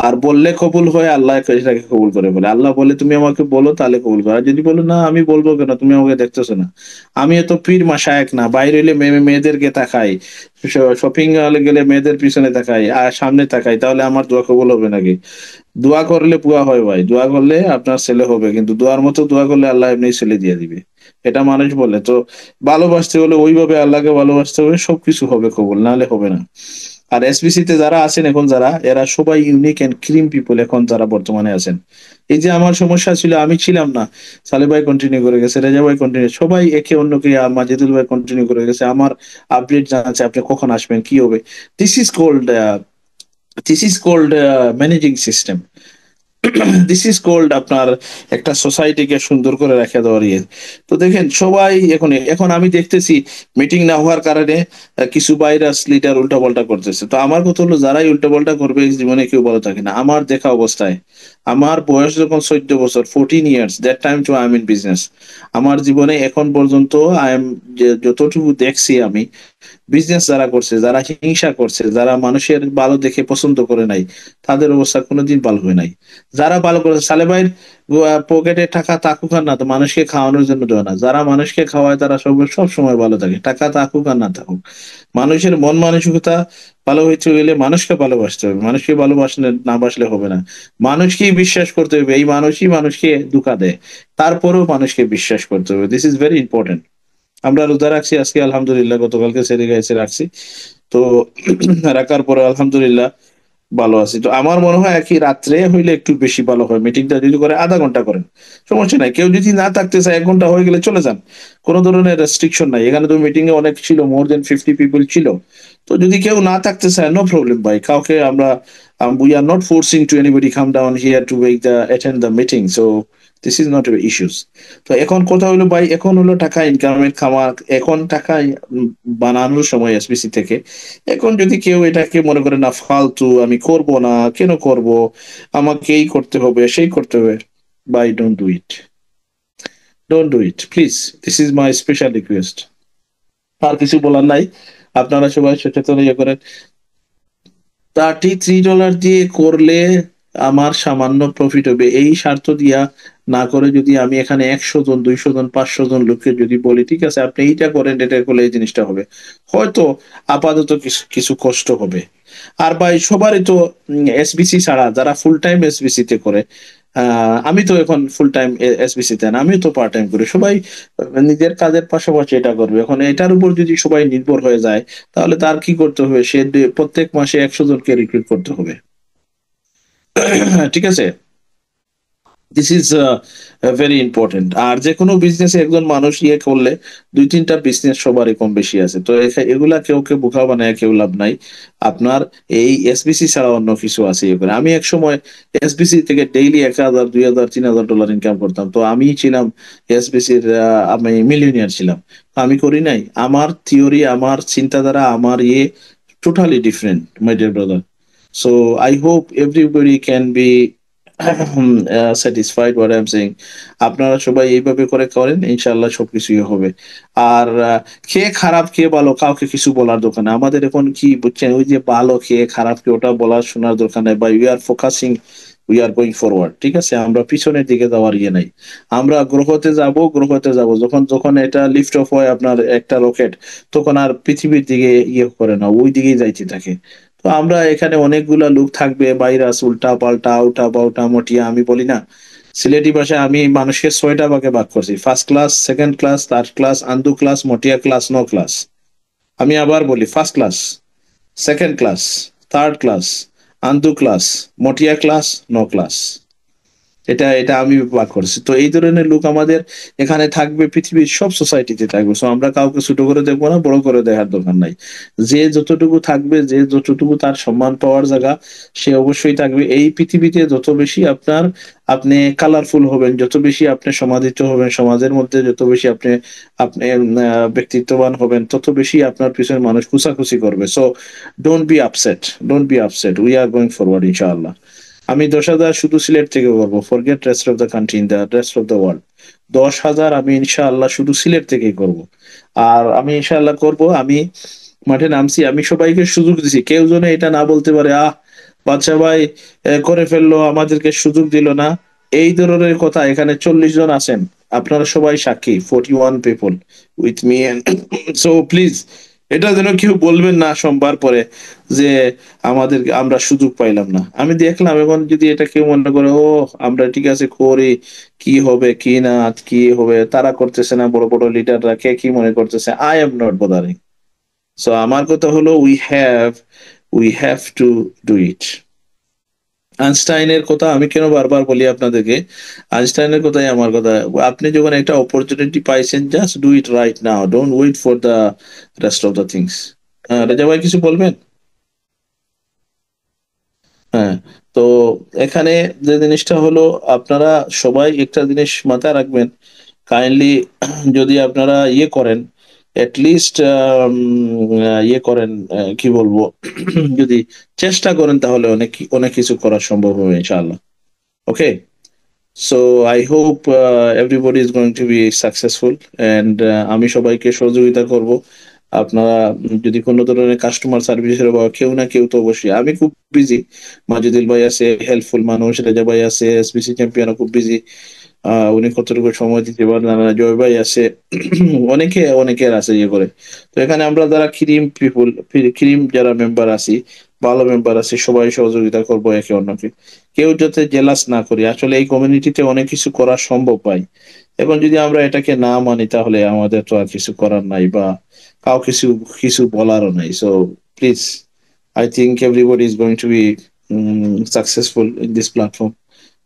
আর বললে কবুল হয়, আল্লাহ সেটাকে কবুল করে বলে। আল্লাহ বলে তুমি আমাকে বলো তাহলে কবুল করে, আর যদি বলো না আমি বলবো কেন, তুমি আমাকে দেখতেছো না, আমি এত পীর মাশায়েক না, বাইরে হইলে মেয়েদেরকে তাকাই, শপিং মলে গেলে মেয়েদের পিছনে তাকাই আর সামনে তাকাই, তাহলে আমার দোয়া কবুল হবে নাকি? দোয়া করলে পুয়া হয় ভাই, দোয়া করলে আপনার ছেলে হবে, কিন্তু দোয়ার মতো দোয়া করলে আল্লাহ এমনি ছেলে দিয়ে দিবে, এটা মানুষ বলে। তো ভালোবাসতে হলে ওইভাবে আল্লাহকে ভালোবাসতে হবে, সবকিছু হবে কবুল, নাহলে হবে না। আর এসবিসি তে যারা আছেন এখন, যারা এরা সবাই ইউনিক এন্ড ক্রিম পিপল এখন যারা বর্তমানে আছেন। এই যে আমার সমস্যা ছিল, আমি ছিলাম না, সালে ভাই কন্টিনিউ করে গেছে, রেজা ভাই কন্টিনিউ, সবাই একে অন্যকে, মাজিদুল ভাই কন্টিনিউ করে গেছে, আমার আপডেট জানাচ্ছে আপনি কখন আসবেন কি হবে। This is cold managing system. This is cold আপনার একটা সোসাইটিকে সুন্দর করে রেখে দেওয়ার ইয়ে। তো দেখেন সবাই এখন এখন আমি দেখতেছি মিটিং না হওয়ার কারণে কিছু ভাইরাস লিডার উল্টাপাল্টা করতেছে। তো আমার কথা হলো, যারাই উল্টাপাল্টা করবে জীবনে কেউ ভালো থাকে না। আমার দেখা অবস্থায়, আমার বয়স যখন 14 বছর, 14 years, that time to I am in business. আমার জীবনে এখন পর্যন্ত আই এম, যতটুকু দেখছি আমি, বিজনেস যারা করছে, যারা হিংসা করছে, যারা মানুষের ভালো দেখে পছন্দ করে নাই, তাদের অবস্থা কোনোদিন ভালো হয় নাই। যারা ভালো করেছে, সালে ভাইয়ের পকেটে টাকা থাকুক আর না, তো মানুষকে খাওয়ানোর জন্য দেয় না, যারা মানুষকে খাওয়ায় তারা সব সময় ভালো থাকে, টাকা থাকুক আর না থাকুক। মানুষের মন মানসিকতা ভালো হইতে গেলে মানুষকে ভালোবাসতে হবে, মানুষকে ভালোবাসলে না বাসলে হবে না, মানুষকেই বিশ্বাস করতে হবে। এই মানুষই মানুষকে ধোঁকা দেয়, তারপরেও মানুষকে বিশ্বাস করতে হবে। This is very important. আমরা রোজা রাখছি আজকে আলহামদুলিল্লাহ, গতকালকে ছেড়ে গেছে রাখছি। তো রাখার পরে আলহামদুলিল্লাহ ভালো আছি। তো আমার মনে হয় আর কি, রাত্রে হইলে একটু বেশি ভালো হয়। মিটিংটা যদি করে আধা ঘন্টা করেন, সমস্যা নাই। কেউ যদি না থাকতে চায় 1 ঘন্টা হয়ে গেলে চলে যান, কোনো ধরনের রেস্ট্রিকশন নাই। এখানে তো মিটিং এ অনেক ছিল, মোর দেন 50 পিপল ছিল। তো যদি কেউ না থাকতে চায়, নো প্রবলেম ভাই, কাউকে আমরা, we are not forcing to anybody come down here to make the attend the meeting, so this is not issues. তো এখন কথা হলো ভাই, এখন হলো টাকা ইনকামের খামার, এখন টাকা বানানোর সময় এসবিসি থেকে। এখন যদি কেউ এটাকে মনে করে না ফালতু, আমি করব না, কেন করব, আমাকে এই করতে হবে সেই করতে হবে, bye don't do it, don't do it please. This is my special request. আর কিছু বলার নাই, আপনারা সবাই সচেতন ইয়ে করেন। $33 দিয়ে করলে আমার সামান্য প্রফিট হবে, এই স্বার্থ দিয়া না করে যদি আমি এখানে 100 জন, 200 জন, 500 জন লোককে যদি বলি ঠিক আছে আপনি এইটা করেন, এটা করলে এই জিনিসটা হবে, হয়তো আপাতত কিছু কিছু কষ্ট হবে। আর ভাই সবারই তো এসবিসি ছাড়া যারা ফুল টাইম এসবিসি তে করে, আমি তো এখন ফুল টাইম এসবিসি তে না, আমিও তো পার্ট টাইম করি, সবাই নিজের কাজের পাশাপাশি এটা করবে। এখন এটার উপর যদি সবাই নির্ভর হয়ে যায়, তাহলে তার কি করতে হবে, সে প্রত্যেক মাসে 100 জনকে রিক্রুট করতে হবে। ঠিক আছে, দিস ইজ ভেরি ইম্পর্টেন্ট। আর যে কোনো বিজনেসে একজন মানুষ ইয়ে করলে 2-3টা বিজনেস সবারই কম বেশি আছে। তো এগুলা কেউ বোকা বানায় কেউ লাভ নাই। আপনার এই এসবিসি ছাড়া অন্য কিছু আছে ইয়ে করে। আমি এক সময় এসবিসি থেকে ডেইলি 1,000, 2,000, $3,000 ইনকাম করতাম। তো আমি ছিলাম এসবিসির, আমি মিলিয়নিয়ার ছিলাম। আমি করি নাই। আমার থিওরি, আমার চিন্তাধারা, আমার ইয়ে totally different my dear brother. So I hope everybody can be satisfied what I am saying. আপনারা সবাই এইভাবে করে করেন, ইনশাল্লাহ সবকিছুই হবে। আর কে খারাপ কে ভালো কাউকে কিছু বলার দরকার নেই। আমাদের এখন কি বুঝছেন, ওই যে ভালো কে খারাপ কে ওটা বলার শোনার দরকার নেই, বা we are focusing, we are going forward. ঠিক আছে, আমরা পিছনের দিকে যাওয়ার ইয়ে নাই। আমরা গ্রহতে যাব, যখন যখন এটা লিফট অফ হয় আপনার একটা রকেট, তখন আর পৃথিবীর দিকে ইয়ে করে না, ওই দিকেই যাইতে থাকে। তো আমরা এখানে অনেকগুলা লোক থাকবে, ভাইরাস, উল্টা পাল্টা, উল্টা পাল্টা, মটিয়া, আমি বলি না, সিলেটি ভাষায় আমি মানুষকে 6টা ভাগে ভাগ করছি: first class, second class, third class, আন্দু ক্লাস, মটিয়া ক্লাস, নো ক্লাস। আমি আবার বলি, first class, second class, third class, আন্দু ক্লাস, মটিয়া ক্লাস, নো ক্লাস। এটা এটা আমি ভাগ করছি। তো এই ধরনের লোক আমাদের এখানে থাকবে, পৃথিবীর সব সোসাইটিতে থাকবে। সো আমরা কাউকে ছোট করে দেখবো না, বড় করে দেখার দরকার নাই। যে যতটুকু থাকবে, যে যতটুকু তার সম্মান পাওয়ার জায়গা, সে অবশ্যই থাকবে। এই পৃথিবীতে যত বেশি আপনি কালারফুল হবেন, যত বেশি আপনি সমাদিত হবেন, সমাজের মধ্যে যত বেশি আপনি আপনি ব্যক্তিত্ববান হবেন, তত বেশি আপনার পিছনে মানুষ খুশাখুশি করবে। So don't be upset, don't be upset, we are going forward ইনশাআল্লাহ। আমি 10,000 শুধু সিলেট থেকে করবো, forget rest of the country, in the rest of the world. 10,000 আমি ইনশাআল্লাহ শুধু সিলেট থেকেই করব। আর আমি ইনশাআল্লাহ করব, আমি মাঠে নামছি, আমি সবাইকে সুযোগ দিছি, কেউ যেন এটা না বলতে পারে বাদশা ভাই করে ফেললো, আমাদেরকে সুযোগ দিল না, এই ধরনের কথা। এখানে 40 জন আছেন, আপনারা সবাই সাক্ষী, 41 people with me. So please এটা যেন কেউ বলবেন না সোমবার পরে যে আমরা সুযোগ পাইলাম না। আমি দেখলাম এখন যদি এটা কেউ মনে করে আমরা ঠিক আছে করি, কি হবে কি না কি হবে, তারা করতেছে না, বড় বড় লিডাররা কে কি মনে করতেছে, আই এম নট বোদারিং। সো আমার কথা হলো we have to do it. আইনস্টাইনের কথা আমি কেন বারবার বলি আপনাদেরকে, আইনস্টাইনের কথাই আমার কথা। আপনি যখন একটা অপরচুনিটি পাইছেন, just do it right now, don't wait for the rest of the things. Reza ভাই কিছু বলবেন? হ্যাঁ, তো এখানে যে জিনিসটা হলো, আপনারা সবাই একটা জিনিস মাথায় রাখবেন, কাইন্ডলি যদি আপনারা ইয়ে করেন, লিস্ট ইয়ে করেন, কি বলবো, যদি চেষ্টা করেন তাহলে অনেক অনেক কিছু করা সম্ভব হবে ইনশাআল্লাহ। Okay, so I hope everybody is going to be successful, and আমি সবাইকে সহযোগিতা করব। আপনারা যদি কোনো ধরনের কাস্টমার সার্ভিসের বা কেউ না কেউ, তো অবশ্যই, আমি খুব বিজি, মাজিদুল ভাই আছে হেল্পফুল মানুষ, রেজা ভাই আছে এসবিসি চ্যাম্পিয়ন খুব বিজি, উনি কতটুকু সময় দিতে পারেন, জয় ভাই আছে, অনেকের আছে ইয়ে করে। তো এখানে আমরা যারা ক্রিম যারা মেম্বার আছি, ভালো মেম্বার আছি, সবাই সহযোগিতা করবো একে অন্যকে, কেউ যাতে জেলাস না করি। আসলে এই কমিউনিটিতে অনেক কিছু করা সম্ভব ভাই। এখন যদি আমরা এটাকে না মানি তাহলে আমাদের তো আর কিছু করার নাই, বা কাউ কিছু কিছু বলারও নাই। So please, I think everybody is going to be successful in this platform.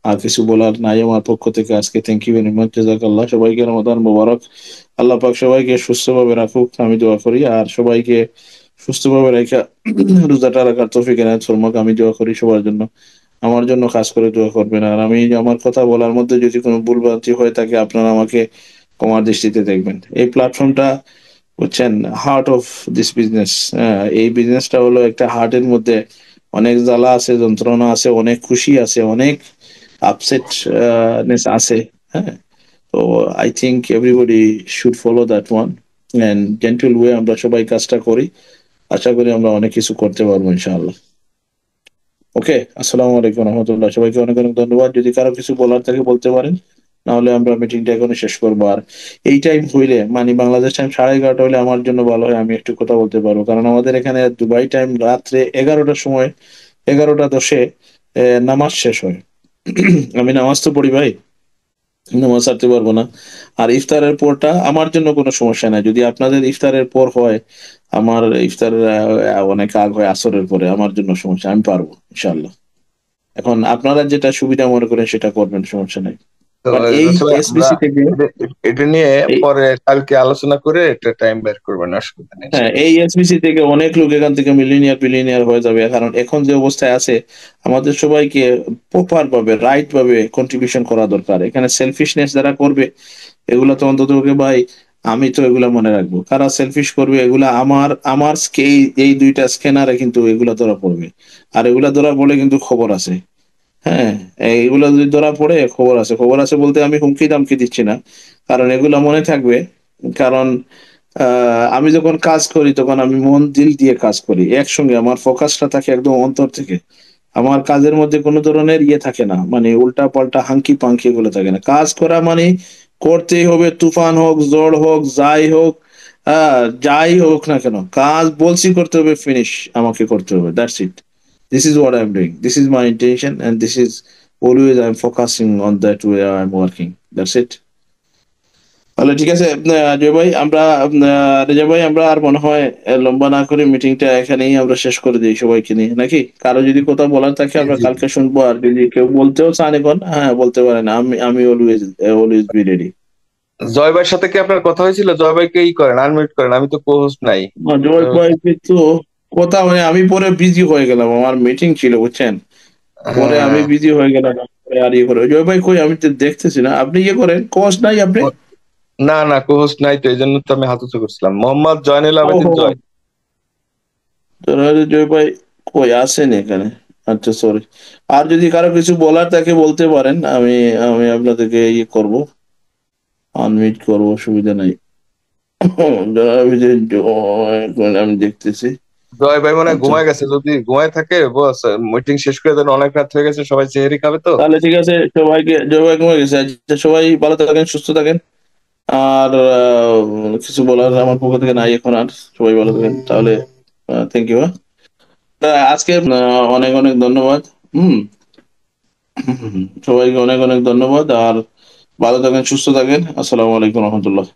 আর কিছু বলার নাই আমার পক্ষ থেকে আজকে। থ্যাংক ইউ ভেরি মাচ, জাযাকাল্লাহ। সবাইকে রমাদান মোবারক। আল্লাহ পাক সবাইকে সুস্থভাবে রাখুক, আমি দোয়া করি। আর সবাইকে সুস্থভাবে রেখা রোজাটা রাখার তৌফিক এনায়েত ফরমাক, আমি দোয়া করি সবার জন্য। আমার জন্য খাস করে দোয়া করবেন। আর আমি আমার কথা বলার মধ্যে যদি কোনো ভুলভ্রান্তি হয়ে থাকে, আপনারা আমাকে ক্ষমার দৃষ্টিতে দেখবেন। এই প্ল্যাটফর্মটা বুঝছেন, হার্ট অফ দিস বিজনেস। এই বিজনেসটা হলো একটা হার্টের মধ্যে অনেক জ্বালা আছে, যন্ত্রণা আছে, অনেক খুশি আছে, অনেক আপসেটনেস আছে। হ্যাঁ, তো I think everybody should follow that one, and gentle way আমরা সবাই কাজটা করি। আশা করি আমরা অনেক কিছু করতে পারবো ইনশাআল্লাহ। ওকে, আসসালামু আলাইকুম রহমতুল্লাহ। সবাইকে অনেক অনেক ধন্যবাদ। যদি কারো কিছু বলার থাকে বলতে পারেন, না হলে আমরা মিটিংটা এখনই শেষ করবো। আর এই টাইম হইলে, মানে বাংলাদেশ টাইম 11:30 হলে আমার জন্য ভালো হয়, আমি একটু কথা বলতে পারবো। কারণ আমাদের এখানে দুবাই টাইম রাত্রে 11টার সময়, 11:10 নামাজ শেষ হয়। আমি নামাজ তো পড়ি ভাই, নামাজ ছাড়তে পারবো না। আর ইফতারের পরটা আমার জন্য কোনো সমস্যা নাই। যদি আপনাদের ইফতারের পর হয়, আমার ইফতার অনেক আগ হয় আসরের পরে, আমার জন্য সমস্যা, আমি পারবো ইনশাল্লাহ। এখন আপনারা যেটা সুবিধা মনে করেন সেটা করবেন, সমস্যা নাই। তো বাট এই আসলে আমরা এসবিসি থেকে এটা নিয়ে এই পরে কালকে আলোচনা করে একটা টাইম বের করবেন, অসুবিধা নেই। হ্যাঁ, এই এসবিসি থেকে অনেক লোক এখান থেকে বিলিনিয়ার হয়ে যাবে। কারণ এখন যে অবস্থায় আছে, আমাদের সবাইকে প্রপার ভাবে, রাইট ভাবে কন্ট্রিবিউশন করা দরকার। এখানে সেলফিশনেস যারা করবে, এগুলা তো অন্তত ভাই, আমি তো এগুলা মনে রাখবো। কারা সেলফিশ করবে, এগুলা আমার এই দুইটা স্ক্যানারে কিন্তু এগুলা ধরা পড়বে। আর এগুলা ধরা পড়লে কিন্তু খবর আছে। হ্যাঁ, এইগুলা যদি ধরা পড়ে, খবর আছে বলতে আমি হুমকি দামকি দিচ্ছি না, কারণ এগুলা মনে থাকবে। কারণ আমি যখন কাজ করি তখন আমি মন দিল দিয়ে কাজ করি, একসঙ্গে আমার ফোকাসটা থাকে একদম অন্তর থেকে। আমার কাজের মধ্যে কোনো ধরনের ইয়ে থাকে না, মানে উল্টা পাল্টা হাঙ্কি পাঙ্কি এগুলো থাকে না। কাজ করা মানে করতেই হবে, তুফান হোক, ঝড় হোক, যাই হোক না কেন, কাজ বলছি করতে হবে, ফিনিশ আমাকে করতে হবে, that's it. This is what I'm doing. This is my intention, and this is always I'm focusing on that way I'm working. That's it. তাহলে ঠিক আছে, জয় ভাই, রেজা ভাই, আমরা আর মনে হয় লম্বা না করে মিটিংটা এখানেই আমরা শেষ করে দিই সবাইকে নিয়ে, নাকি? কারো যদি কথা বলার থাকে আমরা জি, কালকে শুনবো। আর যদি কেউ বলতেও চান এখন, হ্যাঁ বলতে পারেন। আমি অলওয়েজ বি রেডি। জয় ভাইয়ের সাথে কি আপনার কথা হয়েছিল? জয় ভাইকে করেন, আনমিউট করেন, আমি তো কোহোস্ট নাই। জয় ভাই কিন্তু কথা, মানে আমি পরে বিজি হয়ে গেলাম, আমার মিটিং ছিল বুঝছেন, পরে আমি হ্যাঁ, বিজি হয়ে গেলাম। পরে আর ইয়ে করে, জয় ভাই কই, আমি তো দেখতেছি না। আপনি ইয়ে করেন, কোর্স নাই আপনি? না না, কোহোস্ট নাই, তো এই জন্য তো আমি হাত উঁচু করছিলাম। মোহাম্মদ জয়নুল আবেদিন ওহো, জয়। জয় ভাই কই আছেন এখানে? আচ্ছা, সরি। আর যদি কারো কিছু বলার থাকে বলতে পারেন, আমি আমি আপনাদেরকে ইয়ে করব, আনমিউট করব, অসুবিধা নাই। আমি দেখতেছি। জয় ভাই মনে হয় আচ্ছা, ঘুমায় গেছে, যদি ঘুমায় থাকে বস মিটিং শেষ করে দেন, অনেক রাত হয়ে গেছে, সবাই সেহরি খাবে তো। তাহলে ঠিক আছে, সবাইকে জয় ঘুমিয়ে গেছে। আচ্ছা, সবাই ভালো থাকেন, সুস্থ থাকেন। আর কিছু বলার আমার পক্ষ থেকে নাই এখন আর। সবাই ভালো থাকেন তাহলে। Thank you. আজকে অনেক অনেক ধন্যবাদ। হুম। সবাইকে অনেক অনেক ধন্যবাদ। আর ভালো থাকেন, সুস্থ থাকেন। আসসালামু আলাইকুম রহমতুল্লাহ।